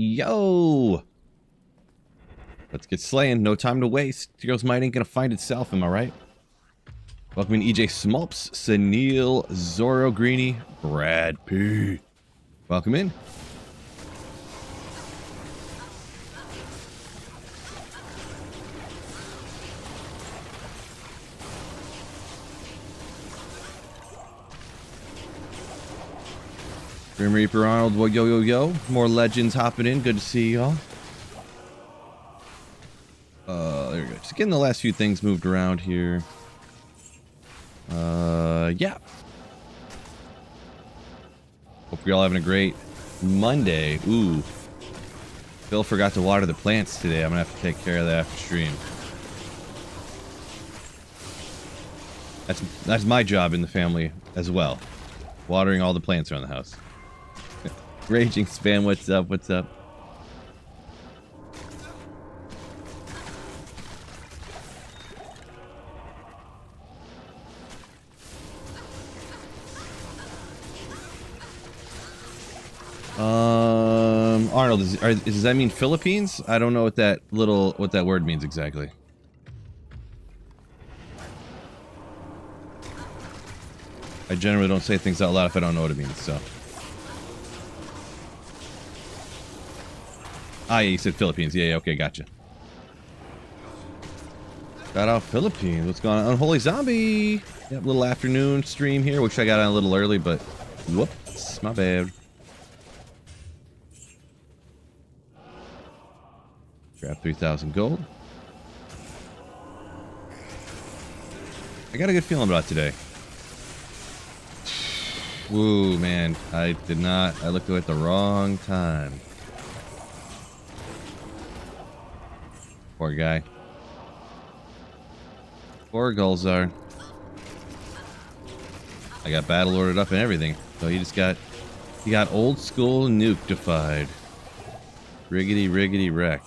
Yo! Let's get slaying. No time to waste. Hero's Might ain't gonna find itself, am I right? Welcome in EJ Smulps, Sunil, Zorro Greeny, Brad P. Welcome in. Grim Reaper Arnold, well, yo, yo, yo. More legends hopping in. Good to see y'all. There we go. Just getting the last few things moved around here. Yeah. Hope you're all having a great Monday. Ooh. Phil forgot to water the plants today. I'm gonna have to take care of that after stream. That's my job in the family as well. Watering all the plants around the house. Raging Spam, what's up? What's up? Arnold, does that mean Philippines? I don't know what that word means exactly. I generally don't say things out loud if I don't know what it means, so. Ah, yeah, you said Philippines. Yeah, okay, gotcha. Shout out Philippines. What's going on? Unholy Zombie! Yep, little afternoon stream here. Wish I got on a little early, but whoops, my bad. Grab 3,000 gold. I got a good feeling about today. Woo, man. I looked away at the wrong time. Poor guy. Poor Gulzar. I got battle ordered up and everything. So he got old school nuke-defied. Riggedy, riggedy, wrecked.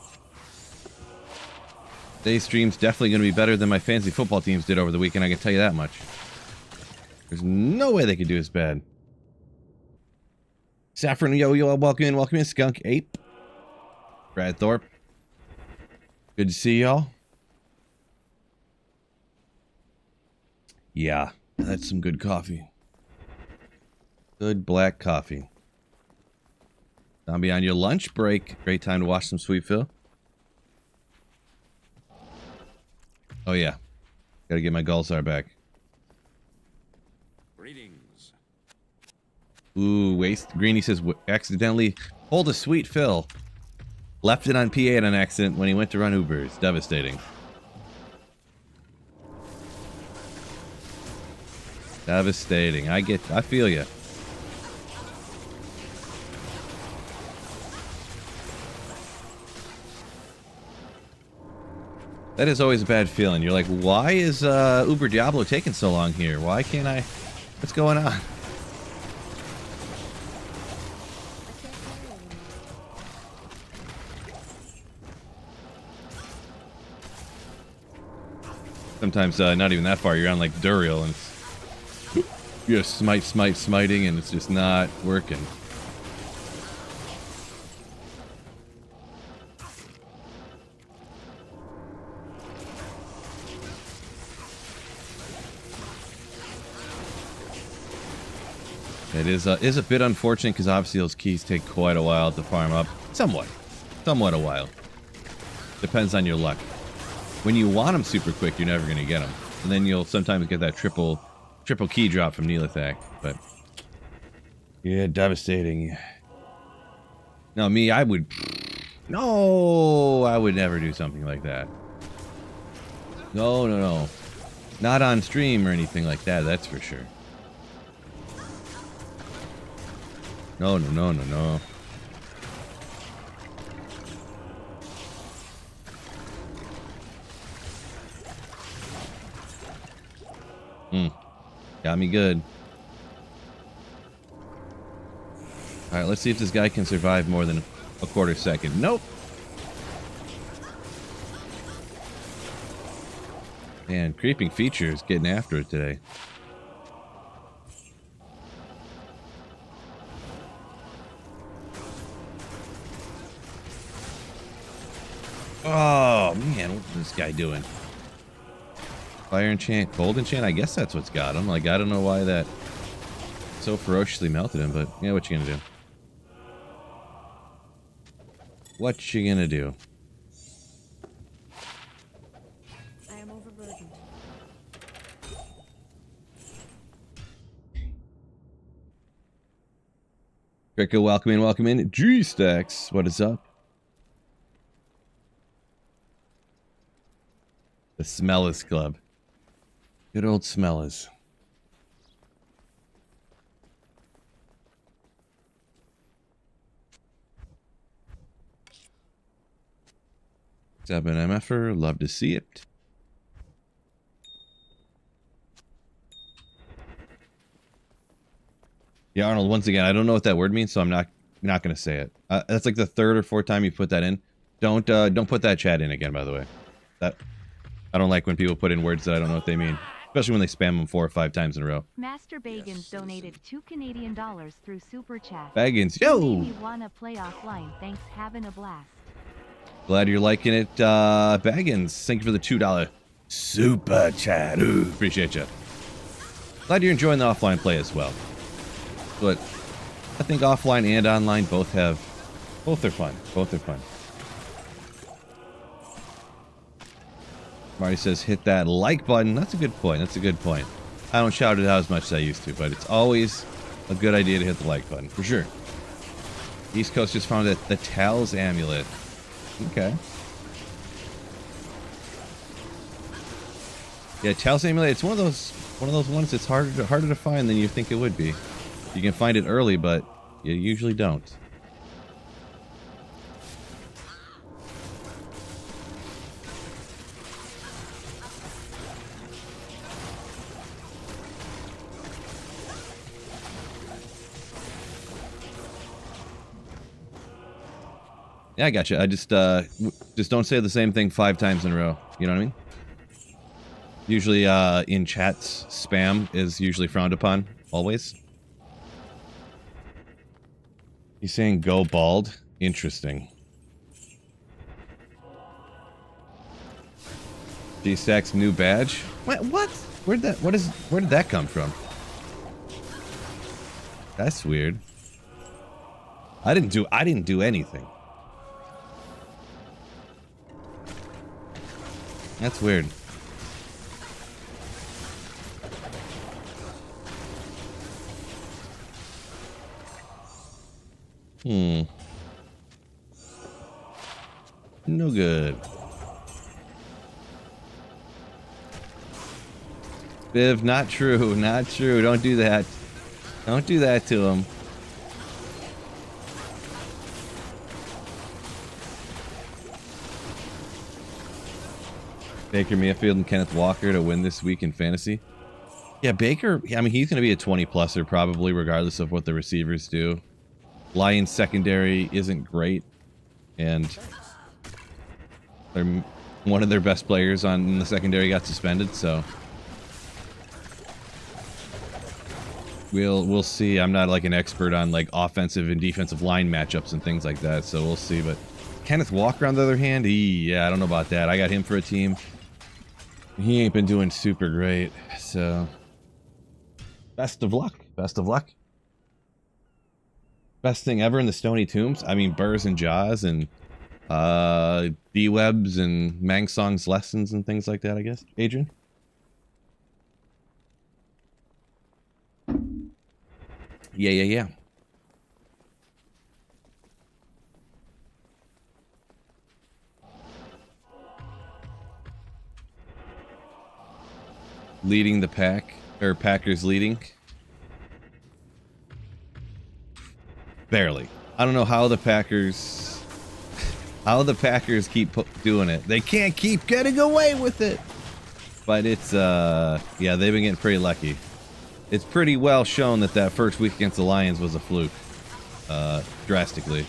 Today's stream's definitely going to be better than my fantasy football teams did over the weekend, I can tell you that much. There's no way they could do as bad. Saffron, yo, welcome in, Skunk Ape. Brad Thorpe. Good to see y'all. Yeah, that's some good coffee. Good black coffee. Zombie on your lunch break. Great time to watch some Sweet Phil. Oh yeah, gotta get my Gulzar back. Greetings. Ooh, waste. Greeny says accidentally pulled a Sweet Phil. Left it on P8 on accident when he went to run Ubers. Devastating. Devastating. I feel ya. That is always a bad feeling. You're like, why is Uber Diablo taking so long here? Why can't I? What's going on? Sometimes not even that far. You're on like Duriel and you're just smiting and it's just not working. It is a bit unfortunate because obviously those keys take quite a while to farm up. Somewhat a while. Depends on your luck. When you want them super quick, you're never going to get them. And then you'll sometimes get that triple key drop from Neelathak. But yeah, devastating. No, me, I would never do something like that. No. Not on stream or anything like that, that's for sure. No. Got me good. Alright, let's see if this guy can survive more than a quarter second. Nope. Man, Creeping Features getting after it today. Oh, man, what's this guy doing? Fire enchant, cold enchant? I guess that's what's got him. Like, I don't know why that so ferociously melted him, but yeah, what you gonna do? What you gonna do? I am overburdened. Cricket, welcome in. G-Stacks, what is up? The Smellers Club. Good old Smellers. What's up, an MFer? Love to see it. Yeah, Arnold, once again, I don't know what that word means, so I'm not going to say it. That's like the third or fourth time you put that in. Don't put that chat in again, by the way. I don't like when people put in words that I don't know what they mean. Especially when they spam them 4 or 5 times in a row. Master Bagans donated $2 Canadian through Super Chat. Bagans, yo! Made me wanna play offline. Thanks, having a blast. Glad you're liking it, Baggins. Thank you for the $2 Super Chat. Ooh, appreciate you. Glad you're enjoying the offline play as well. But I think offline and online both are fun. Both are fun. Marty says, hit that like button. That's a good point. That's a good point. I don't shout it out as much as I used to, but it's always a good idea to hit the like button, for sure. East Coast just found the Tal's Amulet. Okay. Yeah, Tal's Amulet, it's one of those ones that's harder to find than you think it would be. You can find it early, but you usually don't. Yeah, I gotcha. I just don't say the same thing 5 times in a row. You know what I mean? Usually, in chats, spam is usually frowned upon. Always. He's saying go bald. Interesting. G-Stack's new badge? What? Where did that come from? That's weird. I didn't do anything. That's weird. No good. Viv, not true. Not true. Don't do that. Don't do that to him. Baker Mayfield and Kenneth Walker to win this week in fantasy. Yeah, Baker, I mean, he's going to be a 20-pluser probably, regardless of what the receivers do. Lions secondary isn't great, and one of their best players in the secondary got suspended, so we'll see. I'm not like an expert on like offensive and defensive line matchups and things like that, so we'll see. But Kenneth Walker, on the other hand, yeah, I don't know about that. I got him for a team. He ain't been doing super great, so best of luck. Best of luck. Best thing ever in the Stoney Tombs. I mean, Burrs and Jaws and D-Webs and Mangsong's lessons and things like that, I guess. Adrian? Yeah. Leading the pack, or Packers leading. Barely. I don't know how the Packers keep doing it. They can't keep getting away with it. But it's yeah, they've been getting pretty lucky. It's pretty well shown that first week against the Lions was a fluke. Drastically.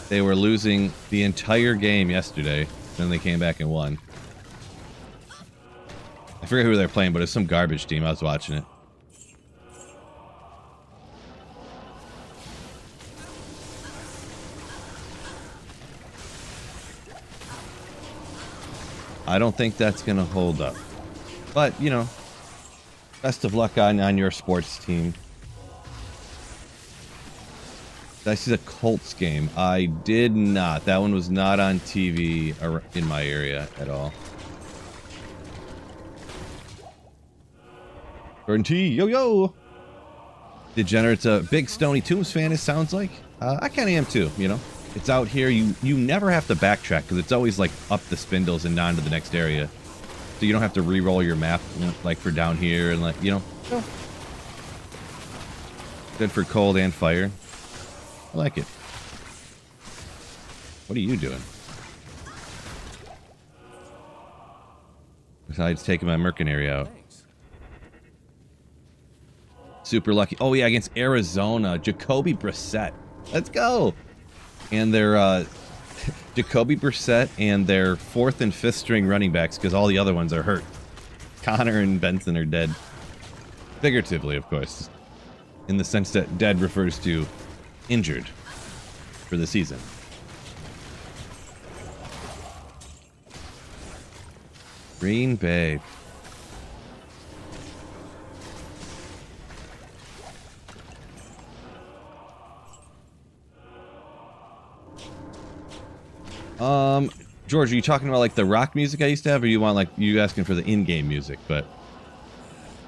They were losing the entire game yesterday, then they came back and won. I forget who they're playing, but it's some garbage team. I was watching it. I don't think that's going to hold up. But, you know, best of luck on your sports team. Did I see the Colts game? I did not. That one was not on TV in my area at all. Jordan T, yo yo! Degenerate's a big Stoney Tombs fan, it sounds like. I kind of am too, you know? It's out here, you never have to backtrack, because it's always like up the spindles and on to the next area. So you don't have to re-roll your map, you know, like for down here and like, you know. Good for cold and fire. I like it. What are you doing? Besides taking my mercenary out. Super lucky. Oh yeah, against Arizona. Jacoby Brissett. Let's go. And their Jacoby Brissett and their 4th and 5th string running backs, because all the other ones are hurt. Connor and Benson are dead. Figuratively, of course. In the sense that dead refers to injured for the season. Green Bay. George, are you talking about like the rock music I used to have, or you want like you asking for the in-game music? But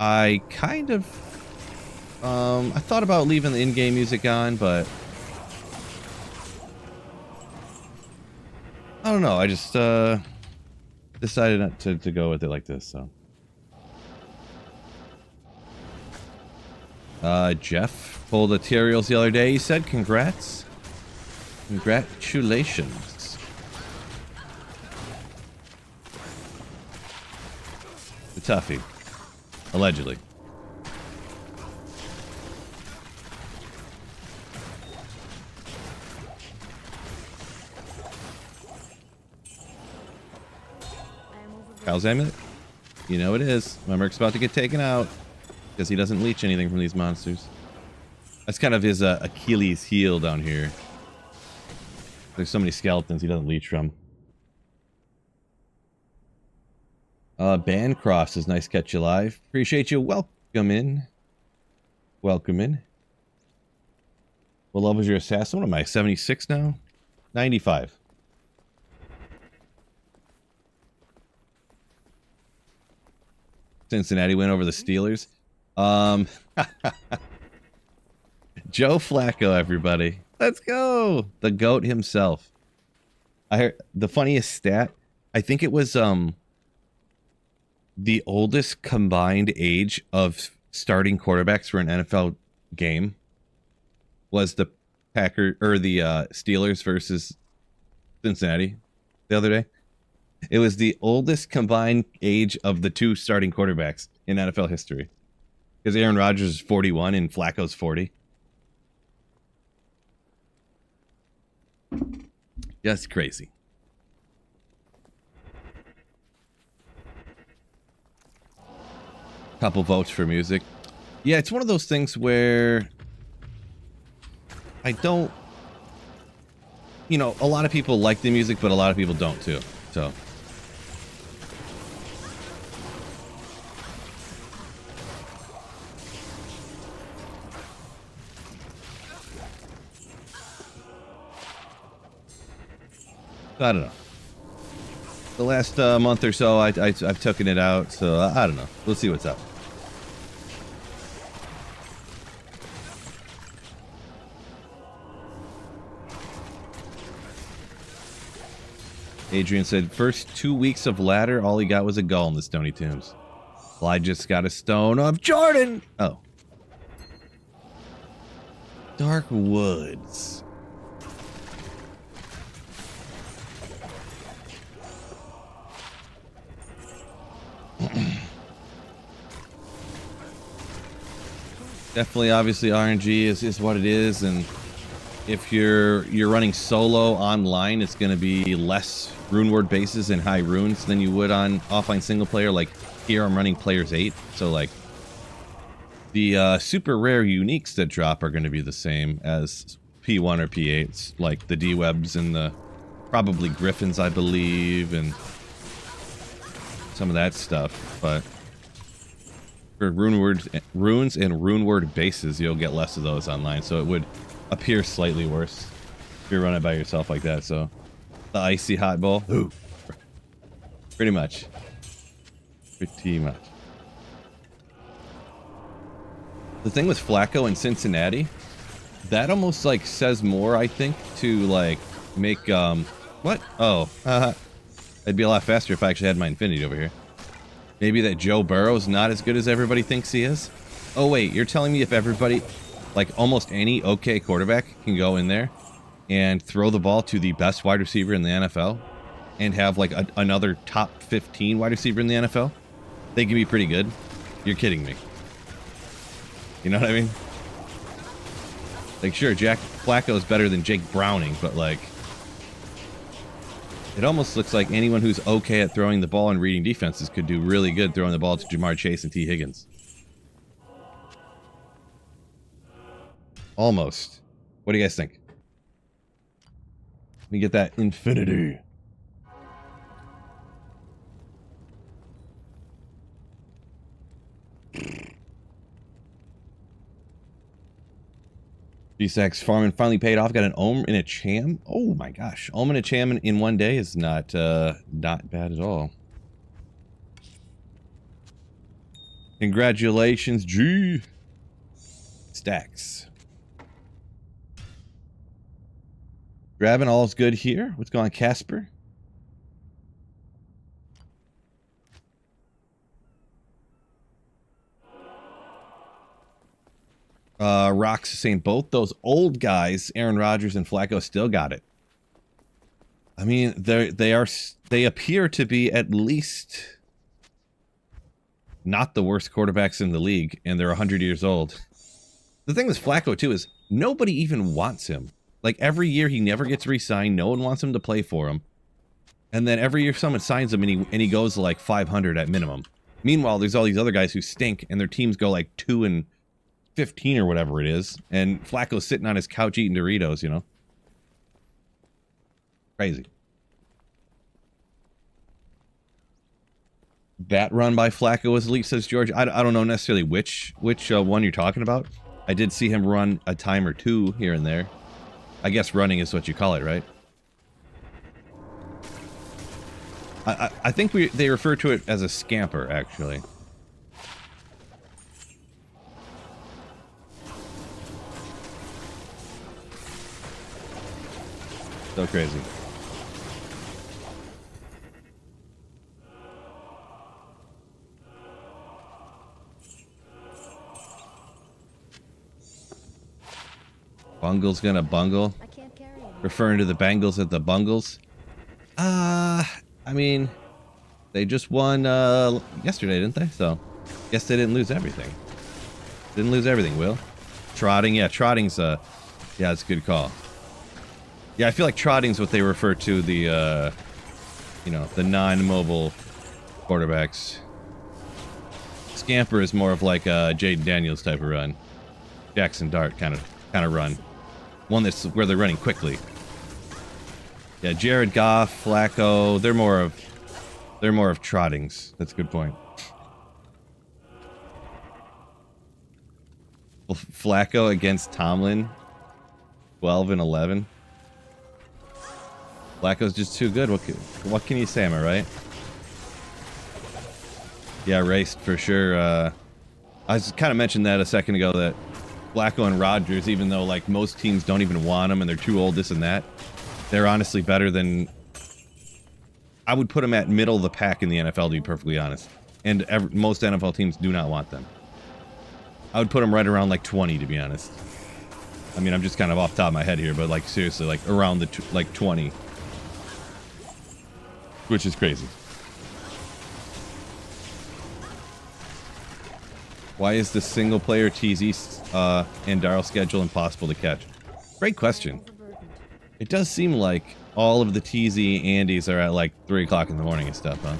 I kind of I thought about leaving the in-game music on, but I don't know. I just decided not to go with it like this. So Jeff pulled the Tyrials the other day. He said, "Congrats, congratulations." The toughie, allegedly. Kyle's amulet? You know it is. My Merc's about to get taken out because he doesn't leech anything from these monsters. That's kind of his Achilles heel down here. There's so many skeletons he doesn't leech from. Bancross is nice to catch you live. Appreciate you. Welcome in. Welcome in. What level is your assassin? What am I, 76 now? 95. Cincinnati win over the Steelers. Joe Flacco, everybody. Let's go. The GOAT himself. I heard the funniest stat. I think it was the oldest combined age of starting quarterbacks for an NFL game was the Steelers versus Cincinnati the other day. It was the oldest combined age of the two starting quarterbacks in NFL history. Because Aaron Rodgers is 41 and Flacco's 40. Just crazy. Couple votes for music. Yeah, it's one of those things where I don't... You know, a lot of people like the music, but a lot of people don't too. So... I don't know. The last month or so, I've taken it out, so I don't know. We'll see what's up. Adrian said, first 2 weeks of ladder, all he got was a gull in the Stoney Tombs. Well, I just got a stone of Jordan! Oh. Dark Woods. Definitely, obviously, RNG is what it is, and if you're running solo online, it's going to be less rune word bases and high runes than you would on offline single player. Like here, I'm running players 8, so like the super rare uniques that drop are going to be the same as P1 or P8s, like the D-webs and the probably griffins, I believe, and some of that stuff, but for runes and rune word bases, you'll get less of those online, so it would appear slightly worse if you're running by yourself like that. So the icy hot bowl, ooh, pretty much. The thing with Flacco and Cincinnati, that almost like says more, I think, to like make what? Oh, it'd be a lot faster if I actually had my Infinity over here. Maybe that Joe Burrow's not as good as everybody thinks he is. Oh wait, you're telling me if everybody, like almost any okay quarterback, can go in there and throw the ball to the best wide receiver in the NFL and have like another top 15 wide receiver in the NFL, they can be pretty good? You're kidding me. You know what I mean? Like, sure, Jack Flacco is better than Jake Browning, but like, it almost looks like anyone who's okay at throwing the ball and reading defenses could do really good throwing the ball to Jamar Chase and T. Higgins. Almost. What do you guys think? Let me get that Infinity. G-Sax farming finally paid off. Got an Ohm and a Cham. Oh my gosh. Ohm and a Cham in one day is not bad at all. Congratulations, G. Stacks. Grabbing all's good here. What's going on, Casper? Rock's saying both those old guys, Aaron Rodgers and Flacco, still got it. I mean, they appear to be at least not the worst quarterbacks in the league, and they're 100 years old. The thing with Flacco too is nobody even wants him. Like every year he never gets re-signed. No one wants him to play for him. And then every year someone signs him and he goes to like 500 at minimum. Meanwhile, there's all these other guys who stink and their teams go like 2-15 or whatever it is. And Flacco's sitting on his couch eating Doritos, you know. Crazy. That run by Flacco was elite, says George. I don't know necessarily which one you're talking about. I did see him run a time or two here and there. I guess running is what you call it, right? I think they refer to it as a scamper, actually. So crazy. Bungle's gonna bungle. I can't carry it. Referring to the Bengals as the Bungles. I mean, they just won yesterday, didn't they? So, guess they didn't lose everything. Didn't lose everything, Will. Trotting, yeah, trotting's yeah, it's a good call. Yeah, I feel like trotting's what they refer to the you know, the non-mobile quarterbacks. Scamper is more of like a Jaden Daniels type of run. Jackson Dart kind of run. One that's where they're running quickly. Yeah, Jared Goff, Flacco, they're more of trottings. That's a good point. Flacco against Tomlin, 12-11. Flacco's just too good. What can you say, am I right? Yeah, raced for sure. I was kind of mentioned that a second ago, that Flacco and Rodgers, even though like most teams don't even want them and they're too old, this and that, they're honestly better than... I would put them at middle of the pack in the NFL, to be perfectly honest. And most NFL teams do not want them. I would put them right around like 20, to be honest. I mean, I'm just kind of off the top of my head here, but like seriously, like around the like 20. Which is crazy. Why is the single player TZ and Darryl schedule impossible to catch? Great question. It does seem like all of the TZ Andys are at like 3 o'clock in the morning and stuff, huh?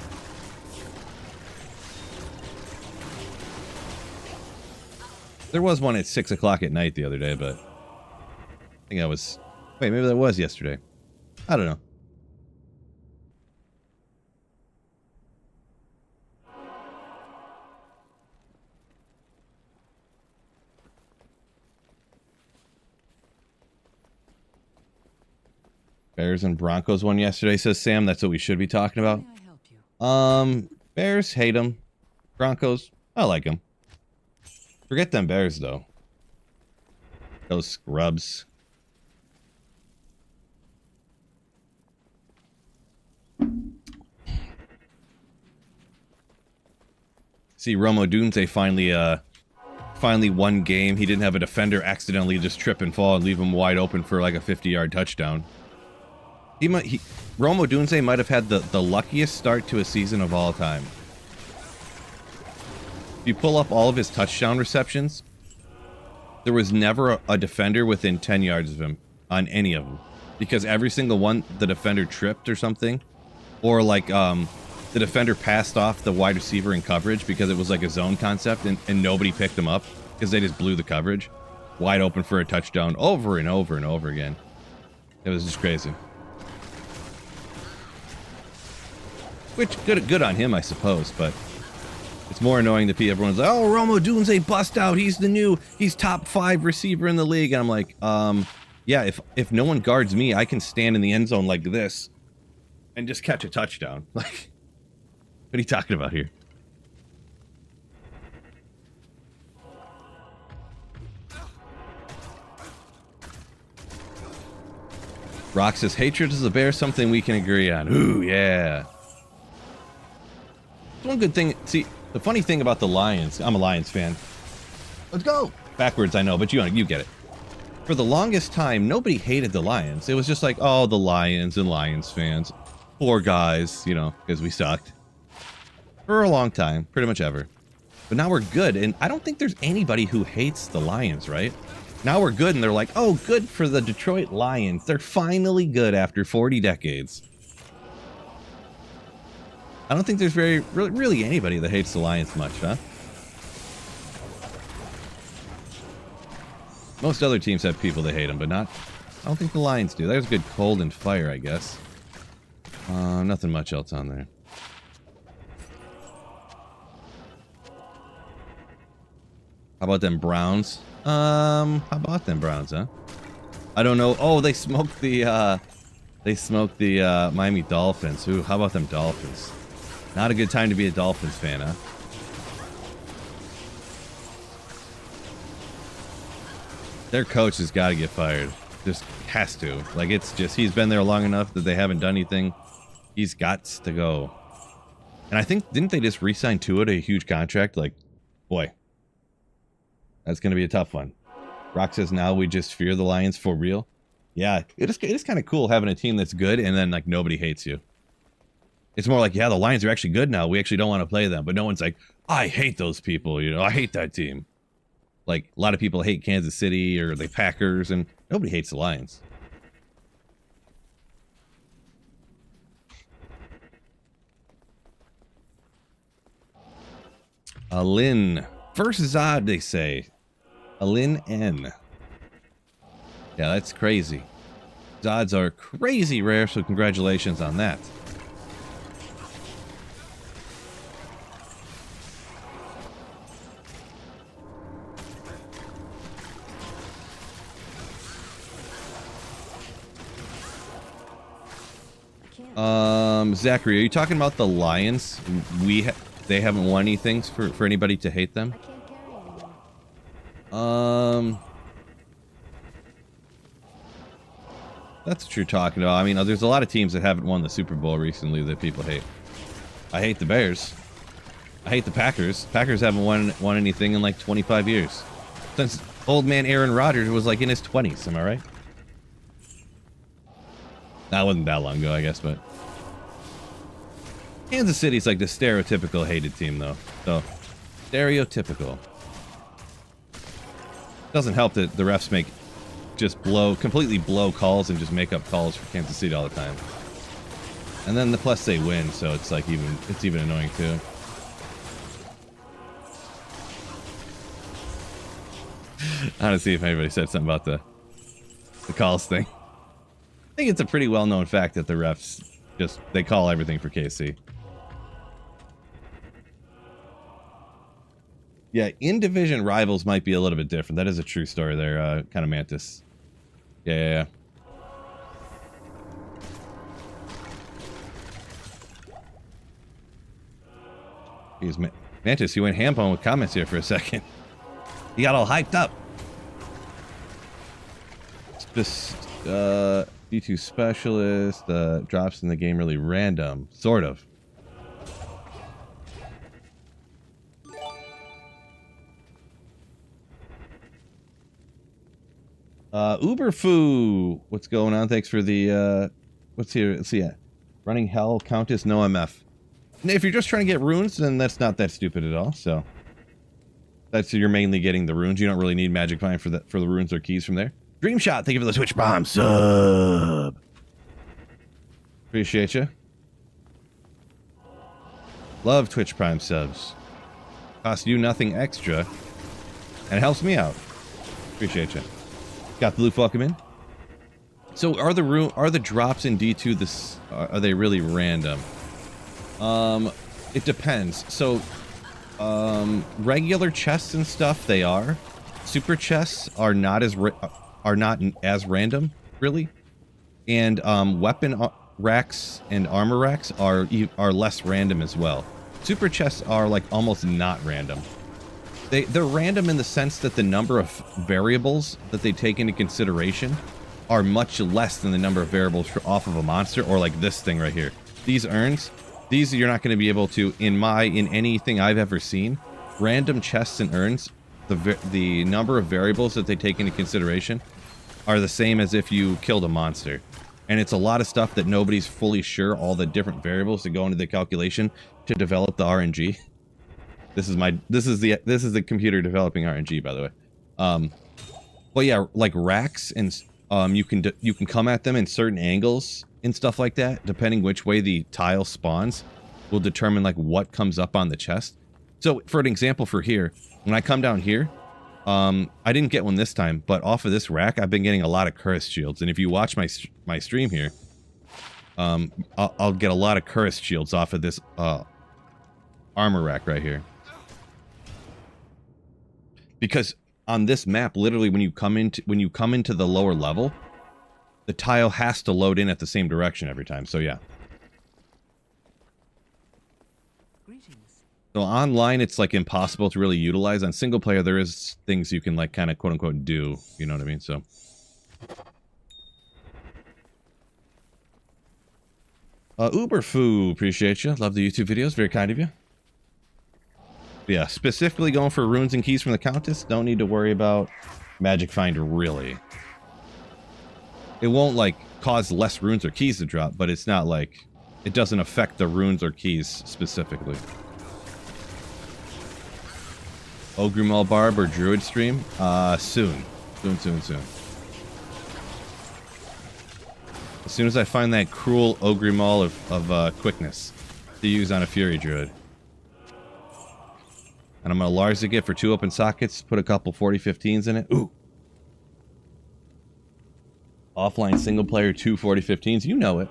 There was one at 6 o'clock at night the other day, but I think that was... Wait, maybe that was yesterday. I don't know. Bears and Broncos won yesterday, says Sam. That's what we should be talking about. May I help you? Bears, hate them. Broncos, I like them. Forget them Bears, though. Those scrubs. See, Romo Dunze finally won game. He didn't have a defender accidentally just trip and fall and leave him wide open for like a 50-yard touchdown. Romo Dunze might have had the luckiest start to a season of all time. If you pull up all of his touchdown receptions, there was never a defender within 10 yards of him on any of them. Because every single one, the defender tripped or something. Or like, the defender passed off the wide receiver in coverage because it was like a zone concept and nobody picked him up because they just blew the coverage. Wide open for a touchdown over and over and over again. It was just crazy. Which, good on him, I suppose, but it's more annoying that everyone's like, oh, Romo Dunze bust out. He's top 5 receiver in the league. And I'm like, yeah, if no one guards me, I can stand in the end zone like this and just catch a touchdown. Like, what are you talking about here? Rock says, hatred is the bear, something we can agree on. Ooh, yeah. One good thing, see, the funny thing about the Lions, I'm a Lions fan. Let's go! Backwards, I know, but you get it. For the longest time, nobody hated the Lions. It was just like, oh, the Lions and Lions fans. Poor guys, you know, because we sucked. For a long time, pretty much ever. But now we're good, and I don't think there's anybody who hates the Lions, right? Now we're good, and they're like, oh, good for the Detroit Lions. They're finally good after 40 decades. I don't think there's really anybody that hates the Lions much, huh? Most other teams have people that hate them, but not... I don't think the Lions do. There's good cold and fire, I guess. Nothing much else on there. How about them Browns? How about them Browns, huh? I don't know. Oh, they smoked the Miami Dolphins. Ooh, how about them Dolphins? Not a good time to be a Dolphins fan, huh? Their coach has got to get fired. Just has to. Like, it's just, he's been there long enough that they haven't done anything. He's got to go. And I think, didn't they just re-sign Tua to a huge contract? Like, boy. That's going to be a tough one. Rock says, now we just fear the Lions for real. Yeah, it is kind of cool having a team that's good and then, like, nobody hates you. It's more like, yeah, the Lions are actually good now. We actually don't want to play them. But no one's like, I hate those people. You know, I hate that team. Like, a lot of people hate Kansas City or the Packers, and nobody hates the Lions. Alin versus Odd, they say. Alin N. Yeah, that's crazy. Odds are crazy rare, so congratulations on that. Zachary, are you talking about the Lions? They haven't won anything for anybody to hate them? I can't carry anymore. That's what you're talking about. I mean, there's a lot of teams that haven't won the Super Bowl recently that people hate. I hate the Bears. I hate the Packers. Packers haven't won anything in like 25 years. Since old man Aaron Rodgers was like in his 20s, am I right? That wasn't that long ago, I guess, but... Kansas City's like the stereotypical hated team, though. So, stereotypical. Doesn't help that the refs completely blow calls and just make up calls for Kansas City all the time. And then plus they win, so it's like it's even annoying too. I want to see if anybody said something about the calls thing. I think it's a pretty well-known fact that the refs they call everything for KC. Yeah, in-division rivals might be a little bit different. That is a true story there, kind of Mantis. Yeah. Jeez, Mantis, you went ham on with comments here for a second. You got all hyped up. D2 specialist drops in the game really random, sort of. Uberfoo, what's going on? Thanks for the what's here? Let's see. Running Hell, Countess, no MF. If you're just trying to get runes, then that's not that stupid at all. So that's you're mainly getting the runes. You don't really need Magic Vine for the runes or keys from there. Dreamshot, thank you for the Twitch bomb sub. Appreciate you. Love Twitch Prime subs. Cost you nothing extra, and it helps me out. Appreciate you. Got the loot welcome in. So are the drops in D2 are they really random? It depends. So regular chests and stuff they are. Super chests are not as random, really. And weapon racks and armor racks are less random as well. Super chests are like almost not random. They're random in the sense that the number of variables that they take into consideration are much less than the number of variables off of a monster, or like this thing right here. These urns, these you're not going to be able to, in anything I've ever seen, random chests and urns, the number of variables that they take into consideration are the same as if you killed a monster. And it's a lot of stuff that nobody's fully sure all the different variables that go into the calculation to develop the RNG. This is the computer developing RNG, by the way. But yeah, like racks, and you can come at them in certain angles and stuff like that, depending which way the tile spawns will determine like what comes up on the chest. So for an example for here, when I come down here, I didn't get one this time, but off of this rack, I've been getting a lot of cursed shields. And if you watch my stream here, I'll get a lot of cursed shields off of this armor rack right here. Because on this map, literally when you come into the lower level, the tile has to load in at the same direction every time. So yeah. So online, it's like impossible to really utilize. On single player, there is things you can like kind of quote unquote do. You know what I mean? So. Uberfoo, appreciate you. Love the YouTube videos. Very kind of you. Yeah, specifically going for runes and keys from the Countess. Don't need to worry about Magic Find, really. It won't, like, cause less runes or keys to drop, but it's not like... It doesn't affect the runes or keys specifically. Ogrimal Barb or Druid stream? Soon. Soon. As soon as I find that cruel Ogrimal of quickness to use on a Fury Druid. And I'm going to Larzik it for 2 open sockets, put a couple 40-15s in it. Ooh. Offline single player, 2 40-15s. You know it.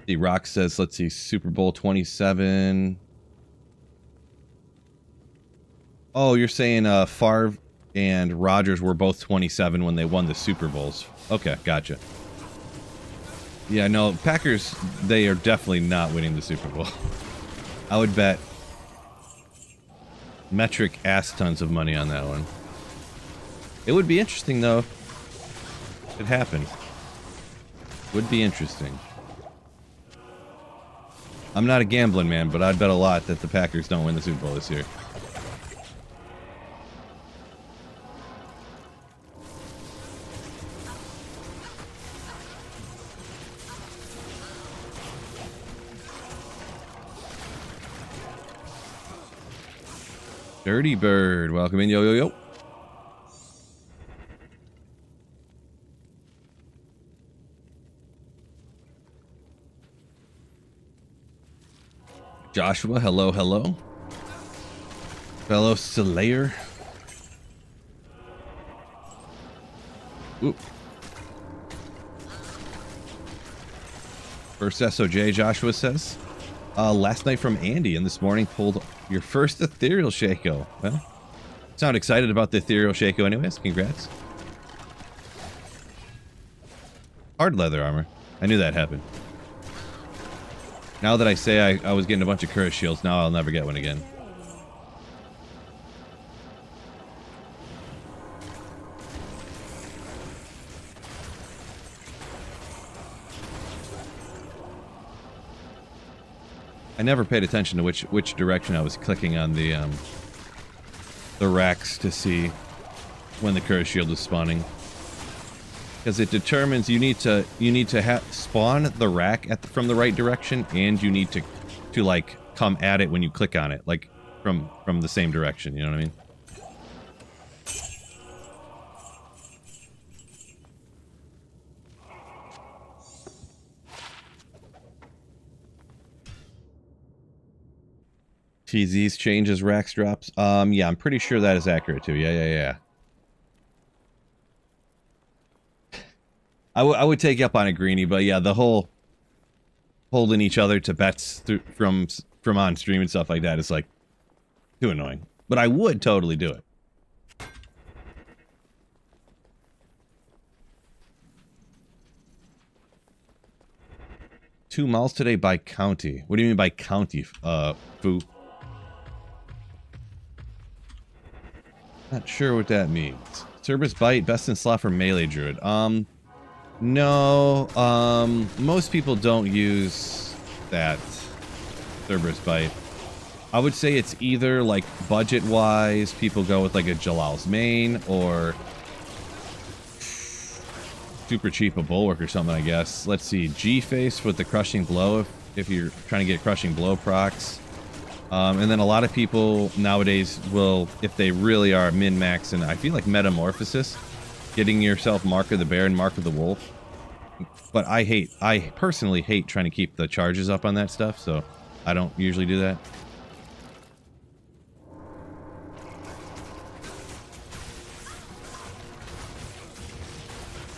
The Rock says, let's see, Super Bowl 27. Oh, you're saying Favre and Rodgers were both 27 when they won the Super Bowls. Okay, gotcha. Yeah, no, Packers, they are definitely not winning the Super Bowl. I would bet metric ass tons of money on that one. It would be interesting, though. If it happened. Would be interesting. I'm not a gambling man, but I'd bet a lot that the Packers don't win the Super Bowl this year. Dirty Bird, welcome in, yo. Joshua, hello. Fellow Slayer. Oop. First SOJ, Joshua says. Last night from Andy, and this morning pulled your first Ethereal Shaco. Well, sound excited about the Ethereal Shaco anyways. Congrats. Hard leather armor. I knew that happened. Now that I say I was getting a bunch of curse shields, now I'll never get one again. I never paid attention to which direction I was clicking on the racks to see when the curse shield is spawning, because it determines you need to spawn the rack from the right direction, and you need to like come at it when you click on it, like from the same direction. You know what I mean? TZ's changes racks drops. Yeah, I'm pretty sure that is accurate too. Yeah. I would take you up on a greenie, but yeah, the whole holding each other to bets from on stream and stuff like that is like too annoying. But I would totally do it. Two miles today by county. What do you mean by county, Foo? Not sure what that means. Cerberus Bite, best in slot for melee druid. No, most people don't use that Cerberus Bite. I would say it's either like budget-wise, people go with like a Jalal's Mane, or super cheap a Bulwark or something, I guess. Let's see, G-Face with the Crushing Blow if you're trying to get Crushing Blow procs. And then a lot of people nowadays will, if they really are min-max, and I feel like Metamorphosis, getting yourself Mark of the Bear and Mark of the Wolf. But I personally hate trying to keep the charges up on that stuff, so I don't usually do that.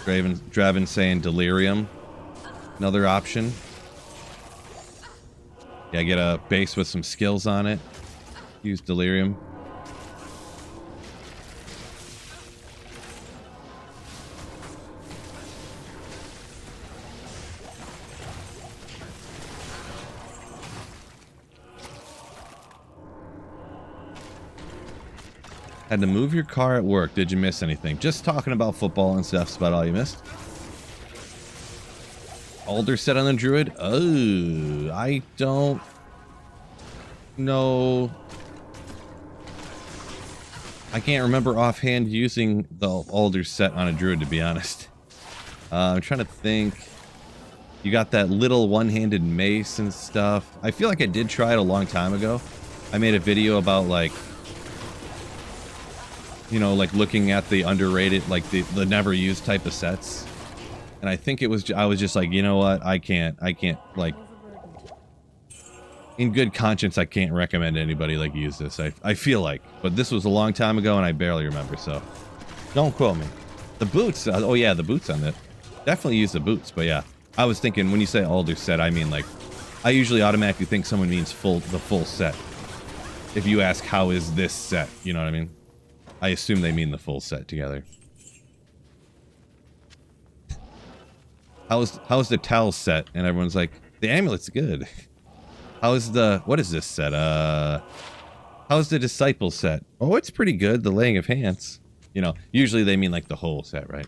Draven saying Delirium, another option. Yeah, get a base with some skills on it. Use Delirium. Had to move your car at work. Did you miss anything? Just talking about football and stuff's about all you missed. Alder set on the druid? Oh, I don't know. I can't remember offhand using the Alder set on a druid, to be honest. I'm trying to think. You got that little one-handed mace and stuff. I feel like I did try it a long time ago. I made a video about, like, you know, like looking at the underrated, like the never used type of sets. And I think it was, I was just like, you know what, I can't, like, in good conscience, I can't recommend anybody, like, use this. I feel like, but this was a long time ago and I barely remember, so don't quote me. The boots, oh yeah, the boots on that. Definitely use the boots, but yeah. I was thinking, when you say Alder set, I mean, like, I usually automatically think someone means the full set. If you ask, how is this set, you know what I mean? I assume they mean the full set together. How's the towel set? And everyone's like, the amulet's good. How's the, what is this set? How's the disciple set? Oh, it's pretty good. The laying of hands. You know, usually they mean like the whole set, right?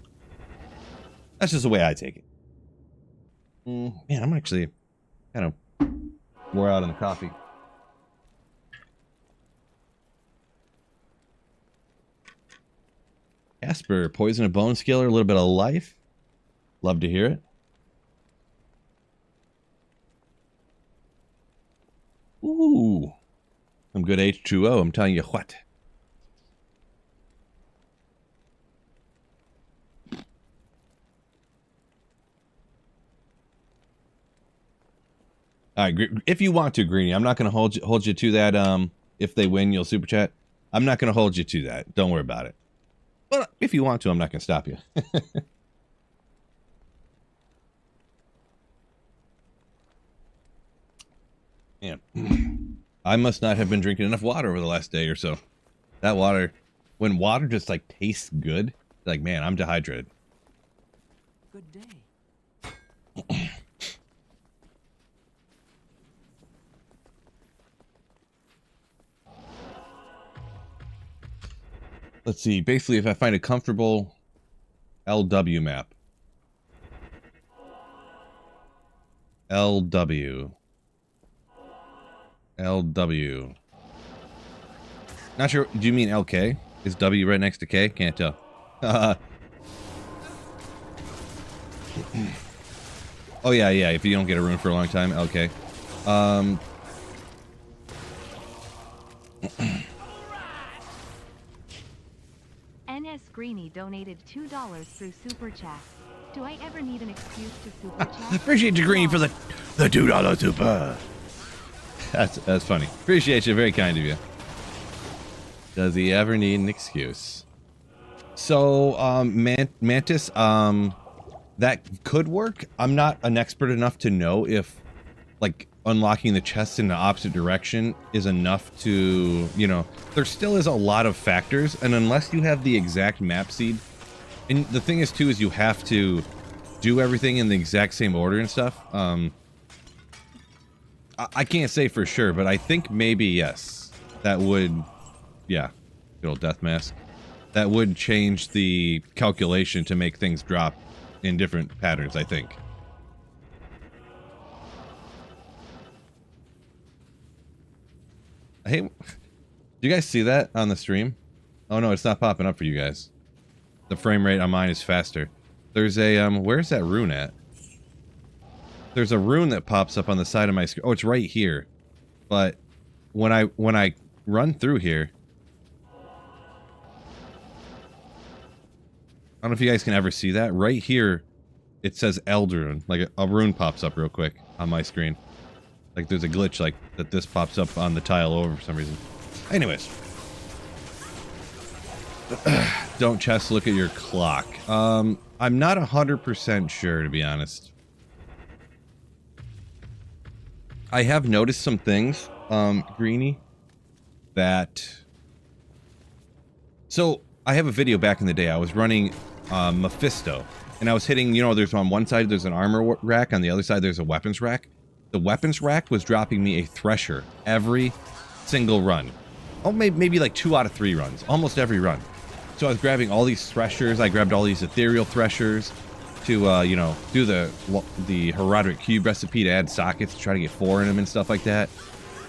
That's just the way I take it. Man, I'm actually kind of wore out on the coffee. Casper, poison a bone scaler, a little bit of life. Love to hear it. Ooh, some good H2O, I'm telling you what. All right, if you want to, Greenie, I'm not going to hold you to that. If they win, you'll super chat. I'm not going to hold you to that. Don't worry about it. Well, if you want to, I'm not going to stop you. Yeah. I must not have been drinking enough water over the last day or so. That water, when water just like tastes good, like, man, I'm dehydrated. Good day. Let's see. Basically, if I find a comfortable LW map. LW. LW. Not sure. Do you mean LK? Is W right next to K? Can't tell. Oh yeah, yeah. If you don't get a rune for a long time, LK. NS Greeny donated $2 through Super Chat. Do I ever need an excuse to Super Chat? Appreciate you, Greeny, for the $2 super. That's funny. Appreciate you. Very kind of you. Does he ever need an excuse? So, Mantis, that could work. I'm not an expert enough to know if, like, unlocking the chests in the opposite direction is enough to, you know, there still is a lot of factors, and unless you have the exact map seed, and the thing is, too, is you have to do everything in the exact same order and stuff. I can't say for sure, but I think maybe, yes, that would, yeah, good old death mask. That would change the calculation to make things drop in different patterns, I think. Hey, do you guys see that on the stream? Oh no, it's not popping up for you guys. The frame rate on mine is faster. There's a, where's that rune at? There's a rune that pops up on the side of my screen. Oh, it's right here. But when I run through here, I don't know if you guys can ever see that. Right here, it says Eldrune. Like a rune pops up real quick on my screen. Like there's a glitch like that this pops up on the tile over for some reason. Anyways. Don't chest look at your clock. I'm not 100% sure, to be honest. I have noticed some things, Greeny, that... So, I have a video back in the day. I was running Mephisto, and I was hitting, you know, there's on one side there's an armor rack, on the other side there's a weapons rack. The weapons rack was dropping me a Thresher every single run. Oh, maybe like 2 out of 3 runs. Almost every run. So I was grabbing all these Threshers. I grabbed all these Ethereal Threshers to, you know, do the Herodic Cube recipe to add sockets to try to get 4 in them and stuff like that.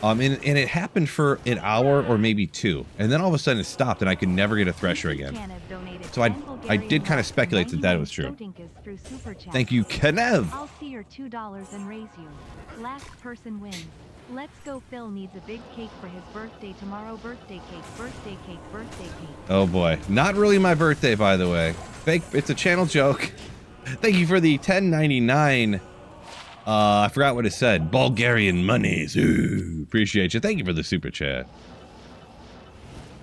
And it happened for an hour or maybe 2. And then all of a sudden it stopped and I could never get a Thresher again. So I did kind of speculate that was true. Thank you, Kenev! I'll see your $2 and raise you. Last person wins. Let's go. Phil needs a big cake for his birthday tomorrow. Birthday cake, birthday cake, birthday cake. Oh boy. Not really my birthday, by the way. Fake, it's a channel joke. Thank you for the $10.99. I forgot what it said. Bulgarian monies. Ooh, appreciate you. Thank you for the super chat.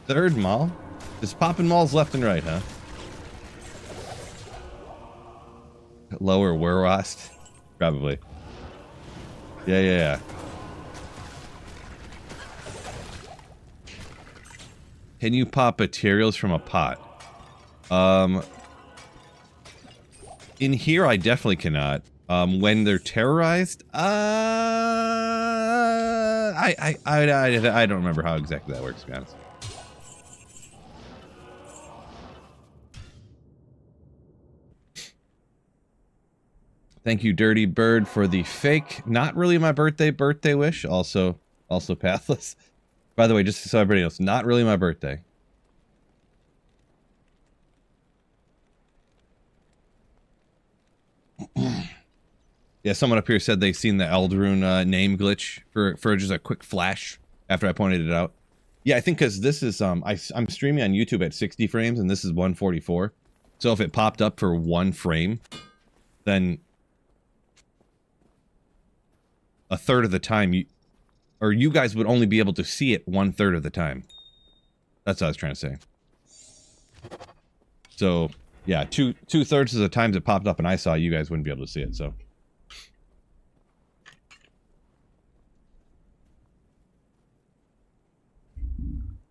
Third mall? Just popping malls left and right, huh? Lower Werwast? Probably. Yeah. Can you pop materials from a pot? In here, I definitely cannot. When they're terrorized, I don't remember how exactly that works, to be honest. Thank you, Dirty Bird, for the fake, not really my birthday wish. Also pathless. By the way, just so everybody knows, not really my birthday. Yeah, someone up here said they've seen the Eldrune name glitch for just a quick flash after I pointed it out. Yeah, I think because this is, I'm streaming on YouTube at 60 frames and this is 144. So if it popped up for 1 frame, then a third of the time you guys would only be able to see it 1/3 of the time. That's what I was trying to say. So yeah, two-thirds of the times it popped up and I saw, you guys wouldn't be able to see it, so.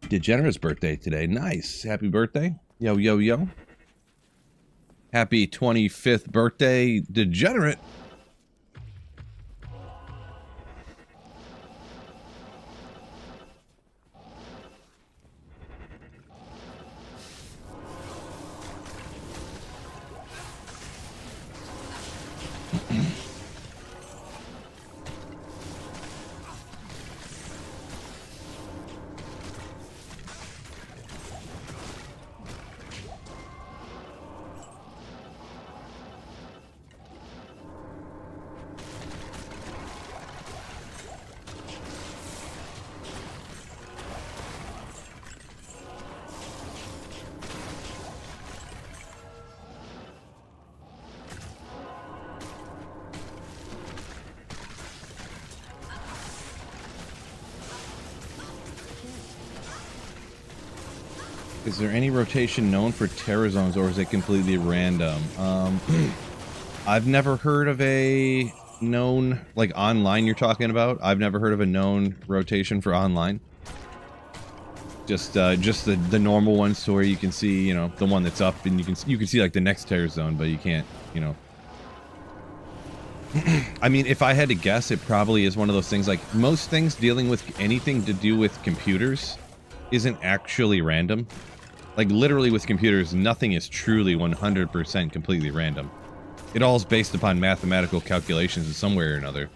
Degenerate's birthday today. Nice. Happy birthday. Yo, yo, yo. Happy 25th birthday, Degenerate. Is there any rotation known for terror zones, or is it completely random? I've never heard of a known, like online you're talking about. I've never heard of a known rotation for online. Just the normal ones, to where you can see, you know, the one that's up, and you can see like the next terror zone, but you can't, you know. I mean, if I had to guess, it probably is one of those things, like most things dealing with anything to do with computers isn't actually random. Like literally with computers, nothing is truly 100% completely random. It all is based upon mathematical calculations in some way or another.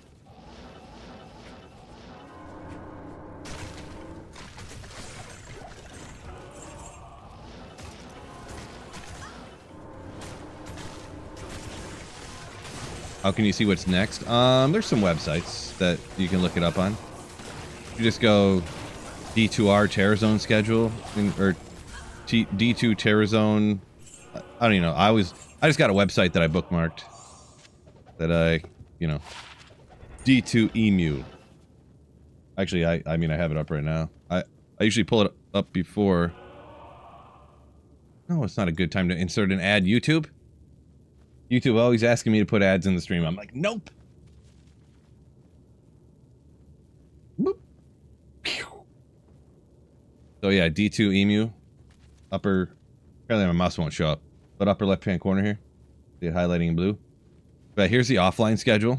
How can you see what's next? There's some websites that you can look it up on. You just go D2R Terror Zone schedule, or D2 Terror Zone. I don't even know. I just got a website that I bookmarked. That D2 Emu. Actually, I mean, I have it up right now. I usually pull it up before. No, it's not a good time to insert an ad. YouTube always asking me to put ads in the stream. I'm like, nope. Boop. So yeah, D2 Emu. Upper, apparently my mouse won't show up, but upper left-hand corner here. See it highlighting in blue. But here's the offline schedule.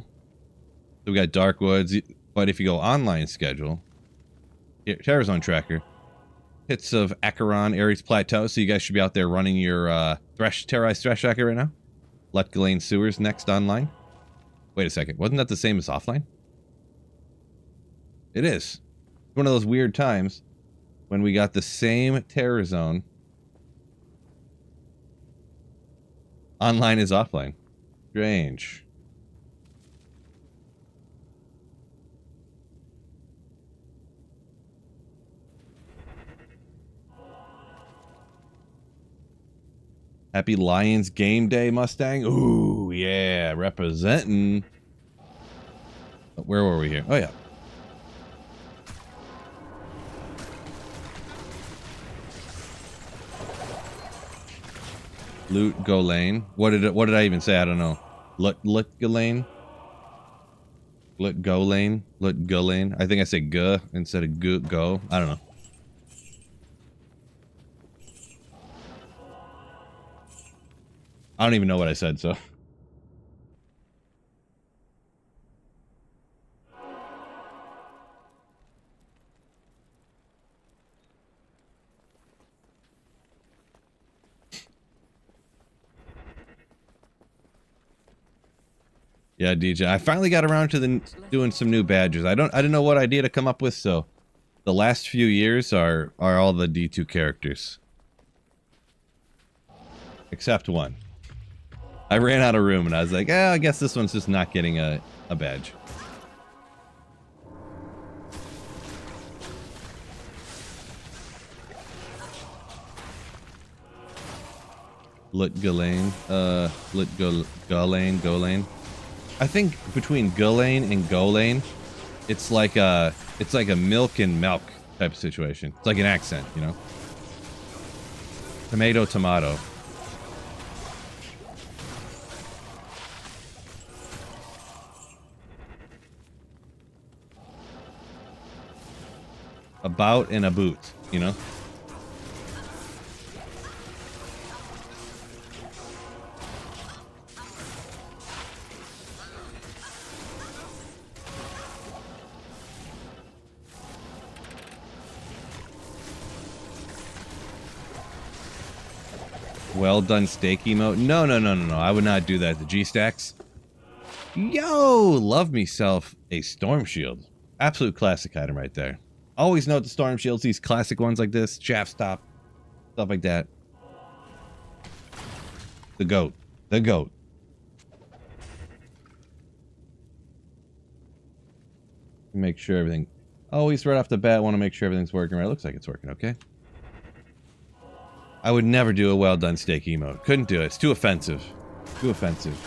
So we got Dark Woods, but if you go online schedule, Terror Zone Tracker, hits of Acheron, Ares Plateau, so you guys should be out there running your terrorized Thresh Tracker right now. Lutgallane Sewers next online. Wait a second, wasn't that the same as offline? It is. One of those weird times when we got the same terror zone. Online is offline. Strange. Happy Lions game day, Mustang. Ooh, yeah, representing. Where were we here? Oh, yeah. Loot, go lane. What did I even say? I don't know. Loot go lane. Loot go lane. Loot go lane. I think I said go instead of go. I don't know. I don't even know what I said, so. Yeah, DJ. I finally got around to doing some new badges. I didn't know what idea to come up with, so the last few years are all the D2 characters. Except one. I ran out of room and I was like, I guess this one's just not getting a badge. Lutgallane. Golane. I think between Gulane and Golane, it's like a milk and milk type of situation. It's like an accent, you know? Tomato, tomato. About and a boot, you know? Well done steak emote. No. I would not do that. The G-Stacks. Yo, love myself a Storm Shield. Absolute classic item right there. Always note the Storm Shields, these classic ones like this, shaft stop, stuff like that. The goat. The goat. Make sure everything... Always right off the bat, want to make sure everything's working right. Looks like it's working, okay? I would never do a well done steak emote. Couldn't do it. It's too offensive. Too offensive.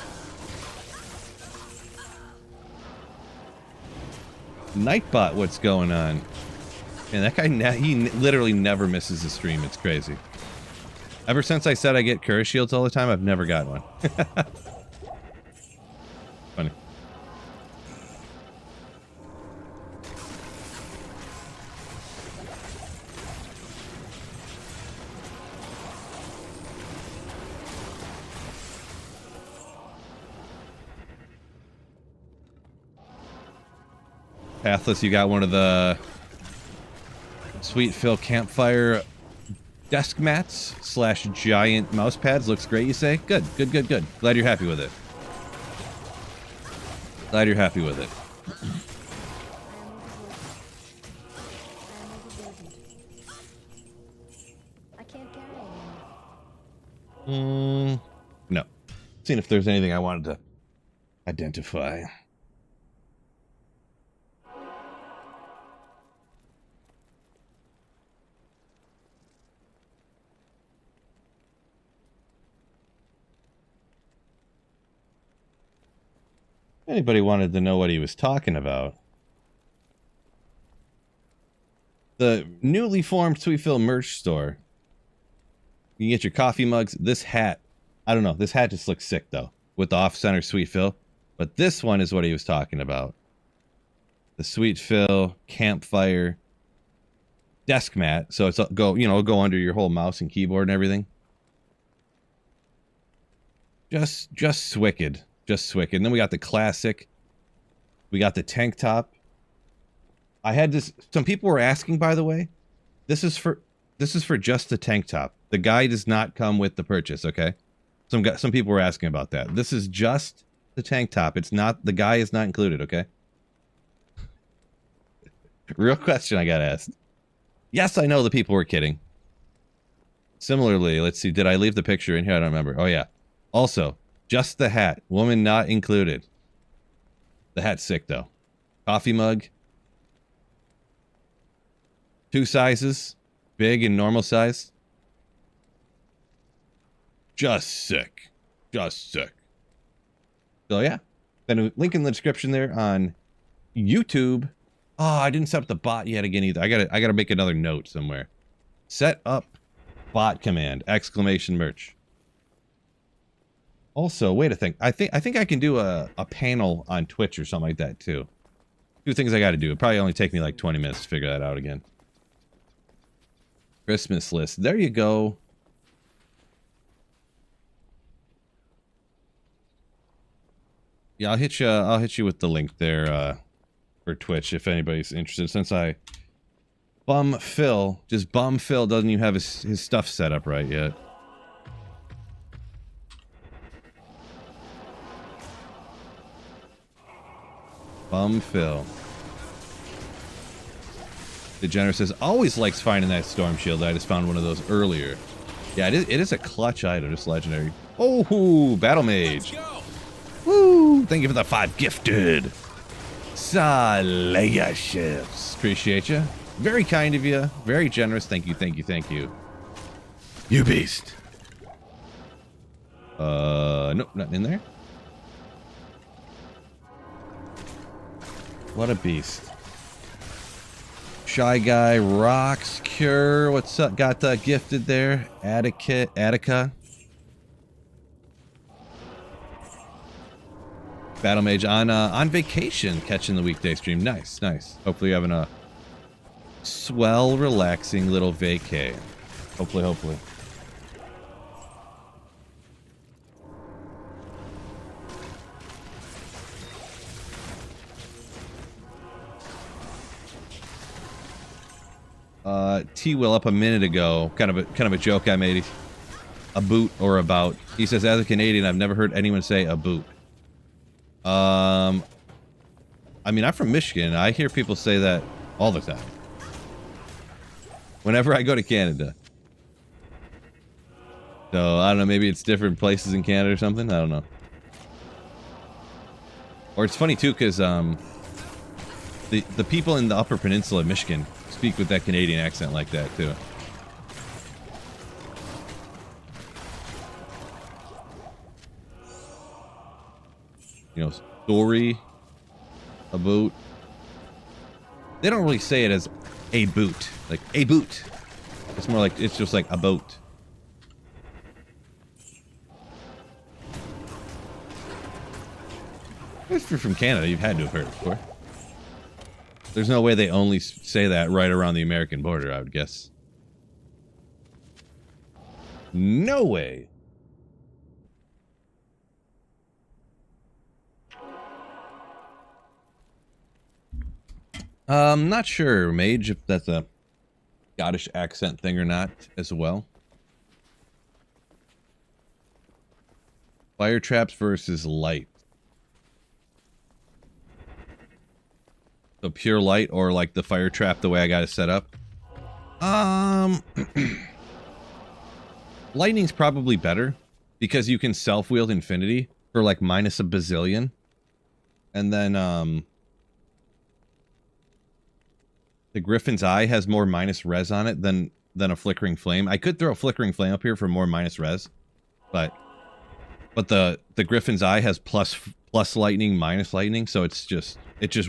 Nightbot, what's going on? And that guy, he literally never misses a stream. It's crazy. Ever since I said I get curse shields all the time, I've never got one. Funny. Pathless, you got one of the Sweet Phil campfire desk mats / giant mouse pads. Looks great, you say? Good, good, good, good. Glad you're happy with it. Glad you're happy with it. I can't carry anymore. No. Seeing if there's anything I wanted to identify. Anybody wanted to know what he was talking about? The newly formed Sweet Phil merch store. You can get your coffee mugs. This hat. I don't know. This hat just looks sick, though. With the off-center Sweet Phil. But this one is what he was talking about. The Sweet Phil campfire desk mat. So it's go under your whole mouse and keyboard and everything. Just wicked. Just wicked. And then we got the classic. We got the tank top. I had this. Some people were asking, by the way. This is for just the tank top. The guy does not come with the purchase. Okay. Some people were asking about that. This is just the tank top. It's not. The guy is not included. Okay. Real question I got asked. Yes, I know the people were kidding. Similarly, let's see. Did I leave the picture in here? I don't remember. Oh yeah. Also. Just the hat. Woman not included. The hat's sick, though. Coffee mug. 2 sizes. Big and normal size. Just sick. Just sick. So, yeah. Then a link in the description there on YouTube. Oh, I didn't set up the bot yet again either. I gotta make another note somewhere. Set up bot command. Exclamation merch. Also, wait a thing. I think I can do a panel on Twitch or something like that too. 2 things I got to do. It'll probably only take me like 20 minutes to figure that out again. Christmas list. There you go. Yeah, I'll hit you with the link there for Twitch if anybody's interested. Since Bum Phil doesn't even have his stuff set up right yet. Bum Phil. Degenerate says, always likes finding that storm shield. I just found one of those earlier. Yeah, it is a clutch item. Just legendary. Oh, Battle Mage. Woo! Thank you for the 5 gifted. Salaya ships. Appreciate you. Very kind of you. Very generous. Thank you, thank you, thank you. You beast. Nope, nothing in there. What a beast. Shy Guy rocks. Cure. What's up? Got gifted there. Attica. Battle Mage on vacation, catching the weekday stream. Nice, nice. Hopefully you're having a swell, relaxing little vacay. Hopefully. T-Will up a minute ago, kind of a joke I made. A boot or about. He says, as a Canadian, I've never heard anyone say a boot. I mean, I'm from Michigan. I hear people say that all the time. Whenever I go to Canada. So, I don't know, maybe it's different places in Canada or something. I don't know. Or it's funny, too, because the people in the Upper Peninsula of Michigan speak with that Canadian accent like that, too. You know, story, a boot. They don't really say it as a boot. Like, a boot. It's more like, it's just like a boat. If you're from Canada, you've had to have heard it before. There's no way they only say that right around the American border, I would guess. No way. Not sure, Mage, if that's a Scottish accent thing or not as well. Fire traps versus light. So pure light or like the fire trap the way I got it set up? Lightning's probably better because you can self-wield infinity for like minus a bazillion. And then the Griffin's Eye has more minus res on it than a Flickering Flame. I could throw a Flickering Flame up here for more minus res, but the Griffin's Eye has plus lightning, minus lightning, so it's just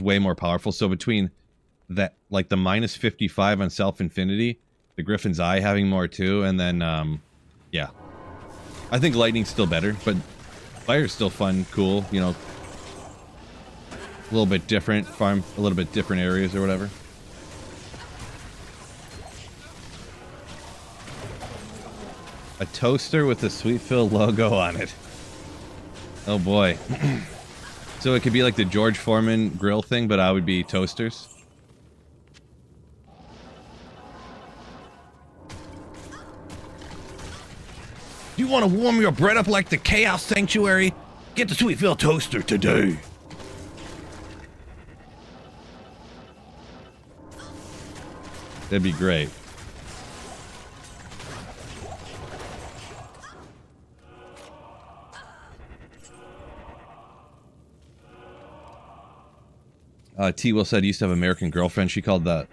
way more powerful. So between that, like the minus 55 on self infinity, the Griffin's Eye having more too, and then yeah, I think lightning's still better, but fire's still fun, cool, you know, a little bit different, farm a little bit different areas or whatever. A toaster with the Sweetfield logo on it. Oh boy. So it could be like the George Foreman grill thing, but I would be toasters. You want to warm your bread up like the Chaos Sanctuary? Get the Sweetfield toaster today. That'd be great. T Will said he used to have an American girlfriend. She called the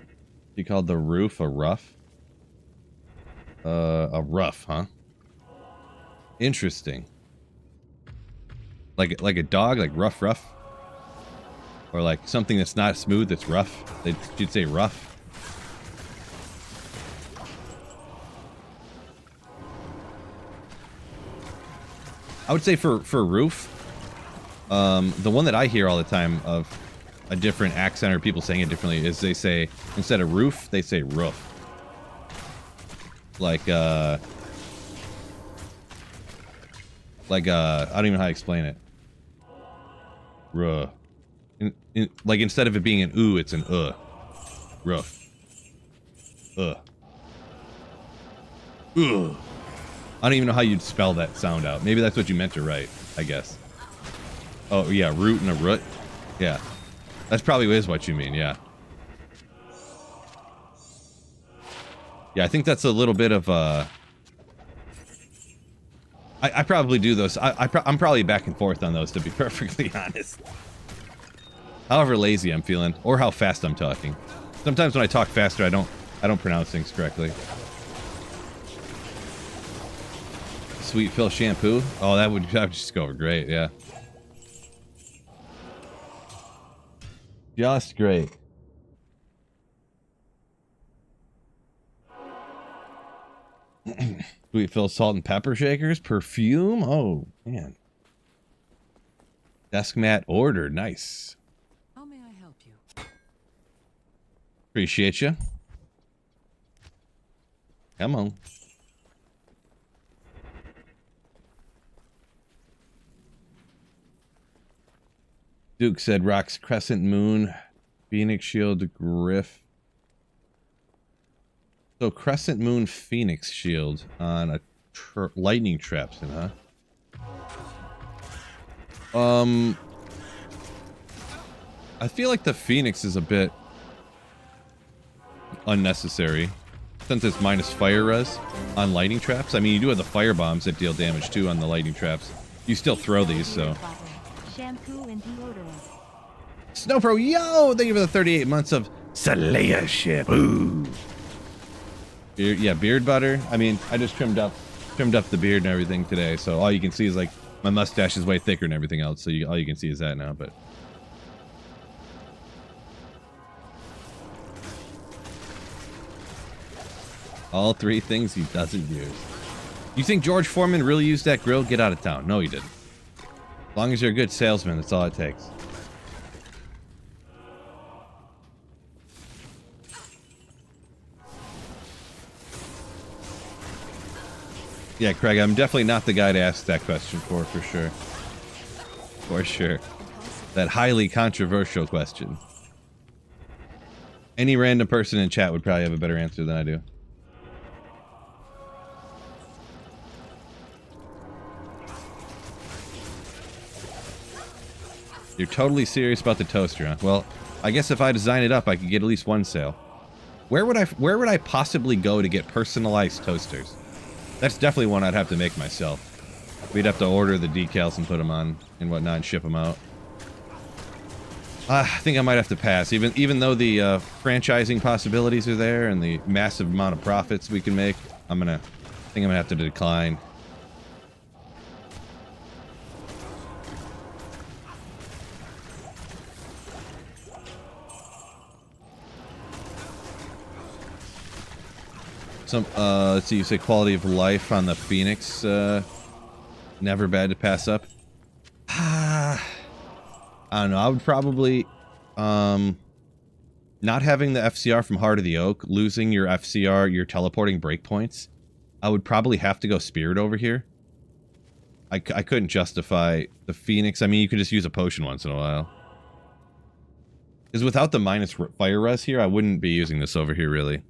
roof a rough. A rough, huh? Interesting. Like a dog, like rough, or like something that's not smooth, that's rough. She'd say rough. I would say for roof, the one that I hear all the time of a different accent or people saying it differently is they say, instead of roof, they say roof. Like, I don't even know how to explain it. Ruh. Like, instead of it being an ooh, it's an Roof. Ugh. I don't even know how you'd spell that sound out. Maybe that's what you meant to write, I guess. Oh, yeah, root and a root. Yeah. That's probably is what you mean, yeah. Yeah, I think that's a little bit of I probably do those. I'm probably back and forth on those, to be perfectly honest. However lazy I'm feeling, or how fast I'm talking. Sometimes when I talk faster, I don't pronounce things correctly. Sweet Phil shampoo. Oh, that would just go over great, yeah. Just great. Sweet Phil salt and pepper shakers. Perfume. Oh, man. Desk mat order. Nice. How may I help you? Appreciate you. Come on. Duke said rocks Crescent Moon, Phoenix Shield, Griff. So Crescent Moon, Phoenix Shield on a lightning traps, huh? I feel like the Phoenix is a bit unnecessary since it's minus fire res on lightning traps. I mean, you do have the fire bombs that deal damage too on the lightning traps. You still throw these, so. Shampoo and deodorant. Snowpro, yo! Thank you for the 38 months of Slayership. Ooh. Yeah, beard butter. I mean, I just trimmed up the beard and everything today, so all you can see is like my mustache is way thicker than everything else. So all you can see is that now. But All 3 things he doesn't use. You think George Foreman really used that grill? Get out of town. No, he didn't. As long as you're a good salesman, that's all it takes. Yeah, Craig, I'm definitely not the guy to ask that question for sure. For sure. That highly controversial question. Any random person in chat would probably have a better answer than I do. You're totally serious about the toaster, huh? Well, I guess if I design it up, I could get at least 1 sale. Where would I possibly go to get personalized toasters? That's definitely one I'd have to make myself. We'd have to order the decals and put them on and whatnot and ship them out. I think I might have to pass, even though the franchising possibilities are there and the massive amount of profits we can make. I think I'm gonna have to decline. Let's see, you say quality of life on the Phoenix, never bad to pass up. I don't know, I would probably, not having the FCR from Heart of the Oak, losing your FCR, your teleporting breakpoints, I would probably have to go Spirit over here. I couldn't justify the Phoenix. I mean, you could just use a potion once in a while. Because without the minus fire res here, I wouldn't be using this over here, really.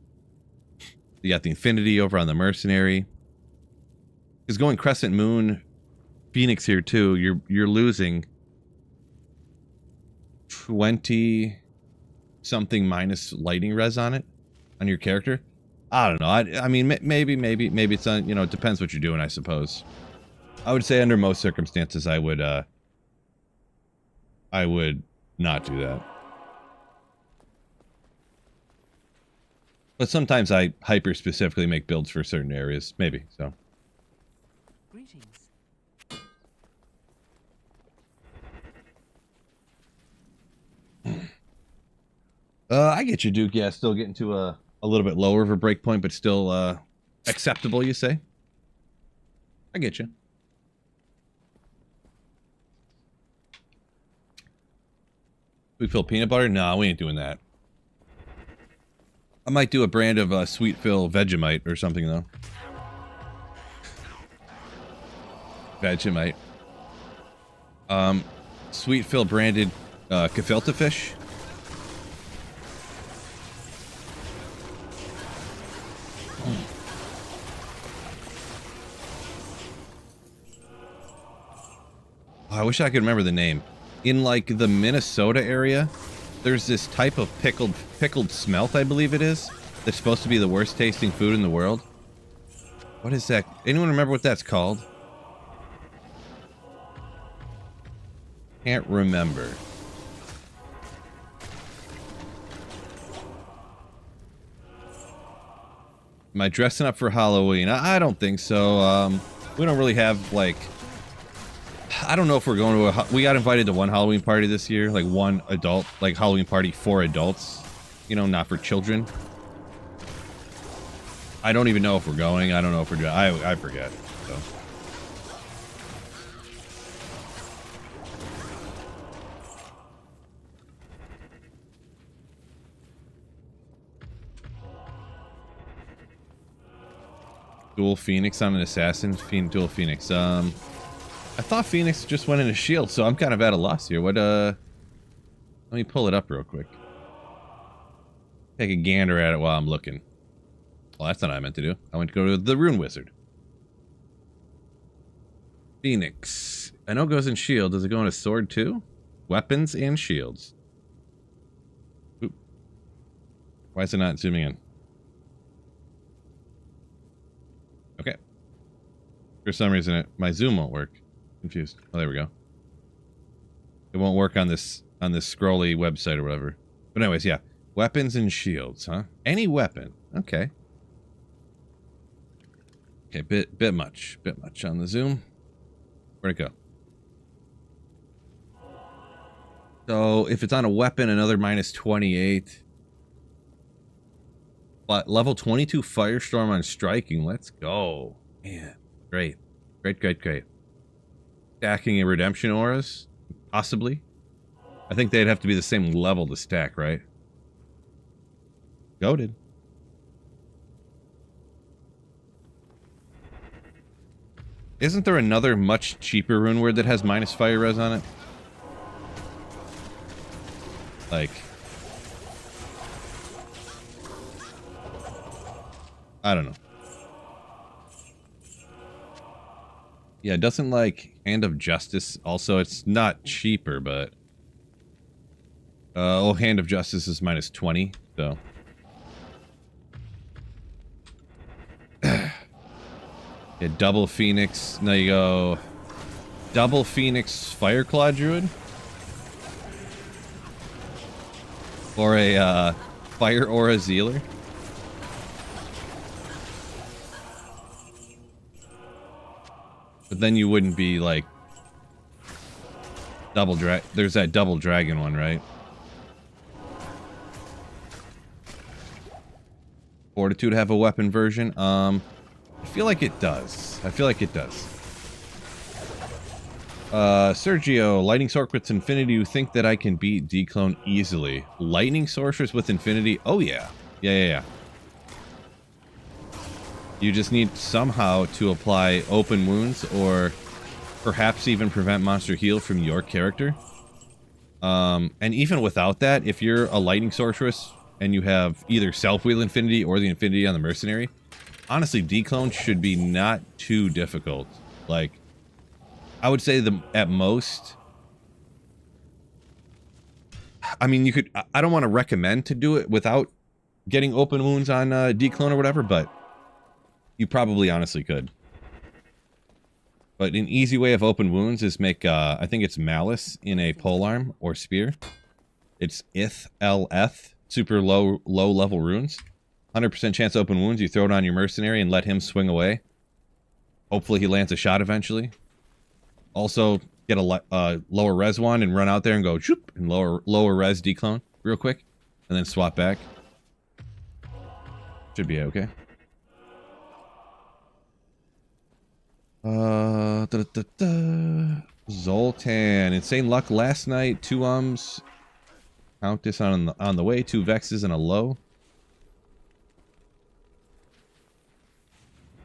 You got the Infinity over on the Mercenary. Because going Crescent Moon, Phoenix here too, you're losing 20 something minus lighting res on it, on your character. I don't know. I mean, maybe it's on, you know, it depends what you're doing, I suppose. I would say under most circumstances, I would not do that. But sometimes I hyper specifically make builds for certain areas, maybe, so. Greetings. I get you, Duke. Yeah, still getting to a little bit lower of a breakpoint, but still acceptable, you say? I get you. We fill peanut butter? No, we ain't doing that. I might do a brand of Sweet Fill Vegemite or something, though. Vegemite. Sweet Fill branded gefilte fish. Oh, I wish I could remember the name. In like the Minnesota area, there's this type of pickled smelt, I believe it is, that's supposed to be the worst tasting food in the world. What is that? Anyone remember what that's called? Can't remember. Am I dressing up for Halloween? I don't think so. We don't really have, like... I don't know if we're going to we got invited to one Halloween party this year, like one adult, like Halloween party for adults, you know, not for children. I don't even know if we're going. I don't know if we're doing. I forget. So. Dual Phoenix. I'm an assassin. Dual Phoenix. I thought Phoenix just went into shield, so I'm kind of at a loss here. What, let me pull it up real quick. Take a gander at it while I'm looking. Well, that's not what I meant to do. I went to go to the Rune Wizard. Phoenix. I know it goes in shield. Does it go in a sword too? Weapons and shields. Oop. Why is it not zooming in? Okay. For some reason, my zoom won't work. Confused. Oh, there we go. It won't work on this scrolly website or whatever. But anyways, yeah. Weapons and shields, huh? Any weapon. Okay. Okay, bit much on the zoom. Where'd it go? So if it's on a weapon, another minus 28. Level 22 Firestorm on striking. Let's go. Man, great. Great. Stacking a Redemption Auras? Possibly. I think they'd have to be the same level to stack, right? Goated. Isn't there another much cheaper rune word that has minus fire res on it? Like... I don't know. Yeah, doesn't like Hand of Justice also, it's not cheaper, but Hand of Justice is minus 20, so yeah, double Phoenix. Now you go double Phoenix Fireclaw Druid or a Fire Aura Zealer. But then you wouldn't be like double drag. There's that double dragon one, right? Fortitude have a weapon version. I feel like it does. Sergio, Lightning Sorceress with Infinity. You think that I can beat Declone easily? Lightning Sorceress with Infinity? Oh yeah. Yeah. You just need somehow to apply open wounds or perhaps even prevent monster heal from your character. And even without that, if you're a Lightning Sorceress and you have either Self-Wheel Infinity or the Infinity on the Mercenary, honestly, Declone should be not too difficult. Like, I would say at most... I mean, you could... I don't want to recommend to do it without getting open wounds on Declone or whatever, but you probably honestly could. But an easy way of open wounds is make, I think it's Malice in a polearm or spear. It's LF, super low level runes. 100% chance open wounds, you throw it on your mercenary and let him swing away. Hopefully he lands a shot eventually. Also, get a lower res one and run out there and go shoop, and lower res Declone real quick. And then swap back. Should be okay. Zoltan, insane luck last night. 2 Countess on the way. 2 Vexes and a low.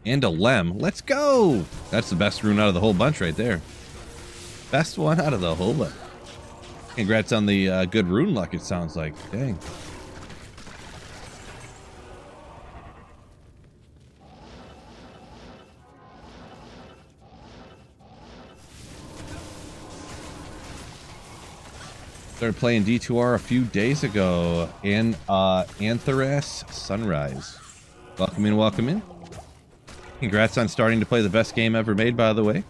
And a Lem. Let's go! That's the best rune out of the whole bunch right there. Best one out of the whole bunch. Congrats on the good rune luck, it sounds like. Dang. Started playing D2R a few days ago in Anthras Sunrise. Welcome in. Congrats on starting to play the best game ever made, by the way.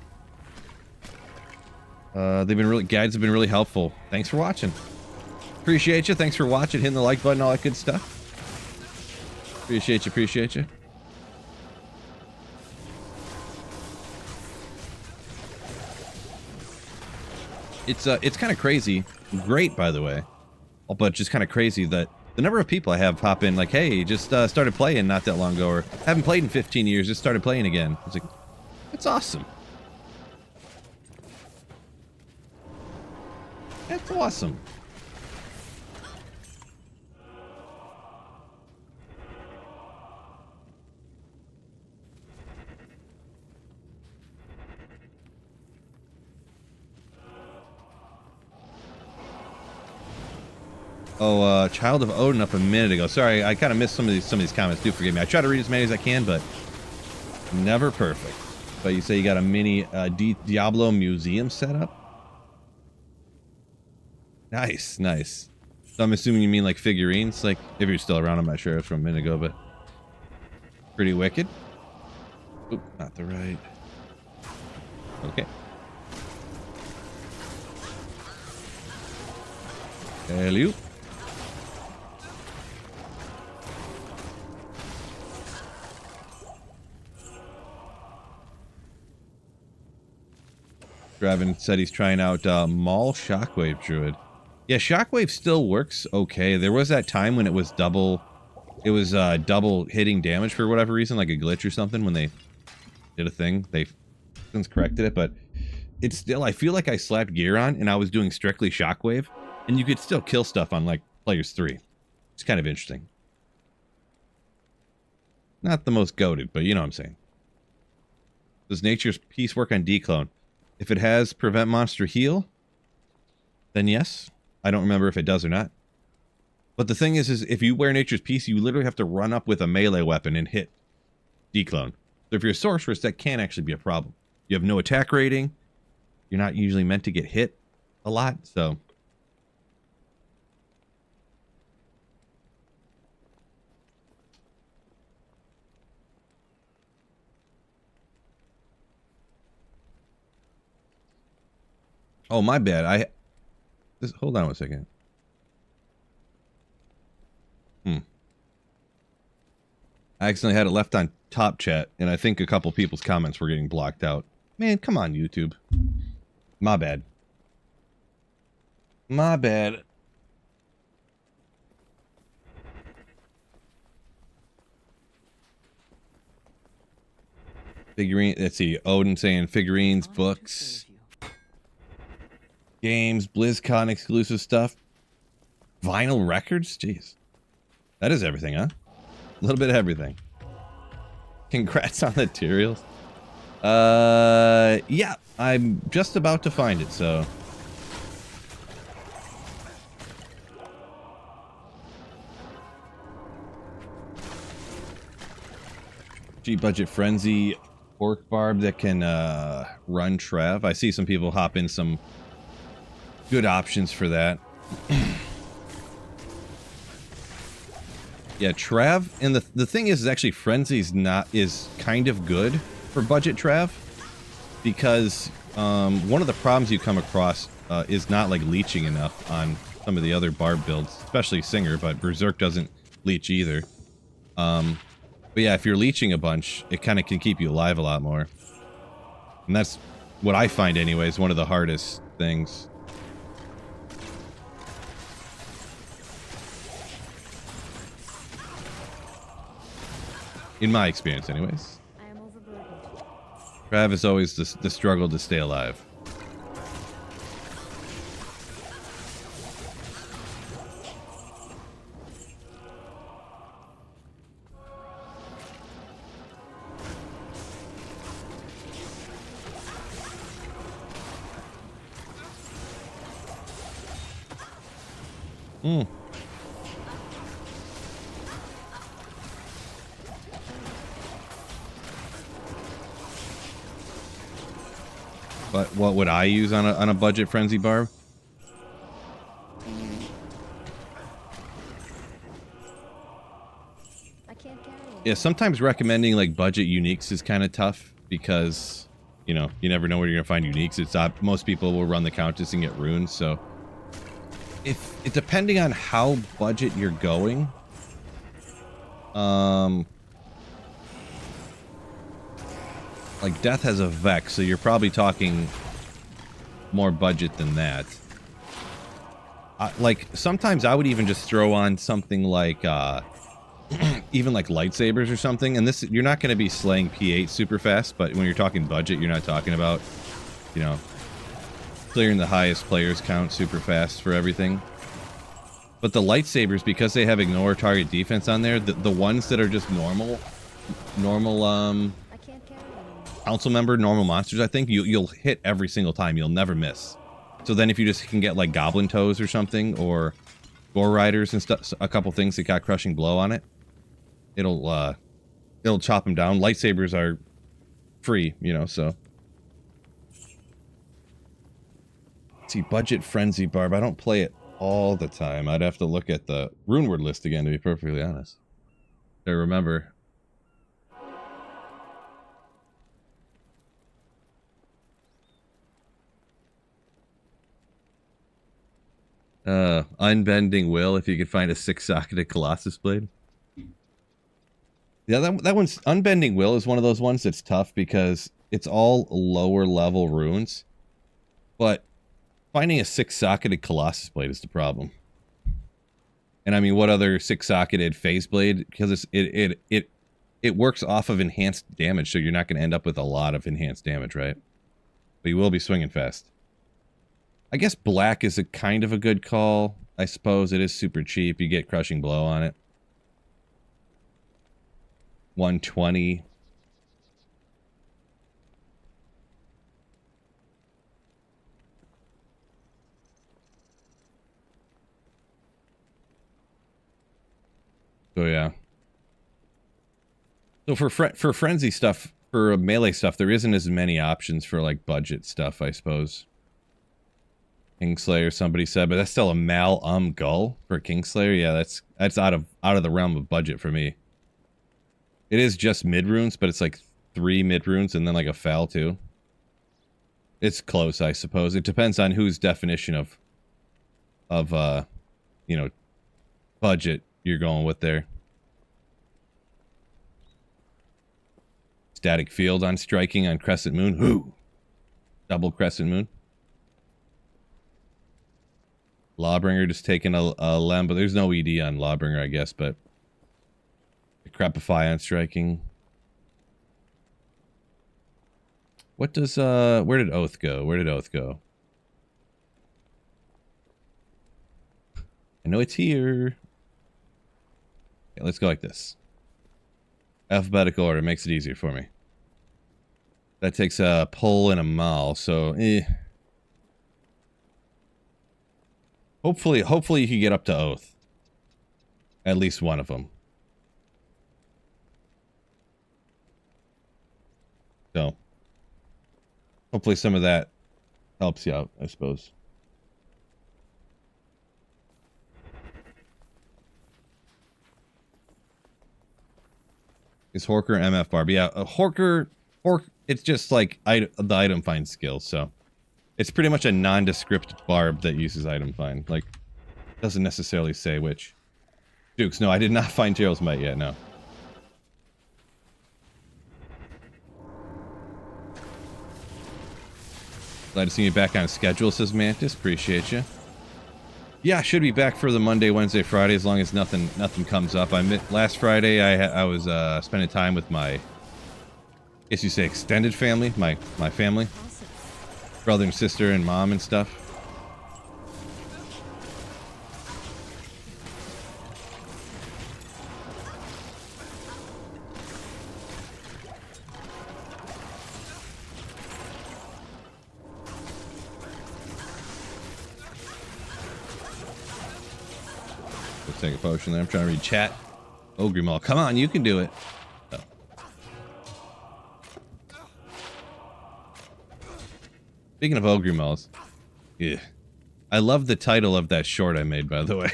Guides have been really helpful. Thanks for watching. Appreciate you. Thanks for watching, hitting the like button, all that good stuff. Appreciate you. It's kind of crazy. Great, by the way. But just kind of crazy that the number of people I have pop in like, hey, just started playing not that long ago, or haven't played in 15 years, just started playing again. It's like, it's awesome. That's awesome. Oh, Child of Odin up a minute ago. Sorry, I kind of missed some of these comments. Do forgive me. I try to read as many as I can, but never perfect. But you say you got a mini Diablo museum set up? Nice. So I'm assuming you mean like figurines? Like, if you're still around, I'm not sure. It's from a minute ago, but pretty wicked. Oop, not the right. Okay. Hello. Draven said he's trying out Maul Shockwave Druid. Yeah, Shockwave still works okay. There was that time when it was double it was double hitting damage for whatever reason, like a glitch or something when they did a thing. They've since corrected it, but it's still, I feel like I slapped gear on and I was doing strictly shockwave, and you could still kill stuff on like players 3. It's kind of interesting. Not the most goated, but you know what I'm saying. Does Nature's Peace work on declone? If it has prevent monster heal, then yes. I don't remember if it does or not. But the thing is if you wear Nature's Peace, you literally have to run up with a melee weapon and hit declone. So if you're a sorceress, that can actually be a problem. You have no attack rating. You're not usually meant to get hit a lot, so... Oh, my bad. Hold on one second. I accidentally had it left on top chat, and I think a couple people's comments were getting blocked out. Man, come on, YouTube. My bad. My bad. Figurine, let's see, Odin saying figurines, books, games, BlizzCon exclusive stuff, vinyl records. Jeez, that is everything, huh? A little bit of everything. Congrats on the materials. Yeah, I'm just about to find it, so. G-Budget Frenzy Orc Barb that can run Trav. I see some people hop in some good options for that. Yeah, Trav, and the thing is actually Frenzy's is kind of good for budget Trav, because one of the problems you come across is not like leeching enough on some of the other barb builds, especially Singer, but Berserk doesn't leech either. But yeah, if you're leeching a bunch, it kind of can keep you alive a lot more. And that's what I find anyways, one of the hardest things. In my experience, anyways. I am overburdened. Trav is always the struggle to stay alive. But what would I use on a budget Frenzy barb? I can't carry it. Yeah, sometimes recommending like budget uniques is kind of tough because, you know, you never know where you're gonna find uniques. It's most people will run the Countess and get runes, so if it depending on how budget you're going, like Death has a Vex, so you're probably talking more budget than that. Like sometimes I would even just throw on something like even like lightsabers or something, and this, you're not going to be slaying P8 super fast, but when you're talking budget, you're not talking about, you know, clearing the highest players count super fast for everything. But the lightsabers, because they have ignore target defense on there, the ones that are just normal I can't carry it. council member, normal monsters, I think you'll hit every single time. You'll never miss. So then if you just can get like Goblin Toes or something, or Gore Riders and stuff, a couple things that got Crushing Blow on it, it'll chop them down. Lightsabers are free, you know, so. Let's see, budget Frenzy barb. I don't play it all the time. I'd have to look at the rune word list again, to be perfectly honest. I remember. Unbending Will, if you could find a 6-socketed Colossus Blade. Yeah, that one's... Unbending Will is one of those ones that's tough because it's all lower level runes. But finding a 6-socketed Colossus Blade is the problem. And I mean, what other six-socketed phase blade? Because it works off of enhanced damage, so you're not going to end up with a lot of enhanced damage, right? But you will be swinging fast. I guess black is a kind of a good call. I suppose it is super cheap. You get crushing blow on it. 120. So yeah. So for frenzy stuff, for melee stuff, there isn't as many options for like budget stuff, I suppose. Kingslayer, somebody said, but that's still a Mal Gull for Kingslayer. Yeah, that's out of the realm of budget for me. It is just mid runes, but it's like 3 mid runes and then like a Fel too. It's close, I suppose. It depends on whose definition of you know, budget you're going with there. Static field on striking on Crescent Moon. Ooh. Double Crescent Moon. Lawbringer just taking a lem, but there's no ED on Lawbringer, I guess, but Crapify on striking. What does where did Oath go? Where did Oath go? I know it's here. Okay, let's go like this. Alphabetical order makes it easier for me. That takes a pull and a maul, so Hopefully you can get up to Oath. At least one of them. So, hopefully some of that helps you out, I suppose. Is Horker MF Barb? Yeah, Horker, it's just like the item find skill, so it's pretty much a nondescript barb that uses item find. Like, doesn't necessarily say which. Dukes, no, I did not find Gerald's Might yet, no. Glad to see you back on schedule, says Mantis. Appreciate you. Yeah, I should be back for the Monday, Wednesday, Friday, as long as nothing comes up. Last Friday, I was spending time with my, I guess you say, extended family, my family, brother and sister and mom and stuff. Take a potion there. I'm trying to read chat. Ogre Maul. Come on, you can do it. Oh. Speaking of Ogre Mauls. Yeah. I love the title of that short I made, by the way.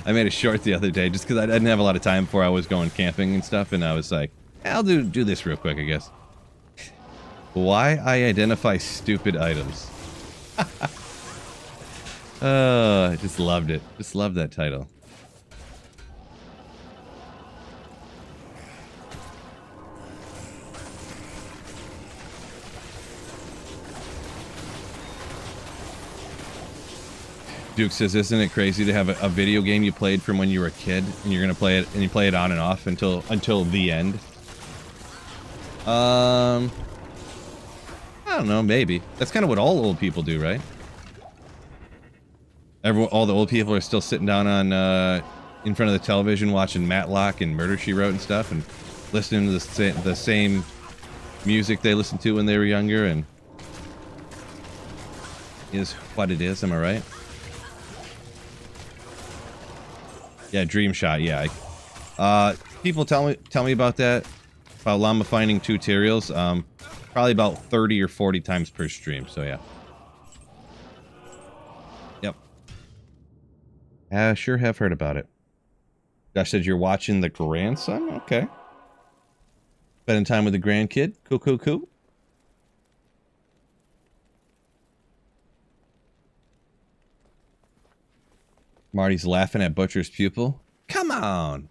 I made a short the other day just because I didn't have a lot of time before I was going camping and stuff, and I was like, I'll do this real quick, I guess. Why I identify stupid items. I just loved it. Just loved that title. Duke says, isn't it crazy to have a video game you played from when you were a kid and you're gonna play it and you play it on and off until the end? I don't know, maybe. That's kind of what all old people do, right? All the old people are still sitting down on in front of the television watching Matlock and Murder, She Wrote and stuff, and listening to the same music they listened to when they were younger, and is what it is. Am I right? Yeah, Dream Shot. Yeah, people tell me about that, about llama finding tutorials. Probably about 30 or 40 times per stream. So yeah. I sure have heard about it. Josh said you're watching the grandson? Okay. Spending time with the grandkid? Cool, cool, cool. Marty's laughing at Butcher's pupil. Come on!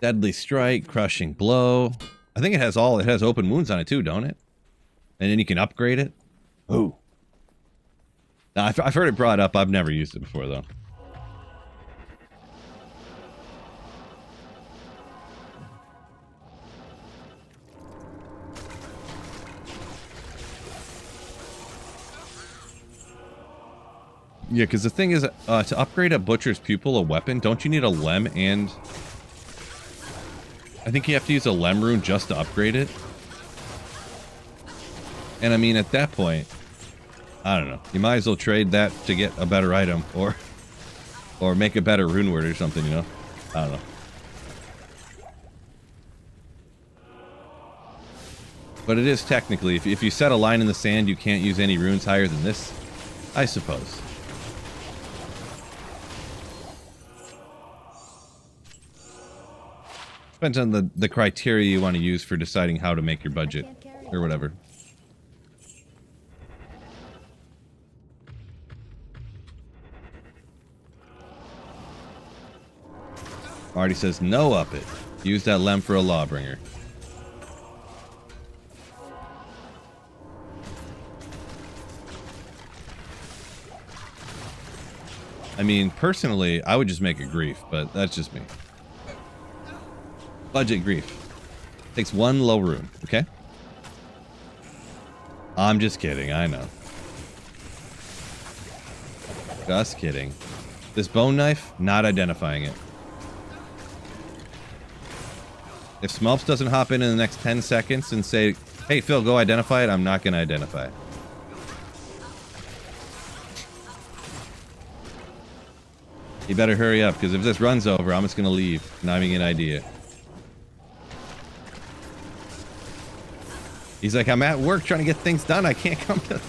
Deadly Strike, Crushing Blow. I think it has open wounds on it too, don't it? And then you can upgrade it. Ooh. Now, I've heard it brought up. I've never used it before, though. Yeah, because the thing is, to upgrade a Butcher's Pupil, a weapon, don't you need a Lem and... I think you have to use a Lem rune just to upgrade it. And I mean, at that point, I don't know. You might as well trade that to get a better item, or make a better rune word or something, you know? I don't know. But it is technically, if you set a line in the sand, you can't use any runes higher than this, I suppose. Depends on the criteria you want to use for deciding how to make your budget, or whatever. Marty says, no up it. Use that Lem for a Lawbringer. I mean, personally, I would just make a Grief, but that's just me. Budget Grief. Takes one low rune, okay? I'm just kidding, I know. Just kidding. This bone knife, not identifying it. If Smulps doesn't hop in the next 10 seconds and say, hey Phil, go identify it, I'm not going to identify it. You better hurry up, because if this runs over, I'm just going to leave. Not even an idea. He's like, I'm at work trying to get things done. I can't come to...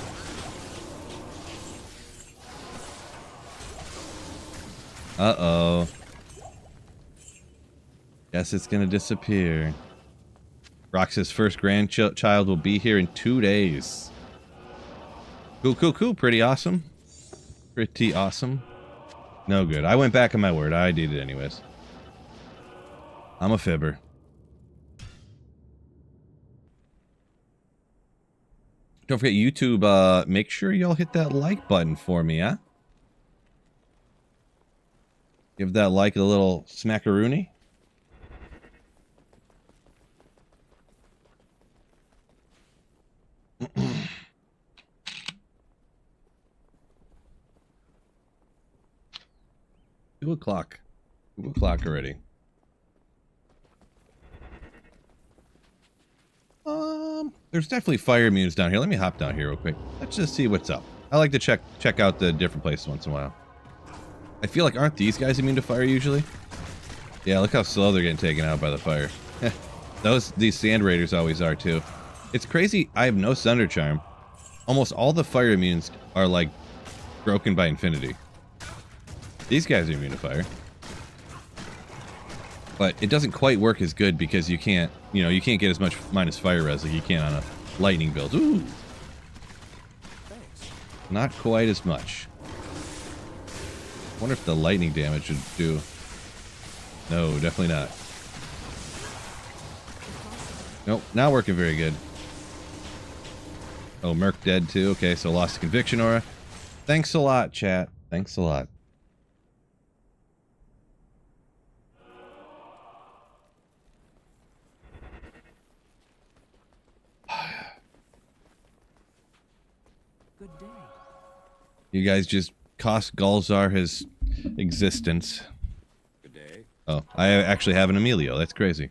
Uh-oh. Guess it's gonna disappear. Rox's first grandchild will be here in 2 days. Cool, cool, cool. Pretty awesome. Pretty awesome. No good. I went back on my word. I did it anyways. I'm a fibber. Don't forget YouTube, make sure y'all hit that like button for me, huh? Give that like a little smackaroony. 2 o'clock. 2 o'clock already. There's definitely fire immunes down here. Let me hop down here real quick. Let's just see what's up. I like to check out the different places once in a while. I feel like, aren't these guys immune to fire usually? Yeah, look how slow they're getting taken out by the fire. These sand raiders always are too. It's crazy. I have no Thunder Charm. Almost all the fire immunes are like broken by Infinity. These guys are immune to fire. But it doesn't quite work as good because you can't, you can't get as much minus fire res like you can on a lightning build. Ooh. Not quite as much. I wonder if the lightning damage would do. No, definitely not. Nope, not working very good. Oh, Merc dead too. Okay, so lost the conviction aura. Thanks a lot, chat. Thanks a lot. Good day. You guys just cost Gulzar his existence. Good day. Oh, I actually have an Emilio. That's crazy.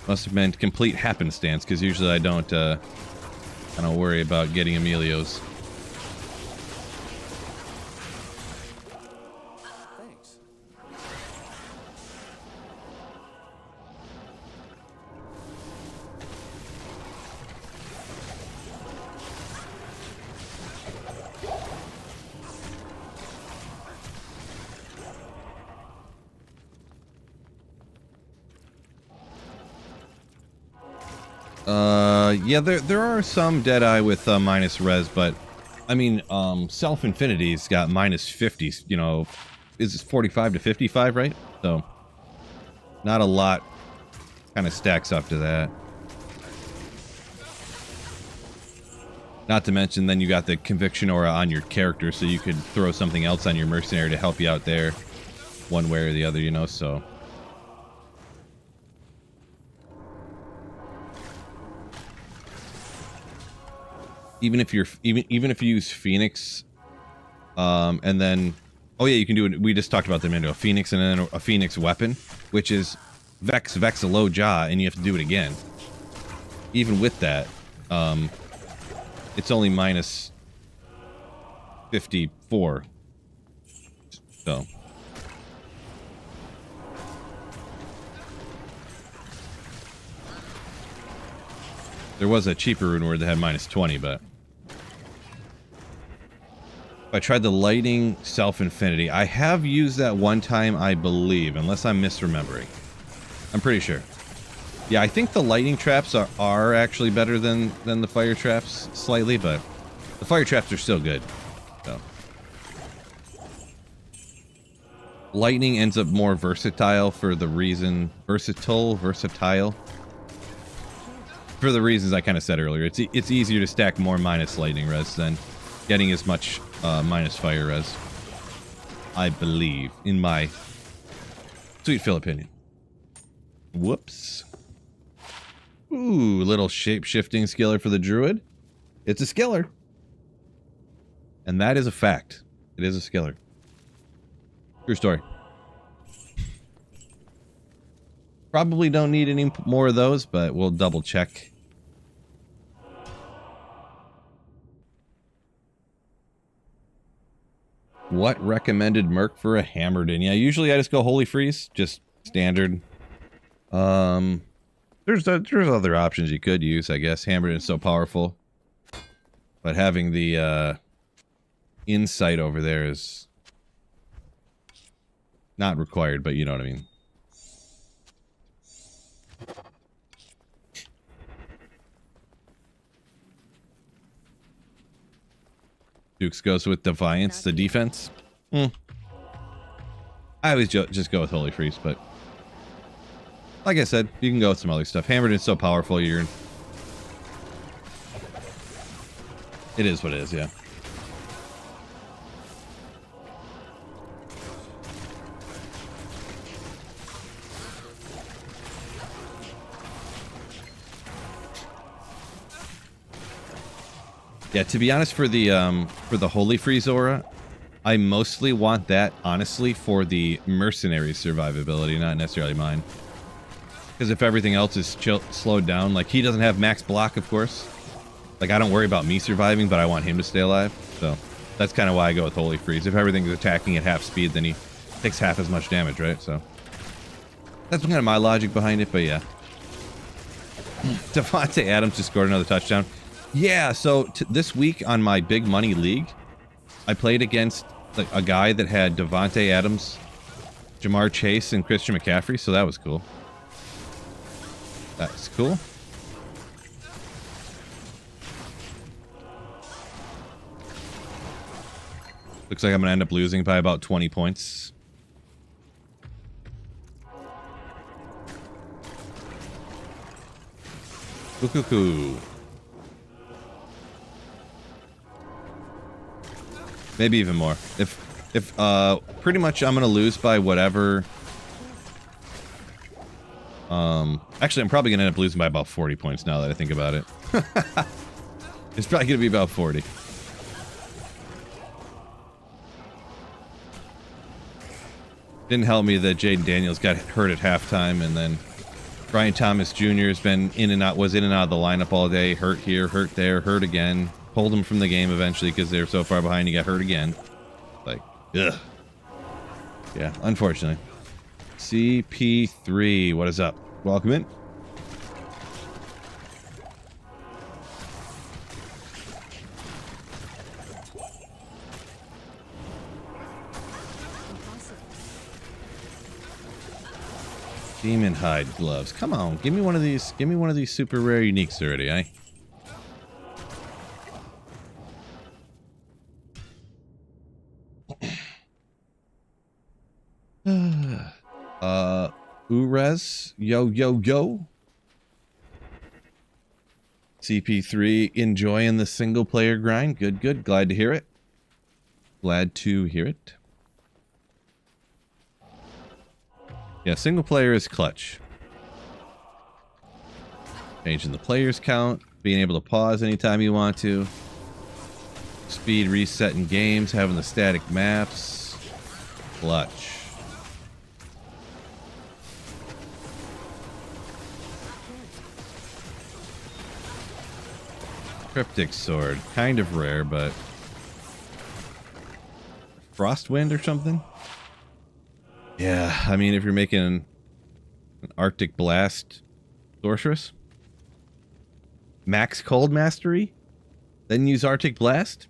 Must have been complete happenstance, because usually I don't worry about getting Emilios. Thanks. Yeah, there are some Deadeye with minus res, but I mean, Self Infinity's got minus 50. Is it 45 to 55, right? So not a lot. Kind of stacks up to that. Not to mention, then you got the conviction aura on your character, so you could throw something else on your mercenary to help you out there, one way or the other, you know. So even if you use Phoenix, and then oh yeah, you can do it. We just talked about them into a Phoenix and then a Phoenix weapon, which is Vex a low jaw, and you have to do it again. Even with that, it's only minus 54. So there was a cheaper rune word that had minus 20, but I tried the lighting self-infinity. I have used that one time, I believe, unless I'm misremembering. I'm pretty sure. Yeah, I think the lightning traps are actually better than the fire traps slightly, but the fire traps are still good. So lightning ends up more versatile for the reason versatile for the reasons I kind of said earlier. It's easier to stack more minus lightning res than getting as much minus fire res, I believe, in my sweet Phil opinion. Whoops. Ooh, little shape-shifting skiller for the druid. It's a skiller. And that is a fact. It is a skiller. True story. Probably don't need any more of those, but we'll double check. What recommended merc for a hammered in? Yeah, usually I just go Holy Freeze, just standard. There's other options you could use, I guess. Hammered is so powerful, but having the insight over there is not required. But you know what I mean. Dukes goes with Defiance, the defense. I always just go with Holy Freeze, but like I said, you can go with some other stuff. Hammered is so powerful, it is what it is, yeah. Yeah, to be honest, for the Holy Freeze aura, I mostly want that, honestly, for the mercenary survivability, not necessarily mine. Because if everything else is slowed down, like he doesn't have max block, of course. Like I don't worry about me surviving, but I want him to stay alive. So that's kind of why I go with Holy Freeze. If everything's attacking at half speed, then he takes half as much damage, right? So that's kind of my logic behind it, but yeah. Devontae Adams just scored another touchdown. Yeah, so this week on my big money league, I played against a guy that had Devontae Adams, Jamar Chase, and Christian McCaffrey, so that was cool. That's cool. Looks like I'm gonna end up losing by about 20 points. Cuckoo. Maybe even more. If pretty much I'm gonna lose by whatever. Actually, I'm probably gonna end up losing by about 40 points now that I think about it. It's probably gonna be about 40. Didn't help me that Jaden Daniels got hurt at halftime, and then Brian Thomas Jr. has been in and out of the lineup all day. Hurt here, hurt there, hurt again. Pulled him from the game eventually because they were so far behind. He got hurt again. Like, ugh. Yeah, unfortunately. CP3, what is up? Welcome in. Demon hide gloves. Come on, give me one of these. Give me one of these super rare uniques already, eh? Urez, yo. CP3 enjoying the single player grind. Good, good. Glad to hear it. Glad to hear it. Yeah, single player is clutch. Changing the players count, being able to pause anytime you want to. Speed reset in games, having the static maps. Clutch. Cryptic sword. Kind of rare, but... Frostwind or something? Yeah, I mean, if you're making an Arctic Blast Sorceress. Max Cold Mastery? Then use Arctic Blast?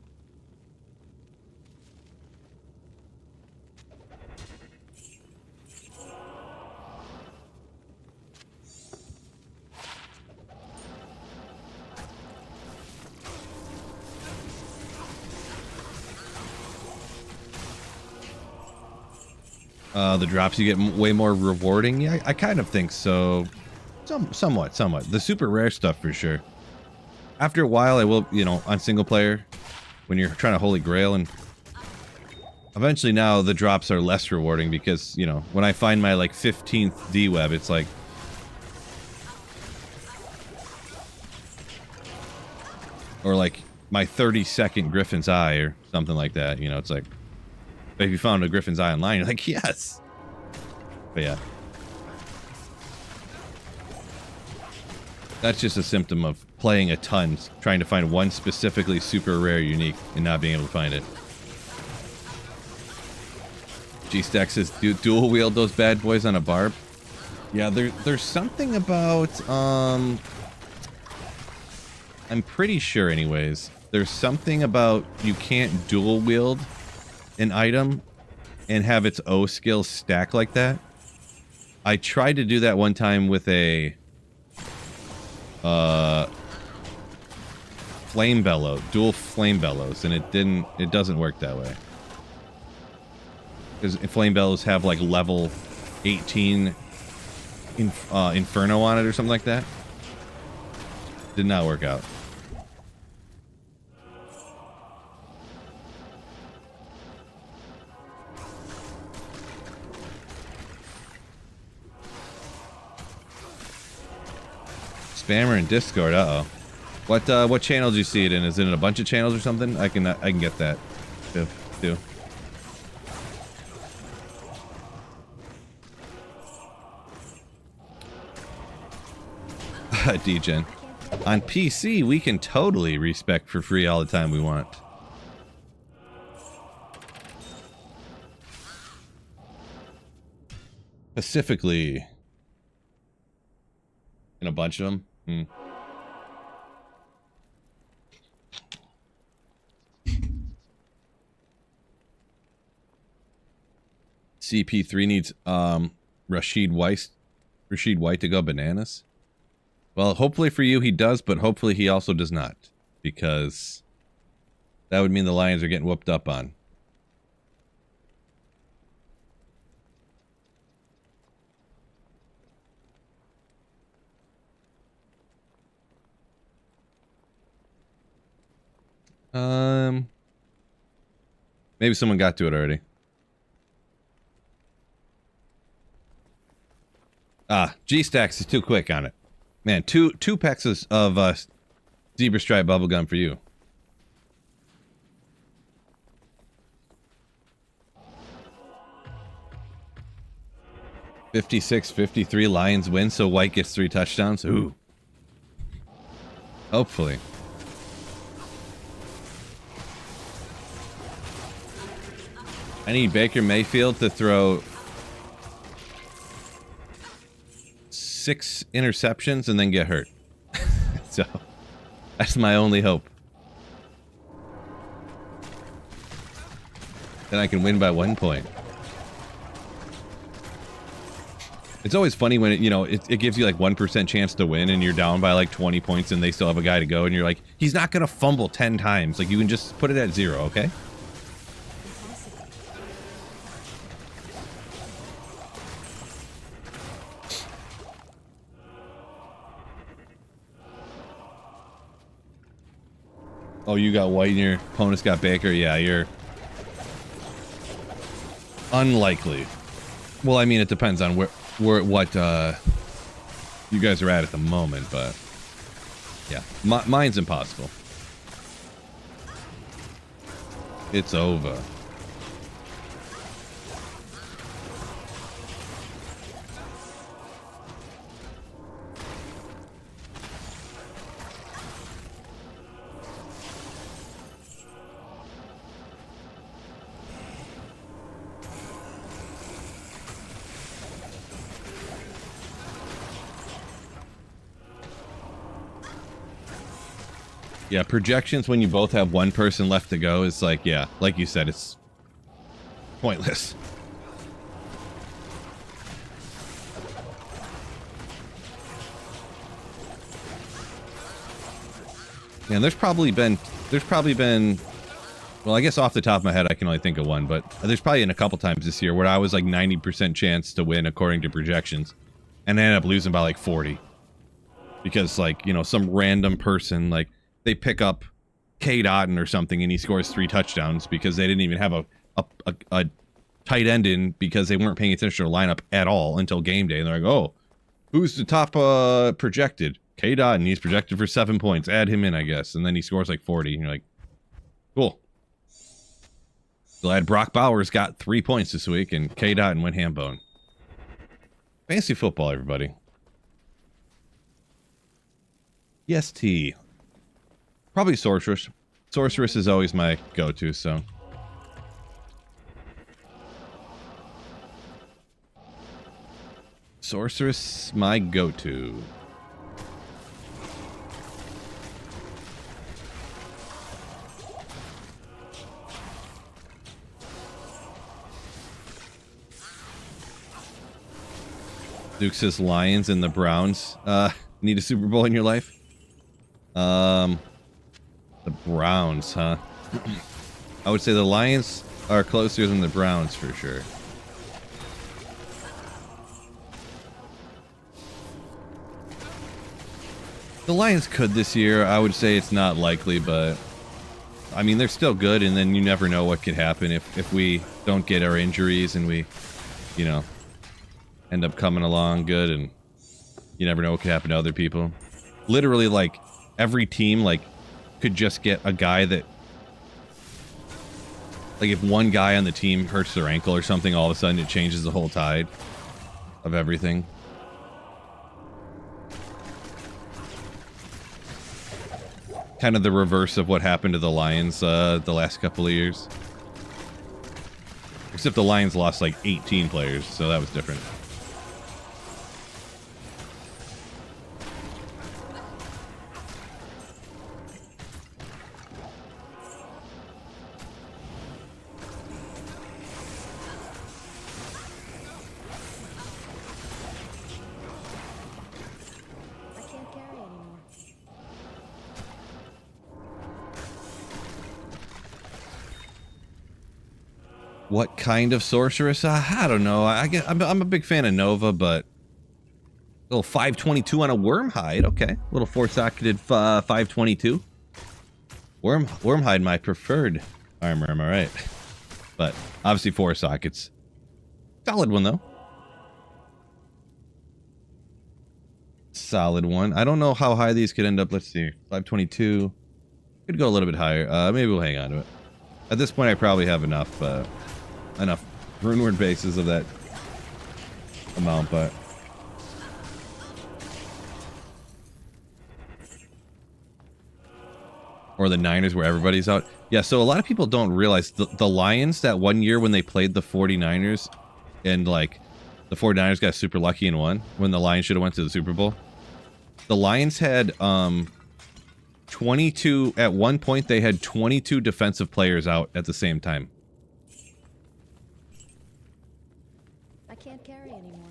The drops you get way more rewarding. Yeah, I kind of think so. Somewhat. The super rare stuff for sure. After a while, I will, you know, on single player, when you're trying to Holy Grail, and eventually now the drops are less rewarding because, you know, when I find my like 15th D-Web, it's like, or like my 32nd Griffin's Eye or something like that. You know, it's like, if you found a Griffin's Eye online, you're like, yes. But yeah. That's just a symptom of playing a ton, trying to find one specifically super rare unique and not being able to find it. G-Stack says, dual wield those bad boys on a barb. Yeah, there's something about, I'm pretty sure anyways, there's something about you can't dual wield an item and have its O skill stack like that. I tried to do that one time with a flame bellow, dual flame bellows, and it doesn't work that way. Because flame bellows have like level 18 inferno on it or something like that. Did not work out. Spammer in Discord, uh-oh. What channel did you see it in? Is it in a bunch of channels or something? I can get that too. DGen. On PC, we can totally respec for free all the time we want. Specifically, in a bunch of them. CP3 needs Rashid White to go bananas. Well, hopefully for you he does, but hopefully he also does not, because that would mean the Lions are getting whooped up on. Maybe someone got to it already. G-Stacks is too quick on it. Man, two packs of Zebra Stripe bubblegum for you. (56-53) Lions win, so White gets 3 touchdowns. Ooh. Hopefully. I need Baker Mayfield to throw 6 interceptions and then get hurt. So, that's my only hope. Then I can win by 1 point. It's always funny when it gives you like 1% chance to win and you're down by like 20 points and they still have a guy to go and you're like, he's not gonna fumble 10 times. Like, you can just put it at 0, okay? Oh, you got White and your opponent's got Baker? Yeah, you're... unlikely. Well, I mean, it depends on what you guys are at the moment, but... yeah, mine's impossible. It's over. Yeah, projections when you both have one person left to go is like, yeah, like you said, it's pointless. Yeah, and there's probably been, well, I guess off the top of my head, I can only think of one, but there's probably been a couple times this year where I was like 90% chance to win according to projections, and I ended up losing by like 40. Because, like, you know, some random person, like, they pick up K. Dotton or something and he scores 3 touchdowns because they didn't even have a tight end in because they weren't paying attention to their lineup at all until game day. And they're like, oh, who's the top projected? K. Dotton, he's projected for 7 points. Add him in, I guess. And then he scores like 40. And you're like, cool. Glad Brock Bowers got 3 points this week and K. Dotton went ham bone. Fantasy football, everybody. Yes, T. Probably Sorceress. Sorceress is always my go-to, so. Sorceress, my go-to. Duke says Lions and the Browns need a Super Bowl in your life. The Browns, huh? I would say the Lions are closer than the Browns for sure. The Lions could this year. I would say it's not likely, but I mean, they're still good, and then you never know what could happen if we don't get our injuries and we, you know, end up coming along good, and you never know what could happen to other people. Literally, like, every team, like, could just get a guy that... like, if one guy on the team hurts their ankle or something, all of a sudden it changes the whole tide of everything. Kind of the reverse of what happened to the Lions the last couple of years. Except the Lions lost, like, 18 players, so that was different. What kind of sorceress? I don't know. I'm a big fan of Nova, but a little 522 on a Wormhide. Okay, a little 4-socketed 522. Wormhide, my preferred armor. Am I right? But obviously 4 sockets. Solid one though. Solid one. I don't know how high these could end up. Let's see. 522. Could go a little bit higher. Maybe we'll hang on to it. At this point, I probably have enough runeward bases of that amount, but or the Niners where everybody's out. Yeah, so a lot of people don't realize the Lions that one year when they played the 49ers and like the 49ers got super lucky and won when the Lions should have went to the Super Bowl. The Lions had 22 at one point. They had 22 defensive players out at the same time. Can't carry anymore.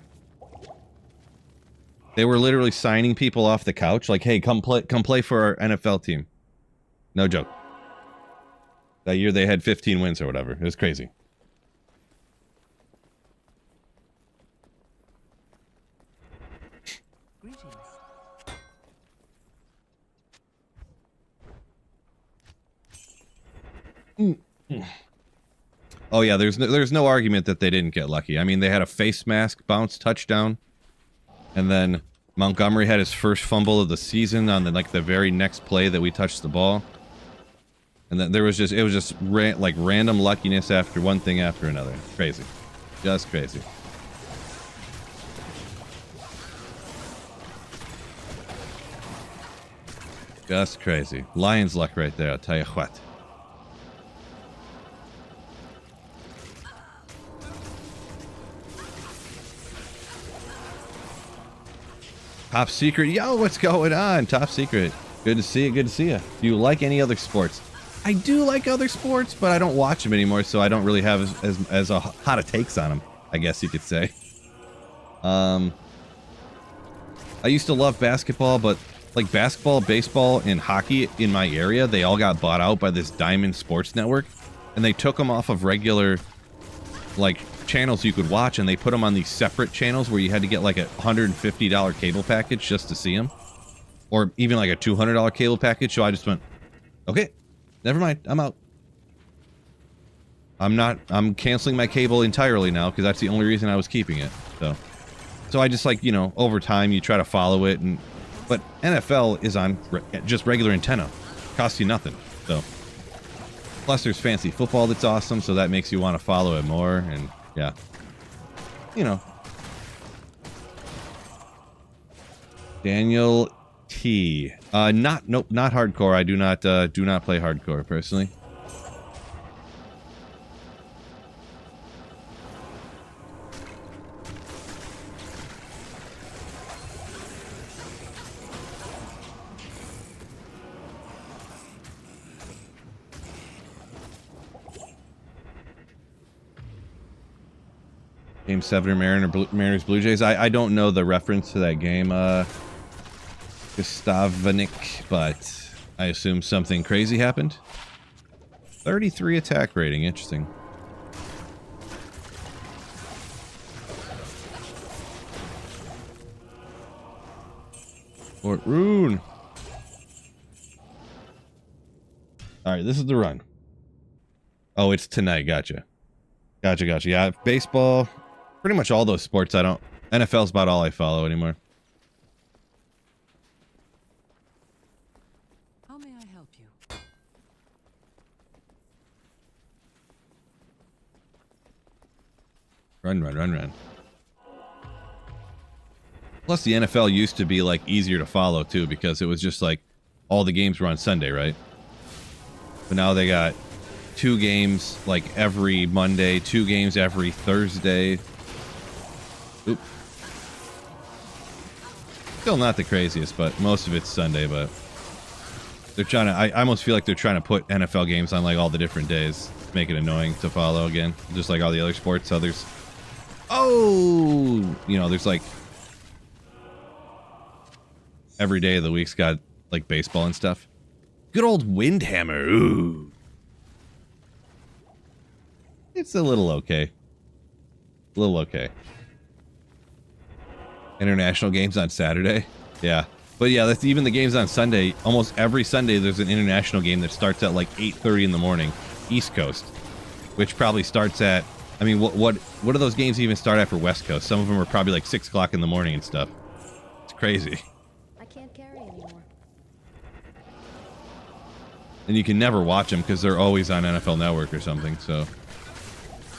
They were literally signing people off the couch, like, "Hey, come play for our NFL team." No joke. That year they had 15 wins or whatever. It was crazy. Greetings. Oh yeah, there's no argument that they didn't get lucky. I mean, they had a face mask bounce touchdown, and then Montgomery had his first fumble of the season on the very next play that we touched the ball. And then it was just random luckiness after one thing after another. Crazy. Just crazy. Just crazy. Lions luck right there, I'll tell you what. Top Secret. Yo, what's going on? Top Secret. Good to see you. Good to see you. Do you like any other sports? I do like other sports, but I don't watch them anymore, so I don't really have as hot a takes on them, I guess you could say. I used to love basketball, but like basketball, baseball, and hockey in my area, they all got bought out by this Diamond Sports Network, and they took them off of regular, like, channels you could watch, and they put them on these separate channels where you had to get like a $150 cable package just to see them, or even like a $200 cable package. So I just went, okay, never mind, I'm out. I'm canceling my cable entirely now because that's the only reason I was keeping it. So I just, like, you know, over time you try to follow it, but NFL is on just regular antenna, costs you nothing. So plus there's fancy football that's awesome, so that makes you want to follow it more. And yeah, you know. Daniel T. Nope, not hardcore. I do not play hardcore personally. Game 7 or Mariners Blue Jays. I don't know the reference to that game, Gustavnik, but I assume something crazy happened. 33 attack rating, interesting. Fort Rune. Alright, this is the run. Oh, it's tonight, gotcha. Gotcha. Yeah, baseball. Pretty much all those sports I don't... NFL's about all I follow anymore. How may I help you? Run. Plus the NFL used to be, like, easier to follow too, because it was just like all the games were on Sunday, right? But now they got 2 games like every Monday, 2 games every Thursday. Oop. Still not the craziest, but most of it's Sunday. But they're trying to, I almost feel like they're trying to put NFL games on like all the different days, make it annoying to follow again, just like all the other sports. Others, oh, you know, there's like every day of the week's got like baseball and stuff. Good old Windhammer. Ooh. It's a little okay. A little okay. International games on Saturday. Yeah. But yeah, that's even the games on Sunday. Almost every Sunday there's an international game that starts at like 8:30 in the morning, East Coast. Which probably starts at, I mean, what do those games even start at for West Coast? Some of them are probably like 6 o'clock in the morning and stuff. It's crazy. I can't carry anymore. And you can never watch them because they're always on NFL Network or something, so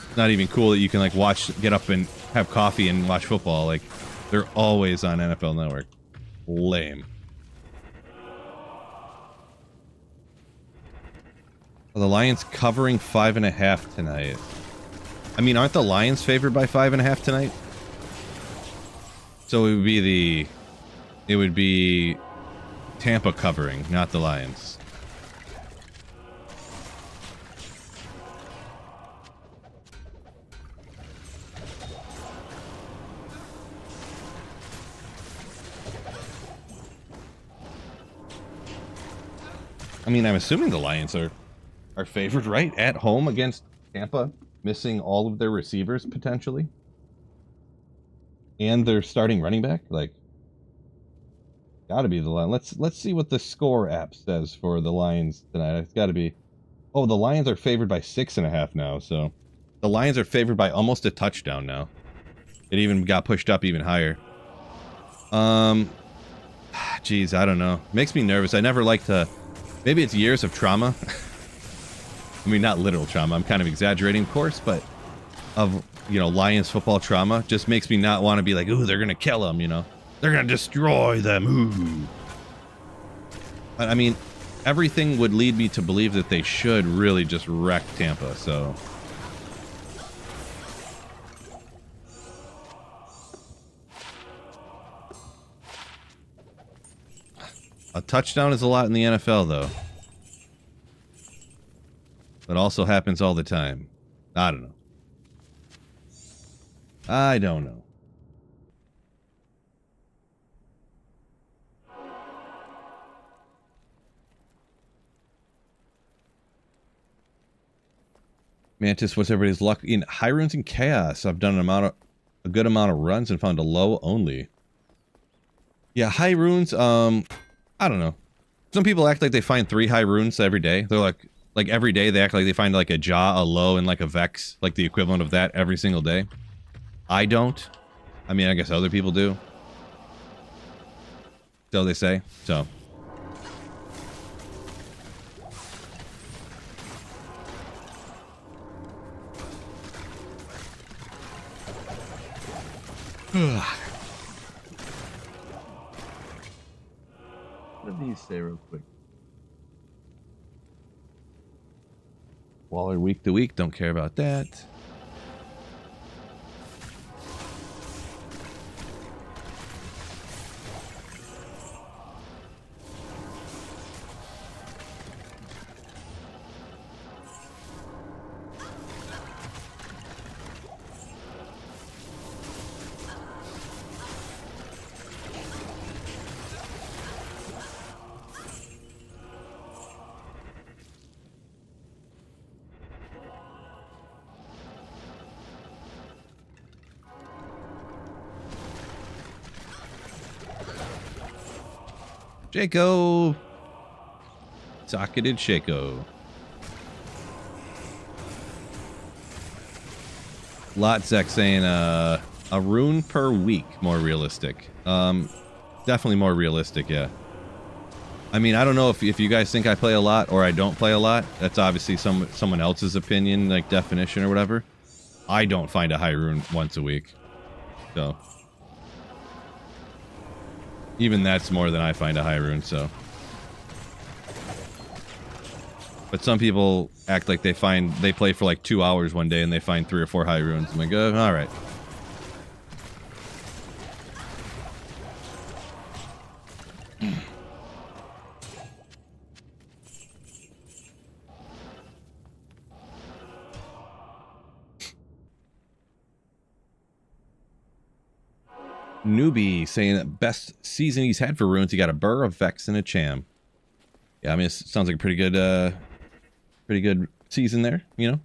it's not even cool that you can like get up and have coffee and watch football. Like, they're always on NFL Network. Lame. Are the Lions covering 5.5 tonight? I mean, aren't the Lions favored by 5.5 tonight? So it would be Tampa covering, not the Lions. I mean, I'm assuming the Lions are favored, right? At home against Tampa, missing all of their receivers, potentially. And their starting running back? Like, gotta be the Lions. Let's see what the score app says for the Lions tonight. It's gotta be Oh, the Lions are favored by 6.5 now, so the Lions are favored by almost a touchdown now. It even got pushed up even higher. Geez, I don't know. Makes me nervous. I never like to... Maybe it's years of trauma. I mean, not literal trauma. I'm kind of exaggerating, of course, but of, you know, Lions football trauma just makes me not want to be like, ooh, they're going to kill them, you know? They're going to destroy them, ooh. But, I mean, everything would lead me to believe that they should really just wreck Tampa, so... A touchdown is a lot in the NFL, though. It also happens all the time. I don't know. I don't know. Mantis, what's everybody's luck? In high runes and chaos, I've done a good amount of runs and found a low only. Yeah, high runes, I don't know. Some people act like they find 3 high runes every day. They're like every day they act like they find like a jaw, a low, and like a vex, like the equivalent of that every single day. I don't. I mean, I guess other people do. So they say. So. What do these say real quick? Waller week to week, don't care about that. Shaco! Socketed Shaco. Lotzek saying a rune per week, more realistic. Definitely more realistic, yeah. I mean, I don't know if you guys think I play a lot or I don't play a lot. That's obviously someone else's opinion, like definition or whatever. I don't find a high rune once a week. So... even that's more than I find a high rune, so. But some people act like they play for like 2 hours one day and they find 3 or 4 high runes. I'm like, all right. Newbie saying that best season he's had for runes. He got a Burr, a Vex, and a Cham. Yeah, I mean, it sounds like a pretty good season there, you know?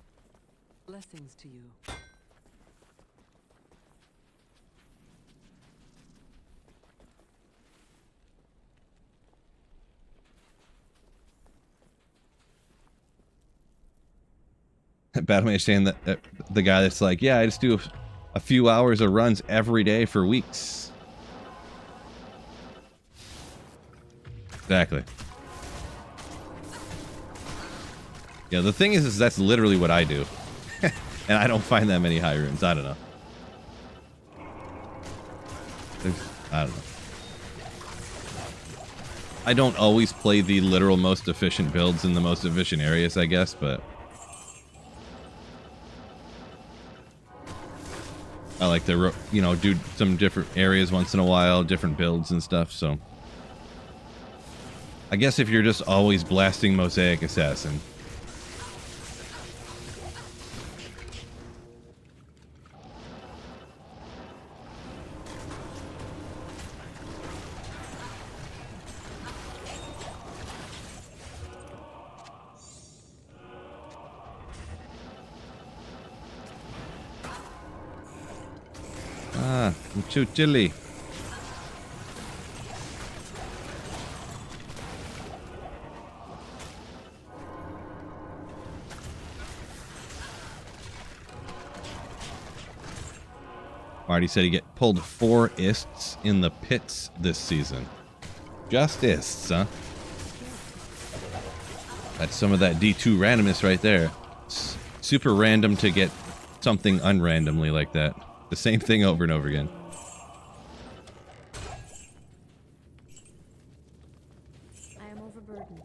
Blessings to you. Batman saying that the guy that's like, yeah, I just do a few hours of runs every day for weeks. Exactly. Yeah, the thing is that's literally what I do. And I don't find that many high runes. I don't know. I don't know. I don't always play the literal most efficient builds in the most efficient areas, I guess, but... I like to, you know, do some different areas once in a while, different builds and stuff, so... I guess if you're just always blasting Mosaic Assassin... Ah, I'm too chilly. Marty said he get pulled 4 ists in the pits this season. Just ists, huh? That's some of that D2 randomness right there. Super random to get something unrandomly like that. The same thing over and over again. I am overburdened.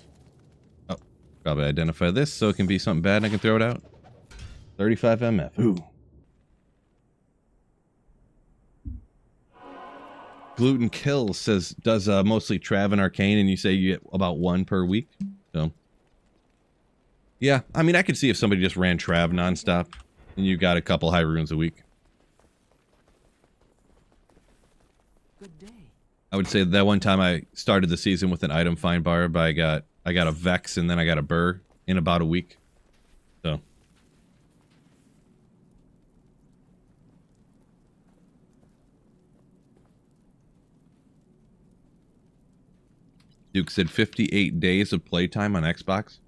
Oh, probably identify this so it can be something bad and I can throw it out. 35 MF. Ooh. Gluten Kills says, does mostly Trav and Arcane, and you say you get about 1 per week? So, yeah, I mean, I could see if somebody just ran Trav nonstop, and you got a couple high runes a week. Good day. I would say that one time I started the season with an item find bar, but I got a Vex and then I got a Burr in about a week. So. Duke said 58 days of playtime on Xbox.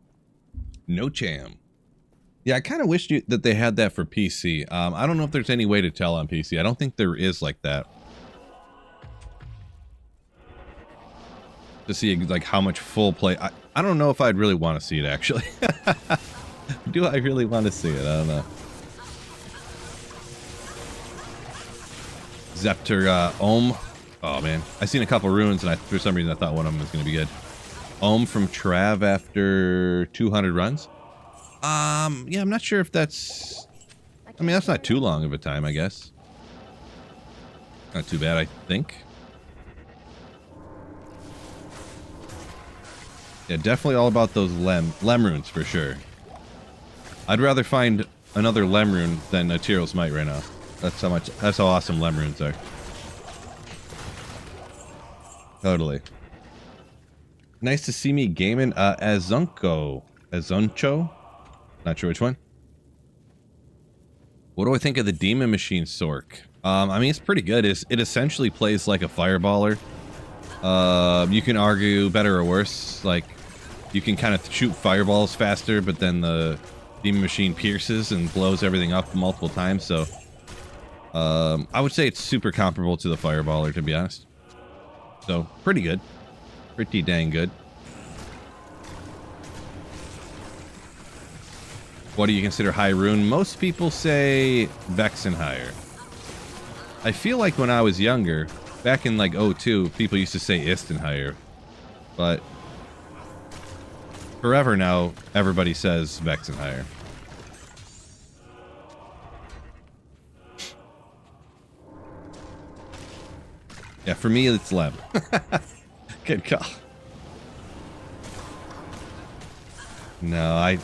No cham. Yeah, I kind of wish that they had that for PC. I don't know if there's any way to tell on PC. I don't think there is like that. To see like how much full play. I don't know if I'd really want to see it actually. Do I really want to see it? I don't know. Zepter Ohm. Oh man, I seen a couple runes and for some reason I thought one of them was going to be good. Ohm from Trav after 200 runs. Yeah, I'm not sure if that's... I mean, that's not too long of a time, I guess. Not too bad, I think. Yeah, definitely all about those Lem runes for sure. I'd rather find another Lem rune than a Tyrell's Might right now. That's how awesome Lem runes are. Totally. Nice to see me gaming Azuncho. Not sure which one. What do I think of the Demon Machine Sork? I mean, it's pretty good. It essentially plays like a fireballer. You can argue better or worse. Like, you can kind of shoot fireballs faster, but then the Demon Machine pierces and blows everything up multiple times. So, I would say it's super comparable to the fireballer, to be honest. So, pretty good. Pretty dang good. What do you consider high rune? Most people say Vex and higher. I feel like when I was younger, back in like 02, people used to say Ist and higher. But forever now, everybody says Vex and higher. Yeah, for me, it's Lem. Good call. No,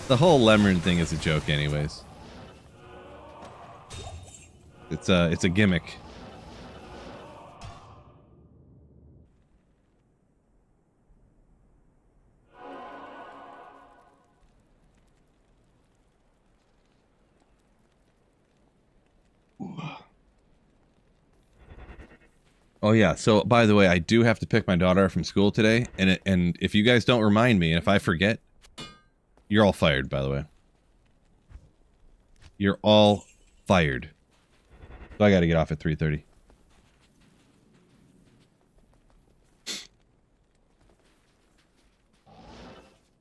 the whole Lemon thing is a joke anyways. It's a gimmick. Oh yeah, so by the way, I do have to pick my daughter up from school today, and if you guys don't remind me, and if I forget, you're all fired, by the way. You're all fired. So I gotta get off at 3:30.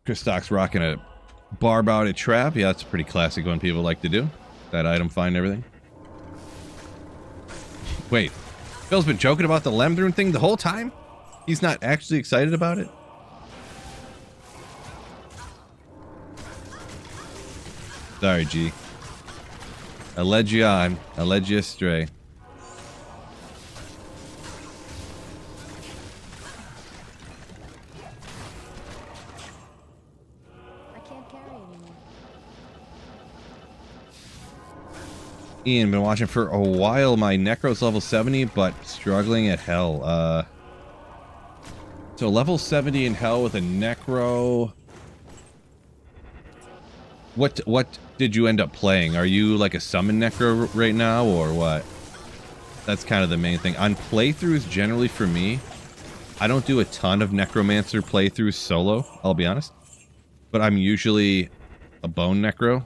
Chris Stock's rocking a barb out at Trap. Yeah, that's a pretty classic one people like to do. That item find everything. Wait. Phil's been joking about the Lemdrune thing the whole time? He's not actually excited about it? Sorry, G. I led you on. I led you astray. I can't carry anymore. Ian, been watching for a while. My Necro's level 70, but struggling at hell. So level 70 in hell with a Necro. What did you end up playing? Are you like a summon Necro right now, or what? That's kind of the main thing. On playthroughs, generally for me, I don't do a ton of Necromancer playthroughs solo, I'll be honest. But I'm usually a Bone Necro.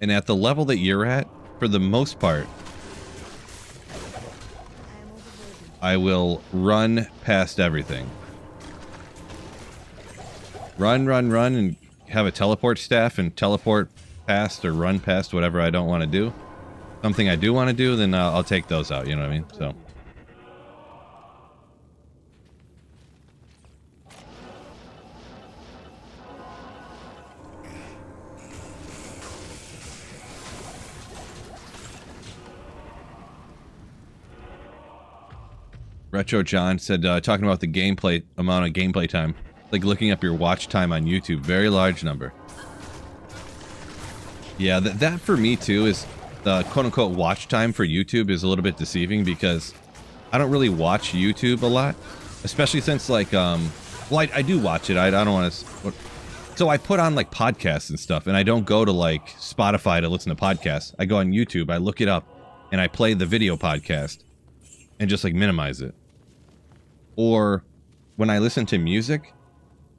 And at the level that you're at, for the most part, I am overburdened. I will run past everything. Run, and have a teleport staff and teleport past or run past whatever I don't want to do. Something I do want to do, then I'll take those out, you know what I mean? So. Retro John said, talking about the gameplay, amount of gameplay time, like looking up your watch time on YouTube, very large number. Yeah, that for me too is the quote-unquote watch time for YouTube is a little bit deceiving because I don't really watch YouTube a lot, especially since like, well, I do watch it. I don't want to, so I put on like podcasts and stuff, and I don't go to like Spotify to listen to podcasts. I go on YouTube, I look it up, and I play the video podcast and just like minimize it. Or when I listen to music,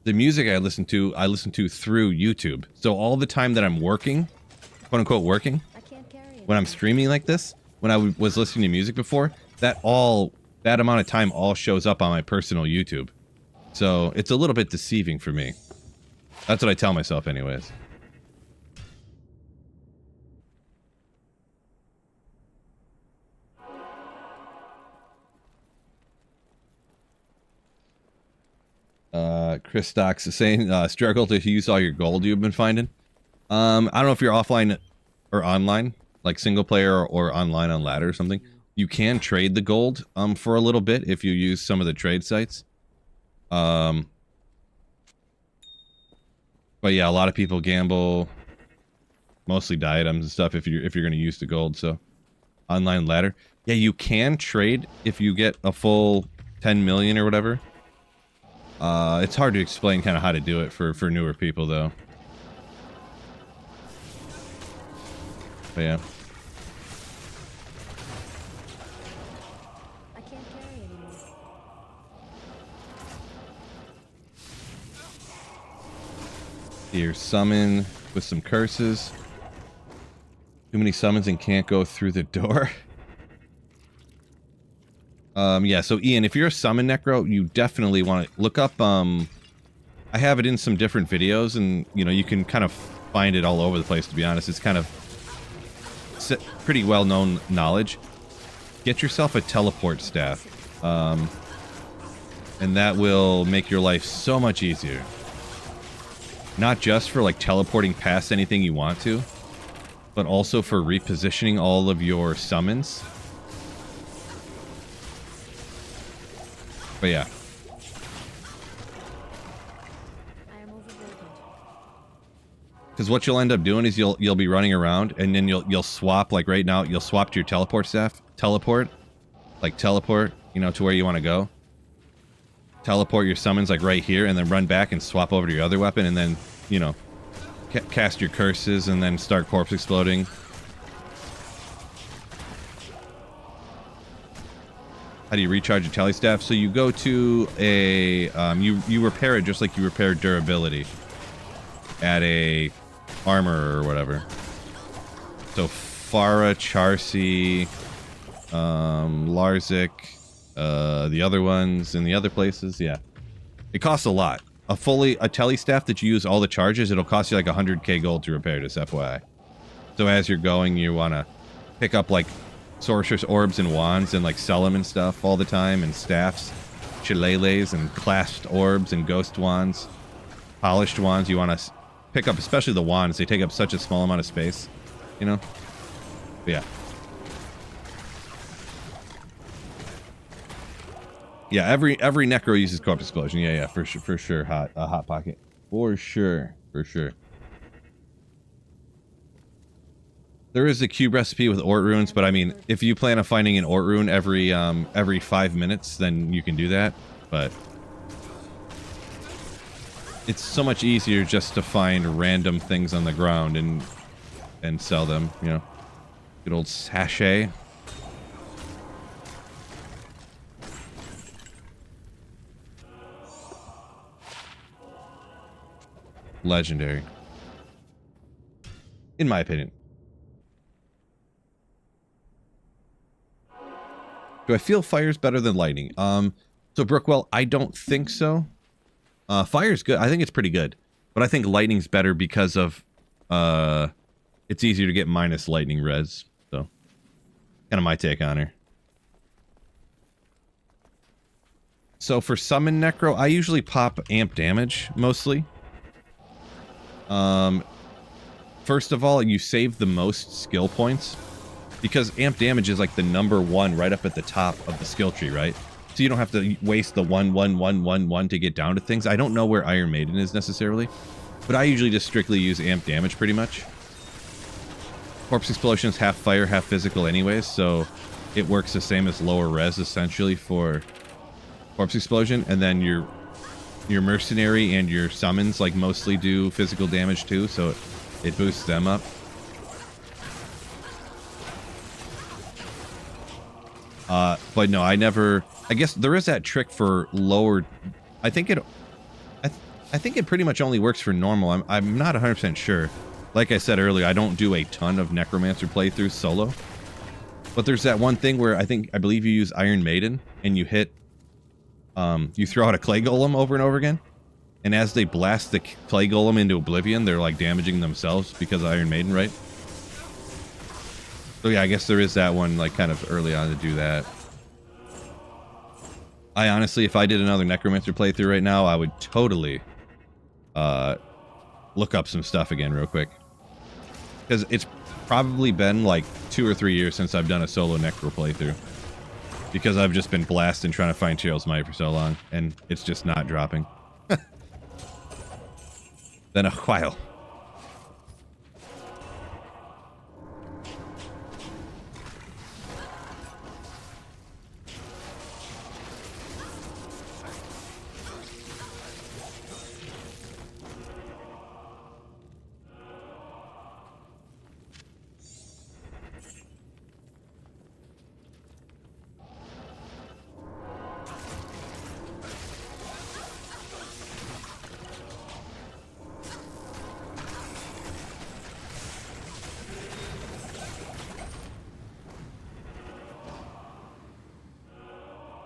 the music I listen to through YouTube. So all the time that I'm working, quote unquote working, I can't carry it. when I'm streaming like this, when I was listening to music before, that amount of time all shows up on my personal YouTube. So it's a little bit deceiving for me. That's what I tell myself anyways. Chris Stocks is saying, struggle to use all your gold you've been finding. I don't know if you're offline or online, like single player or online on ladder or something. You can trade the gold, for a little bit if you use some of the trade sites. But yeah, a lot of people gamble, mostly diadems and stuff if you're going to use the gold. So online ladder. Yeah, you can trade if you get a full 10 million or whatever. It's hard to explain kind of how to do it for newer people, though. But yeah. I can't carry anymore. Here, summon with some curses. Too many summons and can't go through the door. Yeah, so Ian, if you're a summon necro, you definitely want to look up, I have it in some different videos, and, you know, you can kind of find it all over the place, to be honest. It's kind of pretty well-known knowledge. Get yourself a teleport staff, and that will make your life so much easier. Not just for, like, teleporting past anything you want to, but also for repositioning all of your summons. But yeah. I am overburdened. Because what you'll end up doing is you'll be running around, and then you'll swap, like right now, you'll swap to your teleport staff. Teleport, you know, to where you want to go. Teleport your summons like right here, and then run back and swap over to your other weapon, and then, you know, cast your curses, and then start corpse exploding. How do you recharge your tele staff? So you go to a, you repair it just like you repair durability at a armor or whatever. So Farah, Charcy, Larzik, the other ones in the other places, yeah. It costs a lot. A tele staff that you use all the charges, it'll cost you like 100k gold to repair, just FYI. So as you're going, you want to pick up like sorceress orbs and wands and like sell them and stuff all the time, and staffs, shillelaghs and clasped orbs and ghost wands, polished wands. You want to pick up, especially the wands. They take up such a small amount of space, you know. But yeah. Yeah, every necro uses corpse explosion. Yeah, for sure. Hot pocket. For sure. There is a cube recipe with Ort runes, but I mean, if you plan on finding an Ort rune every 5 minutes, then you can do that. But it's so much easier just to find random things on the ground and sell them, you know. Good old sachet. Legendary. In my opinion. Do I feel fire's better than lightning? So Brookwell, I don't think so. Fire's good. I think it's pretty good. But I think lightning's better because of it's easier to get minus lightning res. So kind of my take on her. So for summon necro, I usually pop amp damage mostly. First of all, you save the most skill points because amp damage is like the #1 right up at the top of the skill tree, right? So you don't have to waste the 1, 1, 1, 1, 1 to get down to things. I don't know where Iron Maiden is necessarily, but I usually just strictly use amp damage pretty much. Corpse Explosion is half fire, half physical anyways, so it works the same as lower res essentially for Corpse Explosion, and then your Mercenary and your summons like mostly do physical damage too, so it boosts them up. But no, I guess there is that trick for lower. I think it pretty much only works for normal. I'm not 100% sure. Like I said earlier, I don't do a ton of Necromancer playthroughs solo. But there's that one thing where I believe you use Iron Maiden and you hit, you throw out a Clay Golem over and over again. And as they blast the Clay Golem into oblivion, they're like damaging themselves because of Iron Maiden, right? So yeah, I guess there is that one like kind of early on to do that. I honestly, if I did another Necromancer playthrough right now, I would totally look up some stuff again real quick. Because it's probably been like 2 or 3 years since I've done a solo Necro playthrough. Because I've just been blasting trying to find Tyrell's Might for so long, and it's just not dropping. Been a while.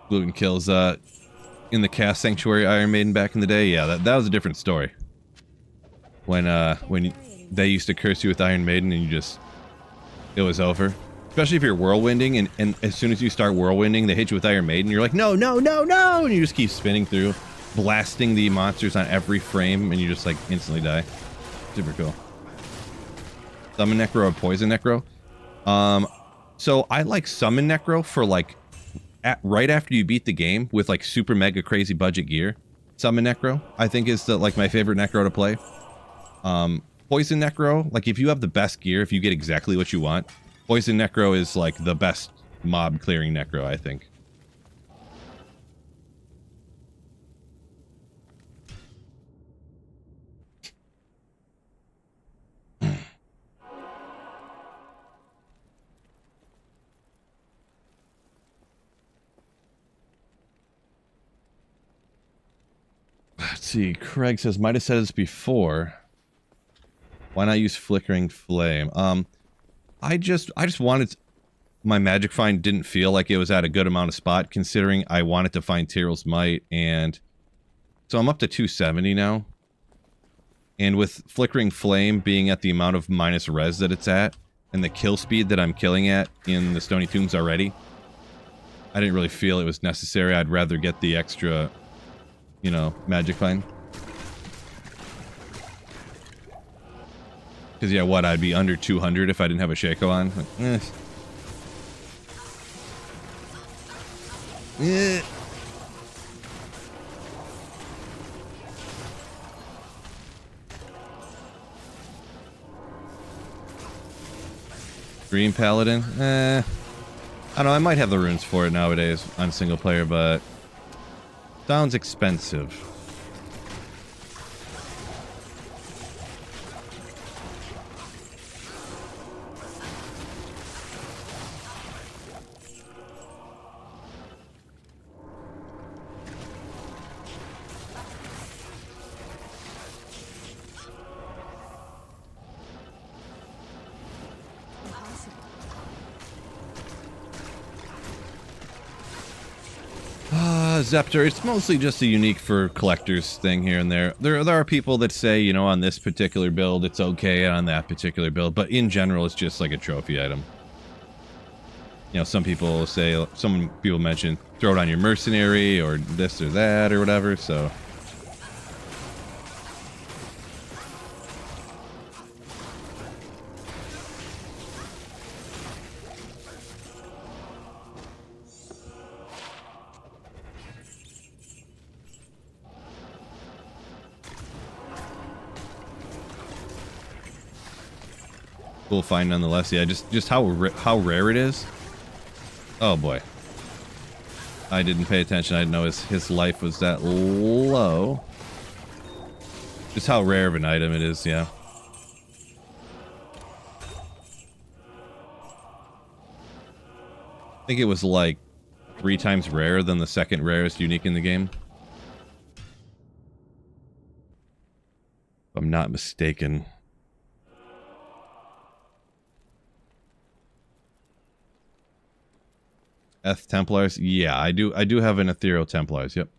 Gluten kills in the Cast Sanctuary Iron Maiden back in the day. Yeah, that was a different story. When they used to curse you with Iron Maiden and it was over. Especially if you're whirlwinding and as soon as you start whirlwinding, they hit you with Iron Maiden. You're like, no, no, no, no! And you just keep spinning through, blasting the monsters on every frame, and you just like instantly die. Super cool. Summon Necro or Poison Necro? So I like Summon Necro for like right after you beat the game with like super mega crazy budget gear. Summon Necro, I think, is like my favorite Necro to play. Poison Necro, like if you have the best gear, if you get exactly what you want, Poison Necro is like the best mob clearing Necro, I think. Let's see. Craig says, might have said this before. Why not use Flickering Flame? I just wanted... My Magic Find didn't feel like it was at a good amount of spot, considering I wanted to find Tyrell's Might, and... So I'm up to 270 now. And with Flickering Flame being at the amount of minus res that it's at, and the kill speed that I'm killing at in the Stony Tombs already, I didn't really feel it was necessary. I'd rather get the extra... you know, Magic Find. Because, yeah, what, I'd be under 200 if I didn't have a Shaco on? Like, Green Paladin? I don't know, I might have the runes for it nowadays on single player, but... sounds expensive. Zepter, it's mostly just a unique for collectors thing here and there. There are people that say, you know, on this particular build it's okay, on that particular build, but in general it's just like a trophy item. You know, some people say, some people mention throw it on your mercenary or this or that or whatever, so... Cool find nonetheless. Yeah, just how rare it is. Oh boy, I didn't pay attention. I didn't know his life was that low. Just how rare of an item it is. Yeah. I think it was like 3 times rarer than the second rarest unique in the game. If I'm not mistaken. Templars? Yeah, I do have an Ethereal Templars, yep.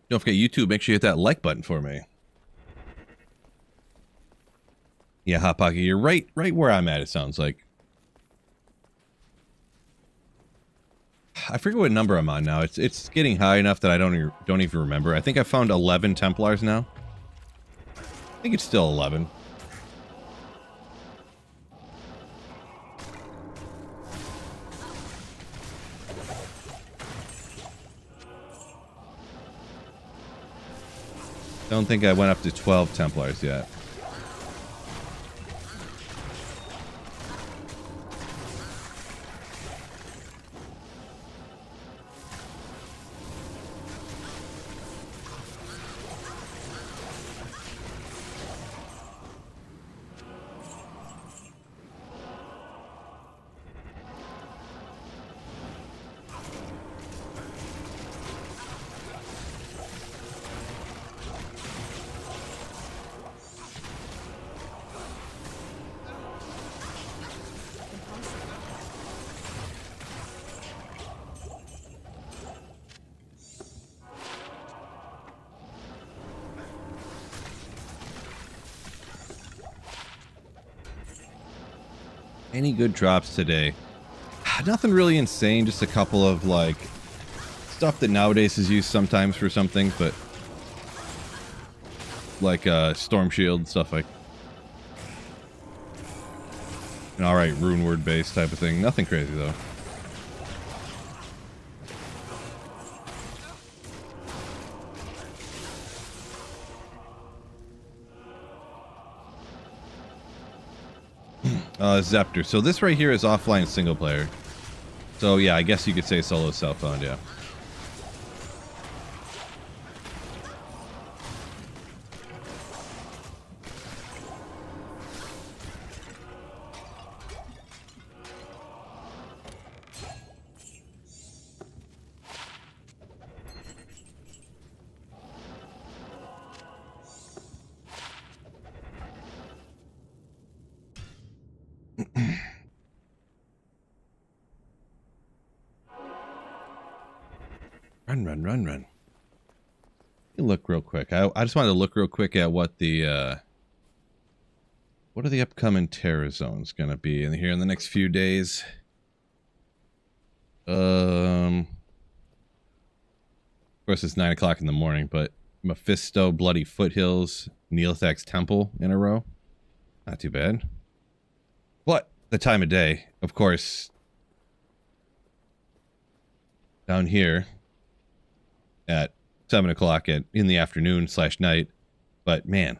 Don't forget YouTube, make sure you hit that like button for me. Yeah, Hot Pocket, you're right where I'm at, it sounds like. I forget what number I'm on now. It's getting high enough that I don't even remember. I think I found 11 Templars now. I think it's still 11. Don't think I went up to 12 Templars yet. Any good drops today? Nothing really insane, just a couple of like stuff that nowadays is used sometimes for some things, but like Storm Shield, stuff like an alright rune word base type of thing. Nothing crazy though. Zepter. So this right here is offline single player. So yeah, I guess you could say solo self-owned, yeah. Run. Look real quick. I just wanted to look real quick at what the what are the upcoming terror zones gonna be in here in the next few days. Of course it's 9 o'clock in the morning, but Mephisto, Bloody Foothills, Neelthak's Temple in a row. Not too bad. But the time of day, of course, down here at 7 o'clock in the afternoon / night. But man,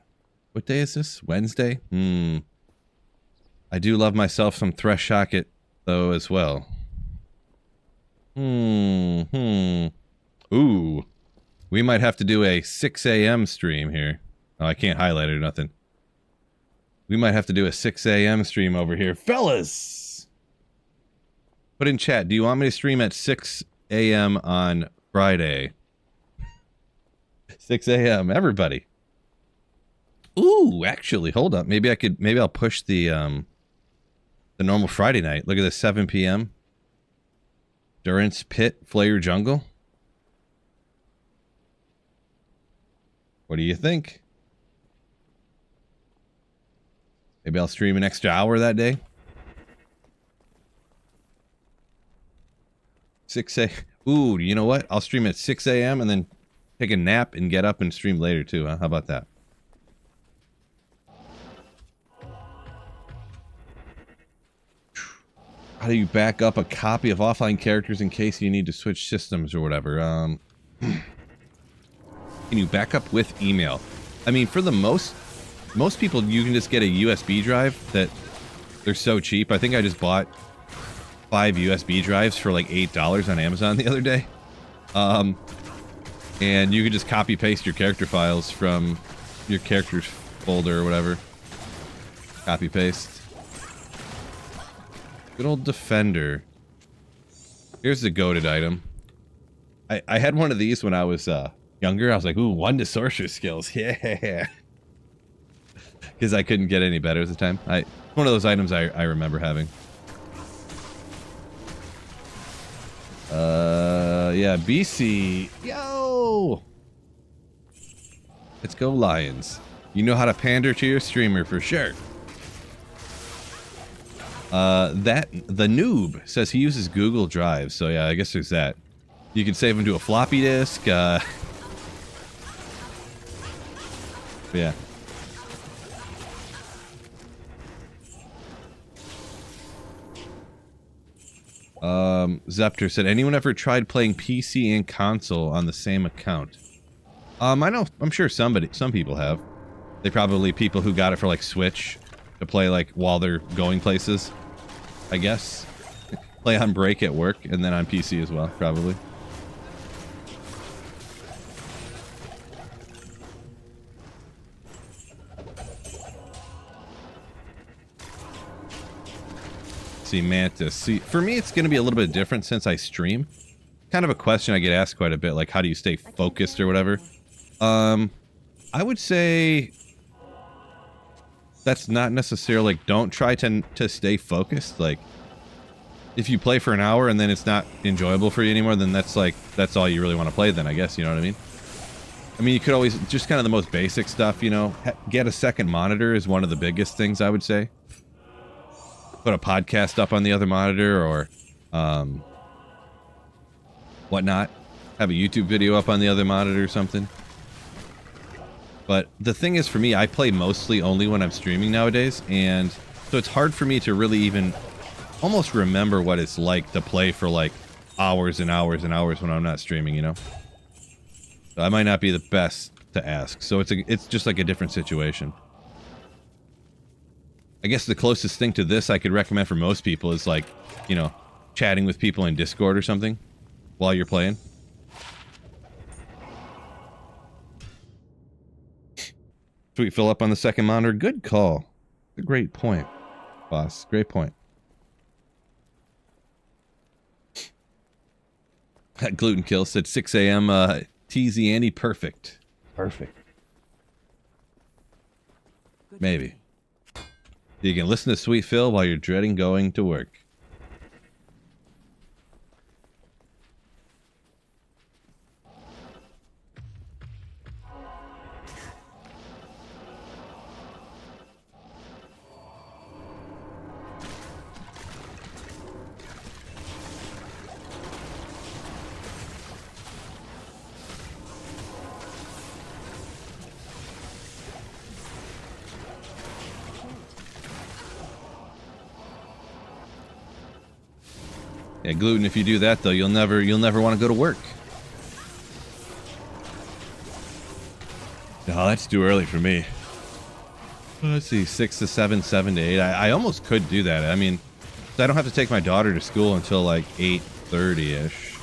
what day is this? Wednesday? I do love myself some Thresh Shocket though as well. Ooh. We might have to do a 6 a.m. stream here. Oh, I can't highlight it or nothing. We might have to do a 6 a.m. stream over here. Fellas! Put in chat, do you want me to stream at 6 a.m. on Friday? 6 a.m. Everybody. Ooh. Ooh, actually, hold up. Maybe I'll push the normal Friday night. Look at this, 7 p.m. Durance Pit, Flayer Jungle. What do you think? Maybe I'll stream an extra hour that day. 6 a. Ooh, you know what? I'll stream at 6 a.m. and then take a nap and get up and stream later too, huh? How about that? How do you back up a copy of offline characters in case you need to switch systems or whatever? Can you back up with email? I mean, for the most people, you can just get a USB drive that they're so cheap. I think I just bought 5 USB drives for like $8 on Amazon the other day. And you can just copy paste your character files from your characters folder or whatever. Copy paste. Good old Defender. Here's the goated item. I had one of these when I was younger. I was like, ooh, 1 to sorcerer skills. Yeah. Because I couldn't get any better at the time. One of those items I remember having. Yeah, BC. Yo! Let's go Lions. You know how to pander to your streamer for sure. The noob says he uses Google Drive, so yeah, I guess there's that. You can save them to a floppy disk, yeah. Zepter said, anyone ever tried playing PC and console on the same account? I know, I'm sure some people have. They probably people who got it for like Switch to play like while they're going places, I guess. Play on break at work and then on PC as well, probably. See, Mantis. See, for me, it's going to be a little bit different since I stream. Kind of a question I get asked quite a bit, like how do you stay focused or whatever. I would say that's not necessarily like don't try to stay focused. Like if you play for an hour and then it's not enjoyable for you anymore, then that's all you really want to play then, I guess, you know what I mean? I mean, you could always just kind of the most basic stuff, you know, get a second monitor is one of the biggest things I would say. Put a podcast up on the other monitor or whatnot. Have a YouTube video up on the other monitor or something. But the thing is, for me, I play mostly only when I'm streaming nowadays, and so it's hard for me to really even almost remember what it's like to play for like hours and hours and hours when I'm not streaming, you know? So I might not be the best to ask. So it's just like a different situation. I guess the closest thing to this I could recommend for most people is like, you know, chatting with people in Discord or something while you're playing. Sweet fill up on the second monitor. Good call. A great point, boss. Great point. Gluten Kill said 6 a.m. TZ Andy. Perfect. Perfect. Maybe. You can listen to Sweet Phil while you're dreading going to work. Yeah, Gluten, if you do that though, you'll never want to go to work. No, that's too early for me. Let's see, 6 to 7, 7 to 8. I almost could do that. I mean, I don't have to take my daughter to school until like 8:30-ish.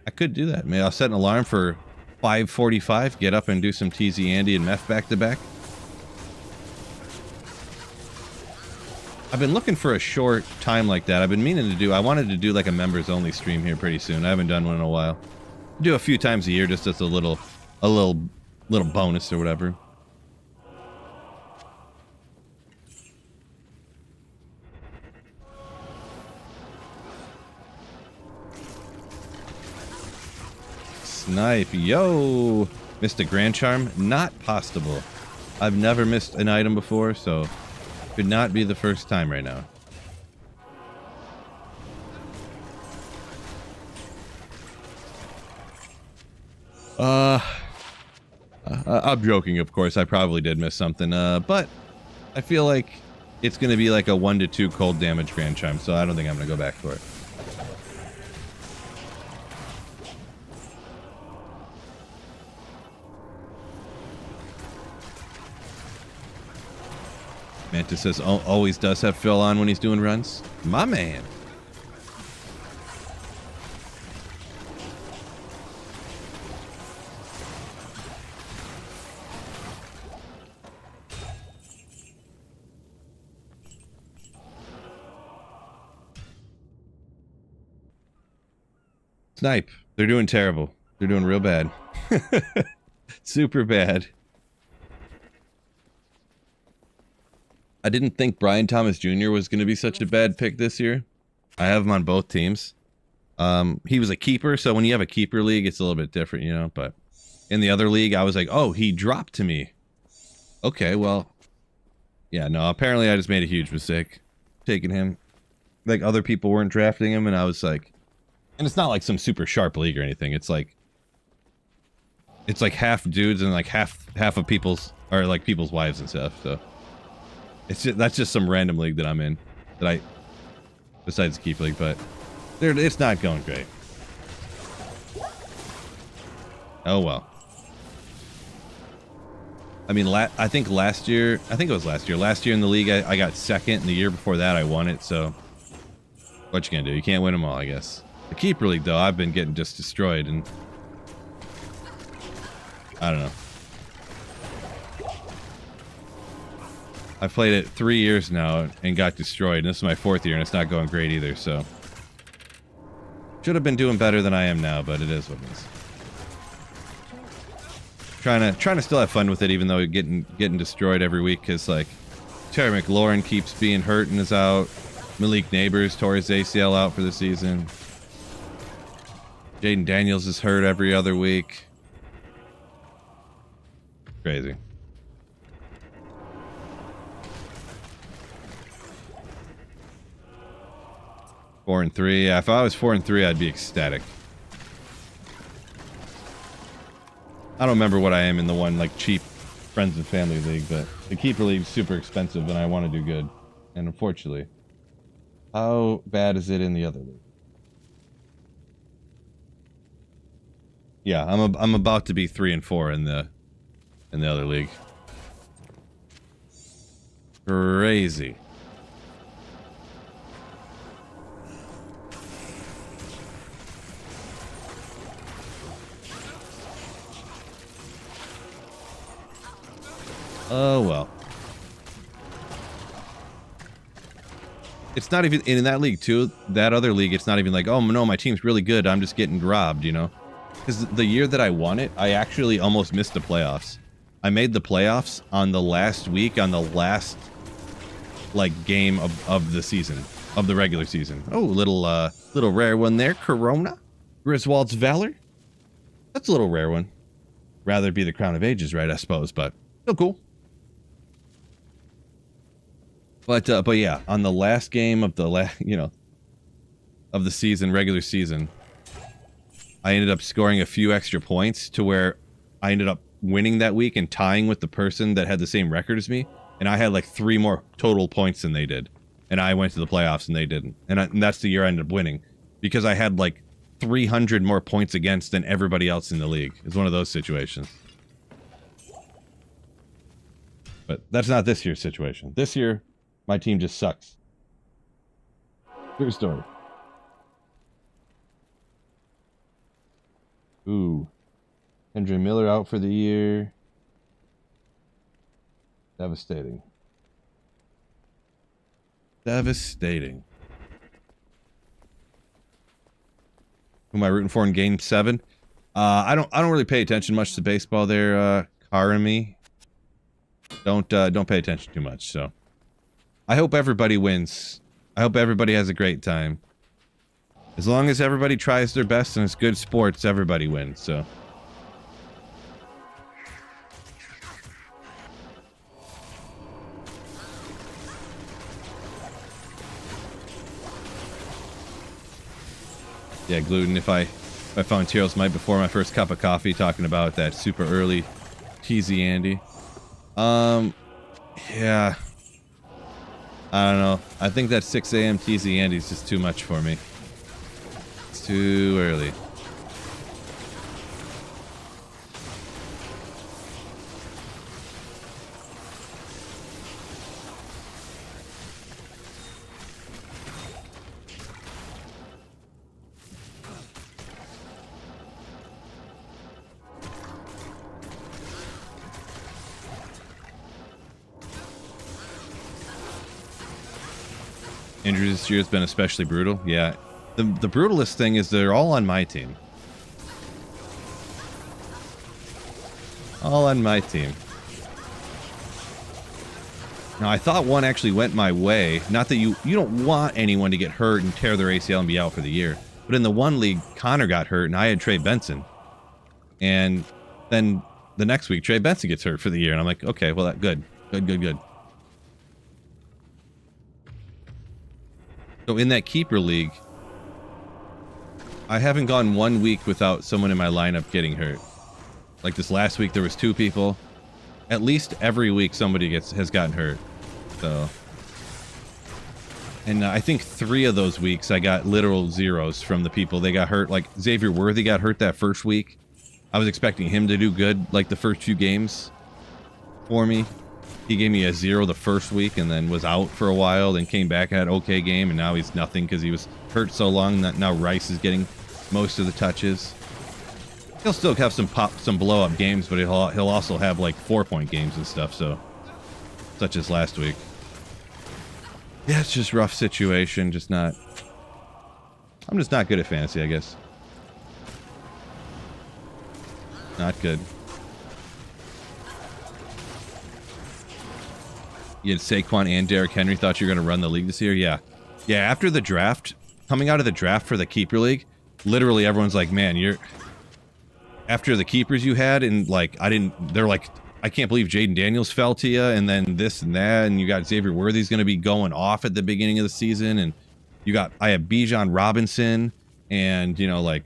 I could do that. Maybe I'll set an alarm for 5:45, get up and do some TZ Andy and Meth back to back. I've been looking for a short time like that. I've been meaning to do, I wanted to do like a members only stream here pretty soon. I haven't done one in a while. Do a few times a year just as a little bonus or whatever. Snipe, yo! Missed a Grand Charm? Not possible. I've never missed an item before, so could not be the first time right now. I'm joking, of course. I probably did miss something, but I feel like it's going to be like a 1 to 2 cold damage Grand Charm, so I don't think I'm going to go back for it. Mantis says always does have Phil on when he's doing runs. My man. Snipe. They're doing terrible. They're doing real bad. Super bad. I didn't think Brian Thomas Jr. was going to be such a bad pick this year. I have him on both teams. He was a keeper, so when you have a keeper league, it's a little bit different, you know, but in the other league, I was like, oh, he dropped to me. Okay, well, yeah, no, apparently I just made a huge mistake taking him. Like, other people weren't drafting him, and I was like, and it's not like some super sharp league or anything. It's like half dudes and like half of people's, or like people's wives and stuff, so. That's just some random league that I'm in, besides the Keep League, but it's not going great. Oh well. I mean, I think it was last year in the league I got second, and the year before that I won it, so what you gonna do? You can't win them all, I guess. The Keeper League, though, I've been getting just destroyed, and I don't know. I've played it 3 years now and got destroyed, and this is my 4th year, and it's not going great either, so. Should have been doing better than I am now, but it is what it is. Trying to still have fun with it, even though getting destroyed every week, because, like, Terry McLaurin keeps being hurt and is out. Malik Neighbors tore his ACL out for the season. Jaden Daniels is hurt every other week. Crazy. 4-3. Yeah, if I was 4-3, I'd be ecstatic. I don't remember what I am in the one, like, cheap friends and family league, but the Keeper League's super expensive, and I want to do good. And unfortunately, how bad is it in the other league? Yeah, I'm about to be 3-4 in the other league. Crazy. Oh, well. It's not even, in that league, too, that other league, it's not even like, oh, no, my team's really good, I'm just getting robbed, you know? Because the year that I won it, I actually almost missed the playoffs. I made the playoffs on the last week, on the last, like, game of the season, of the regular season. Oh, little rare one there, Corona? Griswold's Valor? That's a little rare one. Rather be the Crown of Ages, right, I suppose, but still cool. But yeah, on the last game of the of the season, regular season, I ended up scoring a few extra points to where I ended up winning that week and tying with the person that had the same record as me, and I had like 3 more total points than they did, and I went to the playoffs and they didn't, and that's the year I ended up winning because I had like 300 more points against than everybody else in the league. It's one of those situations. But that's not this year's situation. This year, my team just sucks. True story. Ooh. Kendra Miller out for the year. Devastating. Devastating. Who am I rooting for in Game 7? I don't really pay attention much to baseball there, Car and me. Don't pay attention too much, so. I hope everybody wins. I hope everybody has a great time. As long as everybody tries their best and it's good sports, everybody wins, so. Yeah, gluten. If I found Tyrrell's Might before my first cup of coffee, talking about that super early TZ Andy. Yeah. I don't know. I think that 6 a.m. TZ Andy is just too much for me. It's too early. Injuries this year has been especially brutal. Yeah. The brutalest thing is they're all on my team. All on my team. Now, I thought one actually went my way. Not that you don't want anyone to get hurt and tear their ACL and be out for the year. But in the one league, Connor got hurt and I had Trey Benson. And then the next week, Trey Benson gets hurt for the year. And I'm like, okay, well, good. Good. So in that keeper league, I haven't gone 1 week without someone in my lineup getting hurt. Like this last week, there was 2 people. At least every week, somebody has gotten hurt. So, and I think 3 of those weeks, I got literal zeros from the people. They got hurt. Like Xavier Worthy got hurt that first week. I was expecting him to do good, like the first 2 games for me. He gave me a 0 the first week and then was out for a while, then came back, had an okay game, and now he's nothing because he was hurt so long that now Rice is getting most of the touches. He'll still have some blow-up games, but he'll also have like 4-point games and stuff, so. Such as last week. Yeah, it's just rough situation, just not. I'm just not good at fantasy, I guess. Not good. You had Saquon and Derrick Henry. Thought you were going to run the league this year? Yeah. Yeah, after the draft, coming out of the draft for the keeper league, literally everyone's like, man, after the keepers you had, and like, they're like, I can't believe Jaden Daniels fell to you, and then this and that, and you got Xavier Worthy's going to be going off at the beginning of the season, and I have Bijan Robinson, and, like,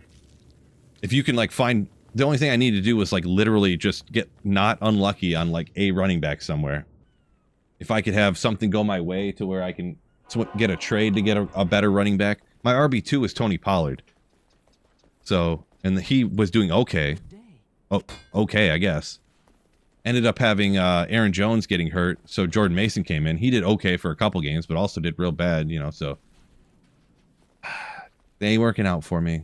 if you can, like, find, the only thing I need to do was, like, literally just get not unlucky on, like, a running back somewhere. If I could have something go my way to where I can get a trade to get a better running back. My RB2 was Tony Pollard. So, and he was doing okay. Oh, okay, I guess. Ended up having Aaron Jones getting hurt, so Jordan Mason came in. He did okay for a couple games, but also did real bad, so. They ain't working out for me.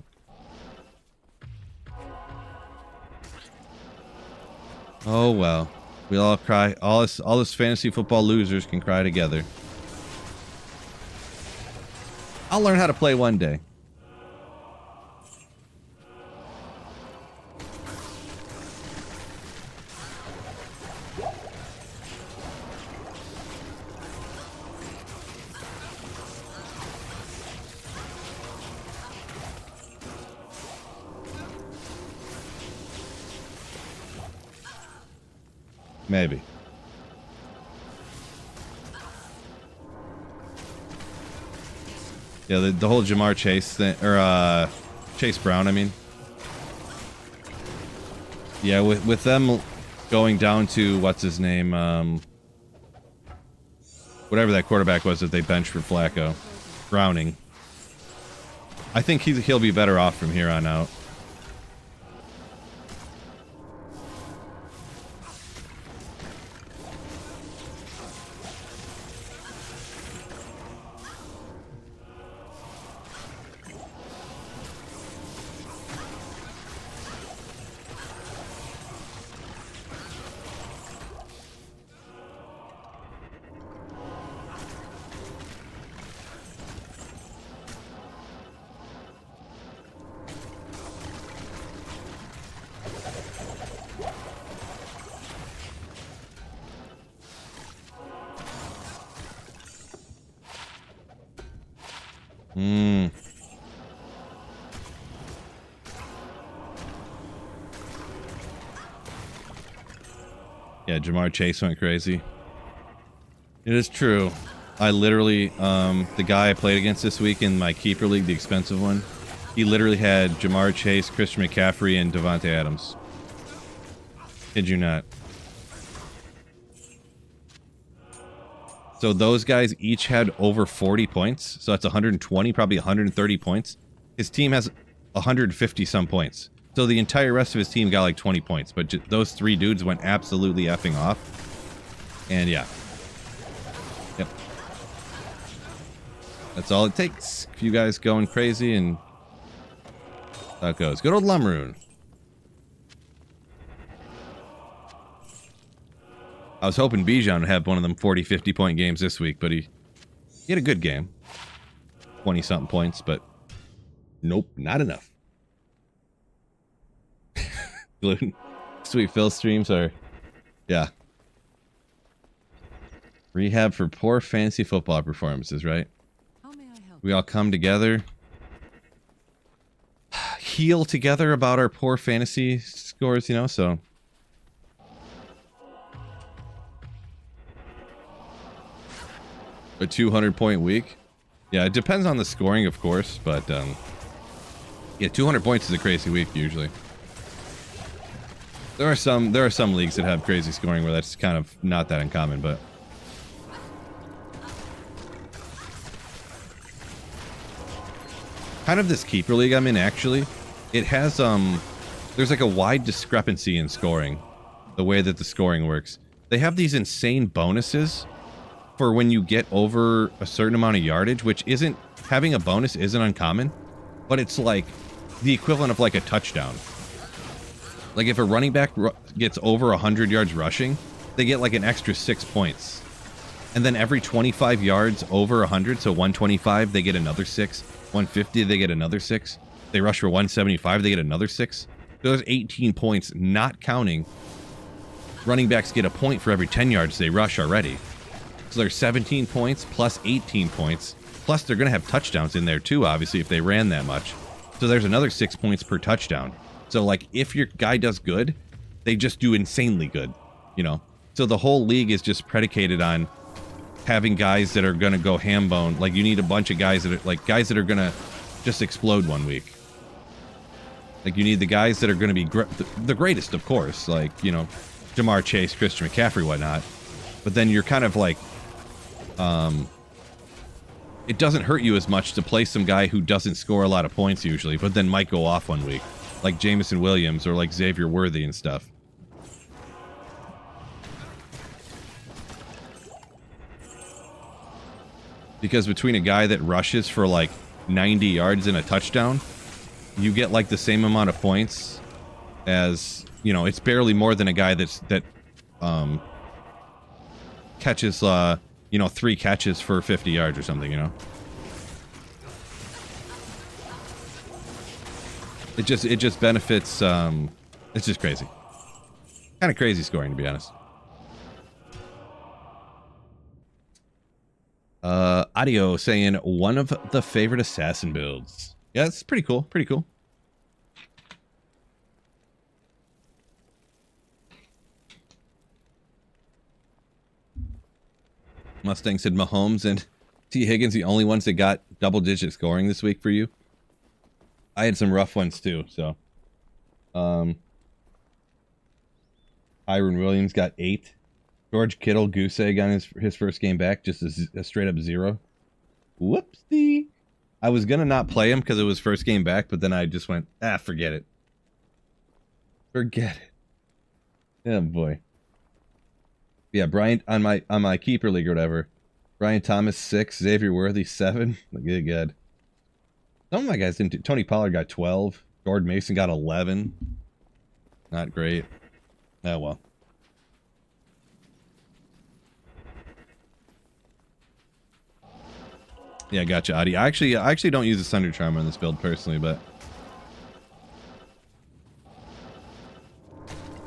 Oh, well. We all cry. All us fantasy football losers can cry together. I'll learn how to play one day. Maybe. Yeah, the whole Jamar Chase thing, or Chase Brown, I mean. Yeah, with them going down to what's his name, whatever that quarterback was that they benched for Flacco, Browning. I think he'll be better off from here on out. Hmm. Yeah, Jamar Chase went crazy. It is true. I literally, the guy I played against this week in my keeper league, the expensive one, he literally had Jamar Chase, Christian McCaffrey, and Devontae Adams. Kid you not. So those guys each had over 40 points. So that's 120, probably 130 points. His team has 150 some points. So the entire rest of his team got like 20 points. But those three dudes went absolutely effing off. And yeah. Yep. That's all it takes. A few guys going crazy and that goes. Good old Lumroon. I was hoping Bijan would have one of them 40, 50 point games this week, but he had a good game. 20 something points, but nope, not enough. Sweet Phil streams are, yeah. Rehab for poor fantasy football performances, right? How may I help? We all come together, heal together about our poor fantasy scores, you know, so. A 200-point week? Yeah, it depends on the scoring, of course, but, yeah, 200 points is a crazy week, usually. There are some leagues that have crazy scoring where that's kind of not that uncommon, but... Kind of this keeper league I'm in, actually, it has, there's like a wide discrepancy in scoring, the way that the scoring works. They have these insane bonuses for when you get over a certain amount of yardage, which isn't, having a bonus isn't uncommon, but it's like the equivalent of like a touchdown. Like if a running back gets over 100 yards rushing, they get like an extra 6 points. And then every 25 yards over 100, so 125, they get another 6. 150, they get another 6. They rush for 175, they get another 6. So there's 18 points, not counting running backs get a point for every 10 yards they rush already. So there's 17 points plus 18 points. Plus they're going to have touchdowns in there too, obviously, if they ran that much. So there's another 6 points per touchdown. So like if your guy does good, they just do insanely good, you know? So the whole league is just predicated on having guys that are going to go ham bone. Like you need a bunch of guys that are like guys that are going to just explode one week. Like you need the guys that are going to be the greatest, of course, like, you know, Jamar Chase, Christian McCaffrey, whatnot. But then you're kind of like, it doesn't hurt you as much to play some guy who doesn't score a lot of points usually, but then might go off one week, like Jameson Williams or like Xavier Worthy and stuff. Because between a guy that rushes for like 90 yards and a touchdown, you get like the same amount of points as, you know, it's barely more than a guy that catches, you know, 3 catches for 50 yards or something, you know? It just benefits, it's just crazy. Kind of crazy scoring, to be honest. Audio saying one of the favorite assassin builds. Yeah, it's pretty cool, pretty cool. Mustang said Mahomes and T. Higgins the only ones that got double-digit scoring this week for you. I had some rough ones too, so. Iron Williams got 8. George Kittle, goose egg on his first game back, just a straight-up 0. Whoopsie. I was going to not play him because it was first game back, but then I just went, forget it. Forget it. Oh, boy. Yeah, Brian, on my keeper league or whatever, Brian Thomas 6, Xavier Worthy 7. Good, good. Some of my guys didn't do. Tony Pollard got 12. Jordan Mason got 11. Not great. Oh, well. Yeah, gotcha, Adi. I actually don't use a Thunder Charmer in this build personally, but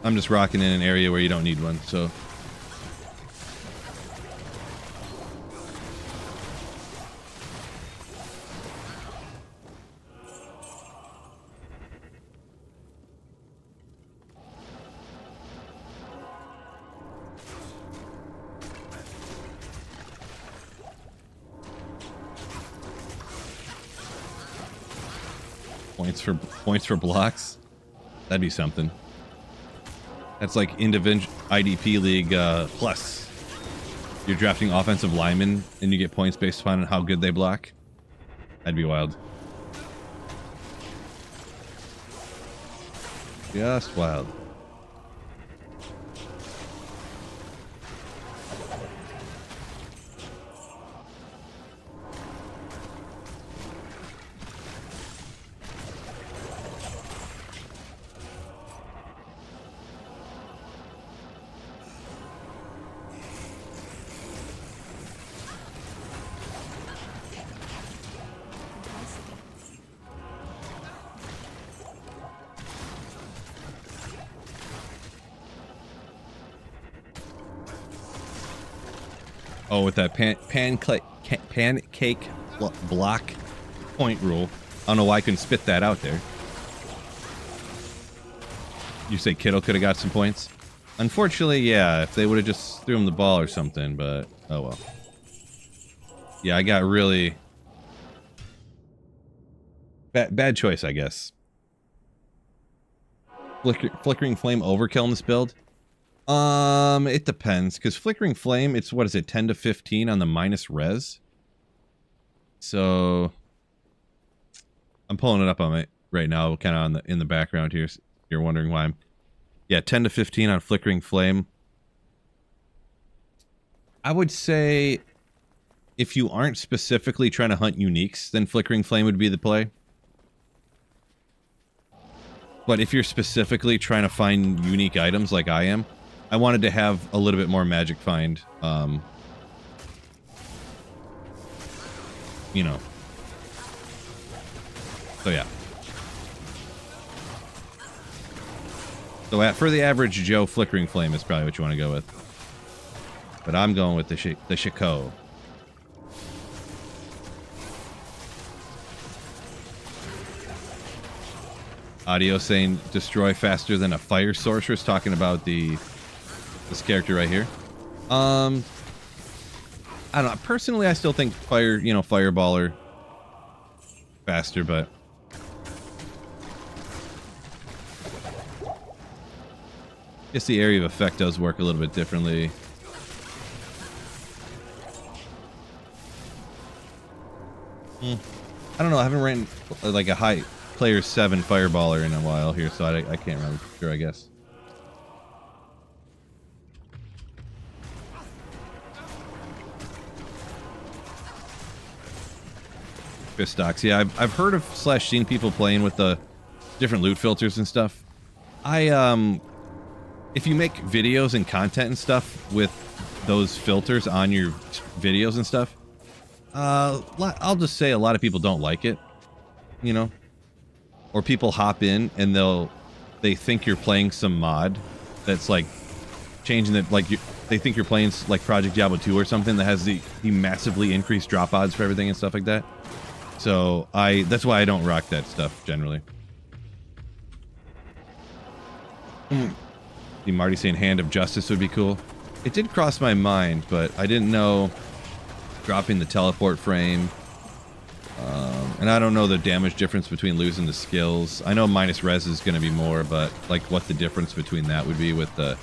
I'm just rocking in an area where you don't need one, so. Points for blocks. That'd be something. That's like individual IDP League plus. You're drafting offensive linemen and you get points based upon how good they block. That'd be wild. Just wild. Oh, with that pancake block point rule. I don't know why I couldn't spit that out there. You say Kittle could have got some points? Unfortunately, yeah, if they would have just threw him the ball or something, but oh well. Yeah, I got really... Bad choice, I guess. Flickering Flame overkill in this build? It depends, because Flickering Flame, it's, what is it, 10 to 15 on the minus res? So, I'm pulling it up on it right now, kind of in the background here. You're wondering why I'm... Yeah, 10 to 15 on Flickering Flame. I would say, if you aren't specifically trying to hunt uniques, then Flickering Flame would be the play. But if you're specifically trying to find unique items like I am, I wanted to have a little bit more magic find, you know. So yeah. So for the average Joe, Flickering Flame is probably what you want to go with. But I'm going with the Shiko. Audio saying destroy faster than a fire sorceress, talking about this character right here. I don't know. Personally, I still think fireballer faster, but I guess the area of effect does work a little bit differently. I don't know. I haven't ran like a high player 7 fireballer in a while here, so I can't remember for sure, I guess. Stocks. Yeah, I've heard of / seen people playing with the different loot filters and stuff. If you make videos and content and stuff with those filters on your videos and stuff, I'll just say a lot of people don't like it, you know, or people hop in and they think you're playing some mod that's like changing it, like they think you're playing like Project Diablo 2 or something that has the massively increased drop odds for everything and stuff like that. So that's why I don't rock that stuff generally. See Marty saying Hand of Justice would be cool. It did cross my mind, but I didn't know dropping the teleport frame. And I don't know the damage difference between losing the skills. I know minus res is going to be more, but like what the difference between that would be with the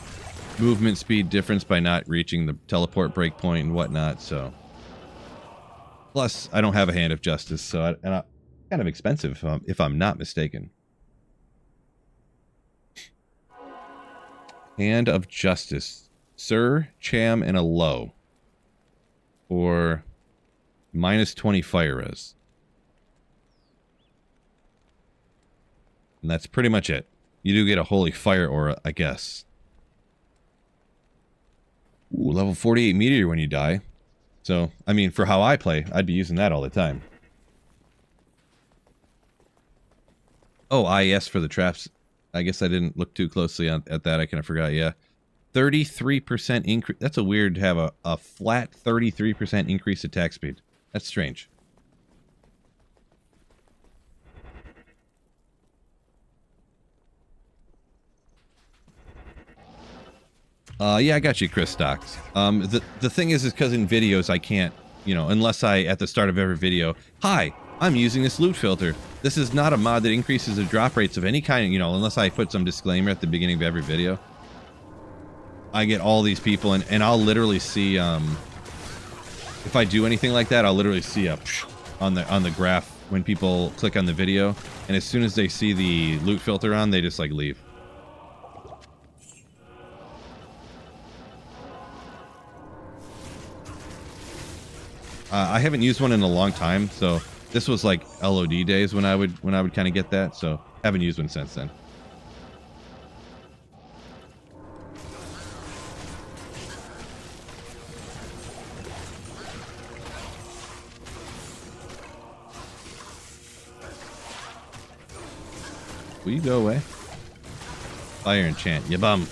movement speed difference by not reaching the teleport breakpoint and whatnot, so... Plus, I don't have a Hand of Justice, so kind of expensive if I'm not mistaken. Hand of Justice. Sir, Cham, and a low. For minus 20 fire res. And that's pretty much it. You do get a Holy Fire Aura, I guess. Ooh, level 48 Meteor when you die. So, I mean, for how I play, I'd be using that all the time. Oh, IES for the traps. I guess I didn't look too closely at that. I kind of forgot, yeah. 33% increase. That's a weird to have a flat 33% increased attack speed. That's strange. Yeah, I got you, Chris Stocks. The thing is because in videos I can't, you know, unless I, at the start of every video, hi, I'm using this loot filter. This is not a mod that increases the drop rates of any kind, you know, unless I put some disclaimer at the beginning of every video. I get all these people, and I'll literally see, if I do anything like that, I'll literally see a on the graph when people click on the video, and as soon as they see the loot filter on, they just like leave. I haven't used one in a long time, so this was like LOD days when I would kind of get that, so haven't used one since then. Will you go away? Fire enchant, you bum.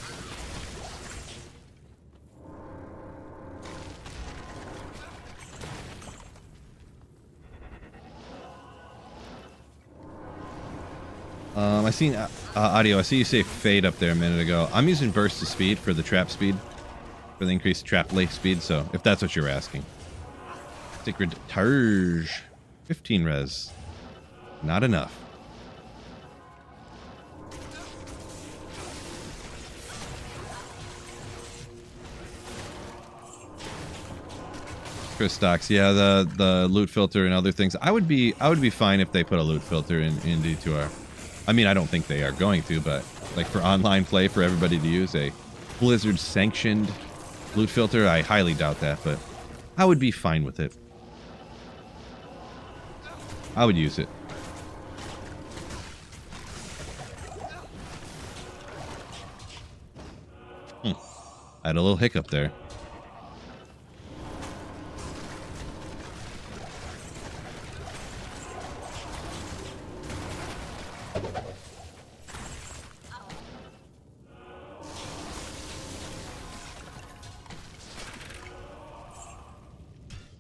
I seen audio. I see you say fade up there a minute ago. I'm using burst to speed for the trap speed, for the increased trap lay speed. So if that's what you're asking, sacred targe, 15 res, not enough. Chris Stocks, yeah, the loot filter and other things. I would be fine if they put a loot filter in D2R. I mean, I don't think they are going to, but like for online play, for everybody to use a Blizzard sanctioned loot filter, I highly doubt that, but I would be fine with it. I would use it. I had a little hiccup there.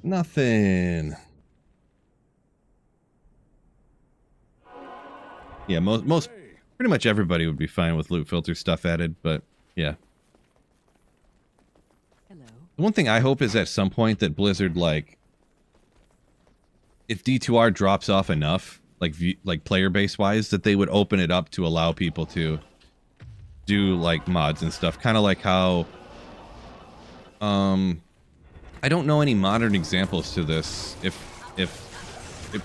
Nothing. Yeah, most pretty much everybody would be fine with loot filter stuff added, but yeah. Hello. The one thing I hope is at some point that Blizzard, like, if D2R drops off enough, like player base wise, that they would open it up to allow people to do like mods and stuff, kind of like how I don't know any modern examples to this. If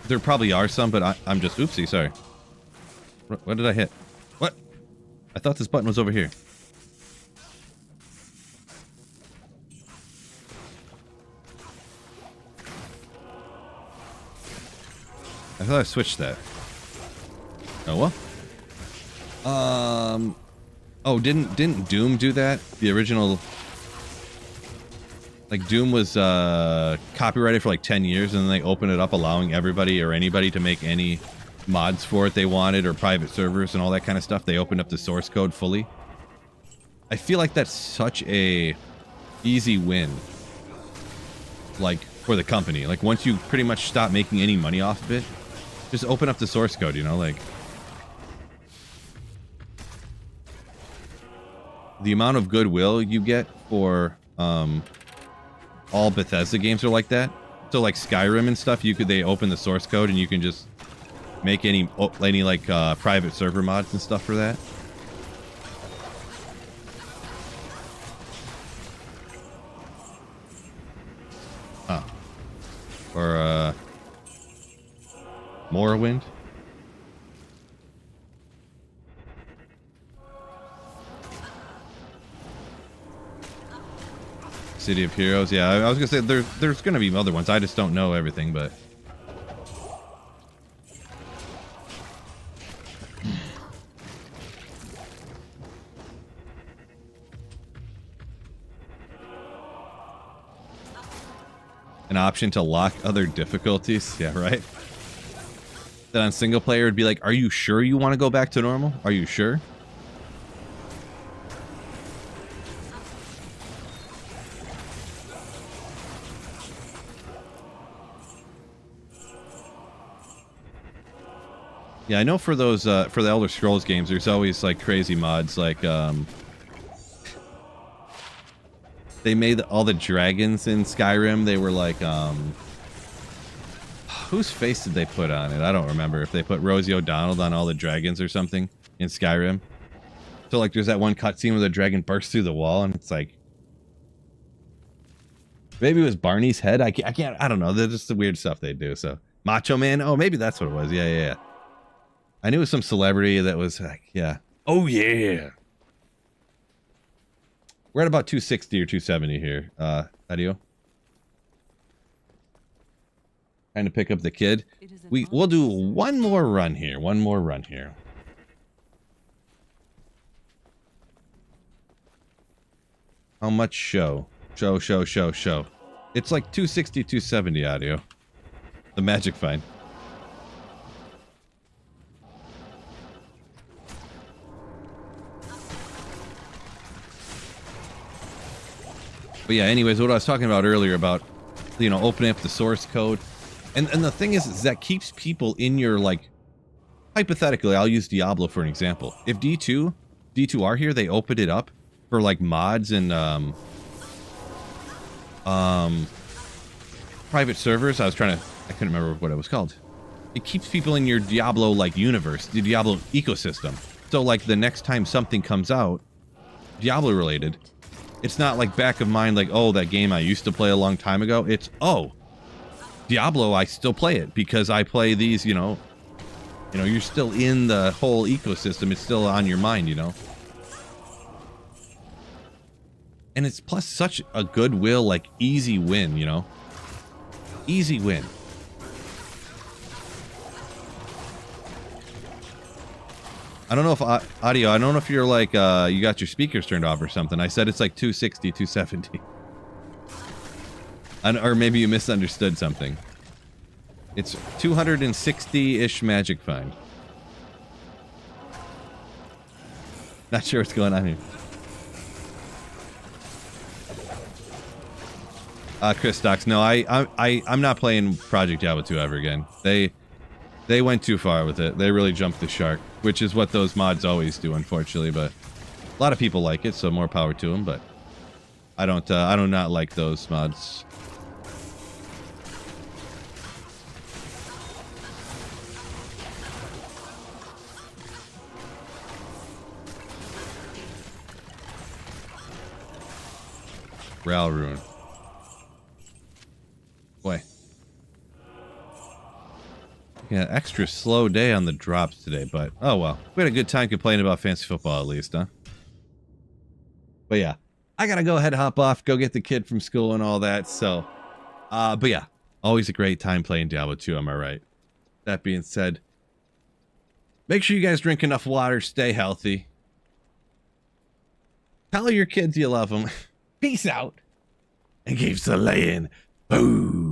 there probably are some, but I'm just oopsie, sorry. What did I hit? What? I thought this button was over here. I thought I switched that. Oh well. Oh, didn't Doom do that? The original. Like, Doom was copyrighted for like 10 years, and then they opened it up, allowing everybody or anybody to make any mods for it they wanted, or private servers and all that kind of stuff. They opened up the source code fully. I feel like that's such a easy win, like, for the company. Like, once you pretty much stop making any money off of it, just open up the source code, you know, like... The amount of goodwill you get for, all Bethesda games are like that. So like Skyrim and stuff, they open the source code and you can just make any like private server mods and stuff for that. Huh. Or Morrowind. City of Heroes, yeah. I was gonna say there's gonna be other ones. I just don't know everything, but an option to lock other difficulties, yeah, right. Then on single player, it'd be like, are you sure you want to go back to normal? Are you sure? Yeah, I know for those, for the Elder Scrolls games, there's always, like, crazy mods, like, they made all the dragons in Skyrim, they were, like, Whose face did they put on it? I don't remember if they put Rosie O'Donnell on all the dragons or something in Skyrim. So like there's that one cutscene where the dragon bursts through the wall and it's like maybe it was Barney's head. I don't know. They're just the weird stuff they do. So Macho Man. Oh, maybe that's what it was. Yeah. I knew it was some celebrity that was like, yeah. Oh yeah. We're at about 260 or 270 here. Adio. Trying to pick up the kid. We'll do one more run here. One more run here. How much show? Show. It's like 260, 270 audio. The magic find. But yeah, anyways, what I was talking about earlier about, you know, opening up the source code. And the thing is that keeps people in your, like, hypothetically, I'll use Diablo for an example. If D2R here, they opened it up for, like, mods and, private servers. I couldn't remember what it was called. It keeps people in your Diablo, like, universe, the Diablo ecosystem. So, like, the next time something comes out, Diablo related, it's not like back of mind, like, oh, that game I used to play a long time ago. It's, oh, Diablo, I still play it because I play these, you know, you're still in the whole ecosystem. It's still on your mind, you know. And it's plus such a goodwill, like, easy win, you know. Easy win. I don't know if audio, I don't know if you're like, you got your speakers turned off or something. I said it's like 260, 270. Or maybe you misunderstood something. It's 260-ish magic find. Not sure what's going on here. Chris Stocks, no, I'm not playing Project Diablo 2 ever again. They went too far with it. They really jumped the shark, which is what those mods always do, unfortunately. But a lot of people like it, so more power to them. But I do not like those mods. Ral Rune. Boy. Yeah, extra slow day on the drops today, but oh well. We had a good time complaining about fantasy football at least, huh? But yeah, I gotta go ahead and hop off, go get the kid from school and all that, so. But yeah, always a great time playing Diablo 2, am I right? That being said, make sure you guys drink enough water, stay healthy. Tell your kids you love them. Peace out. And keep slaying. Boom.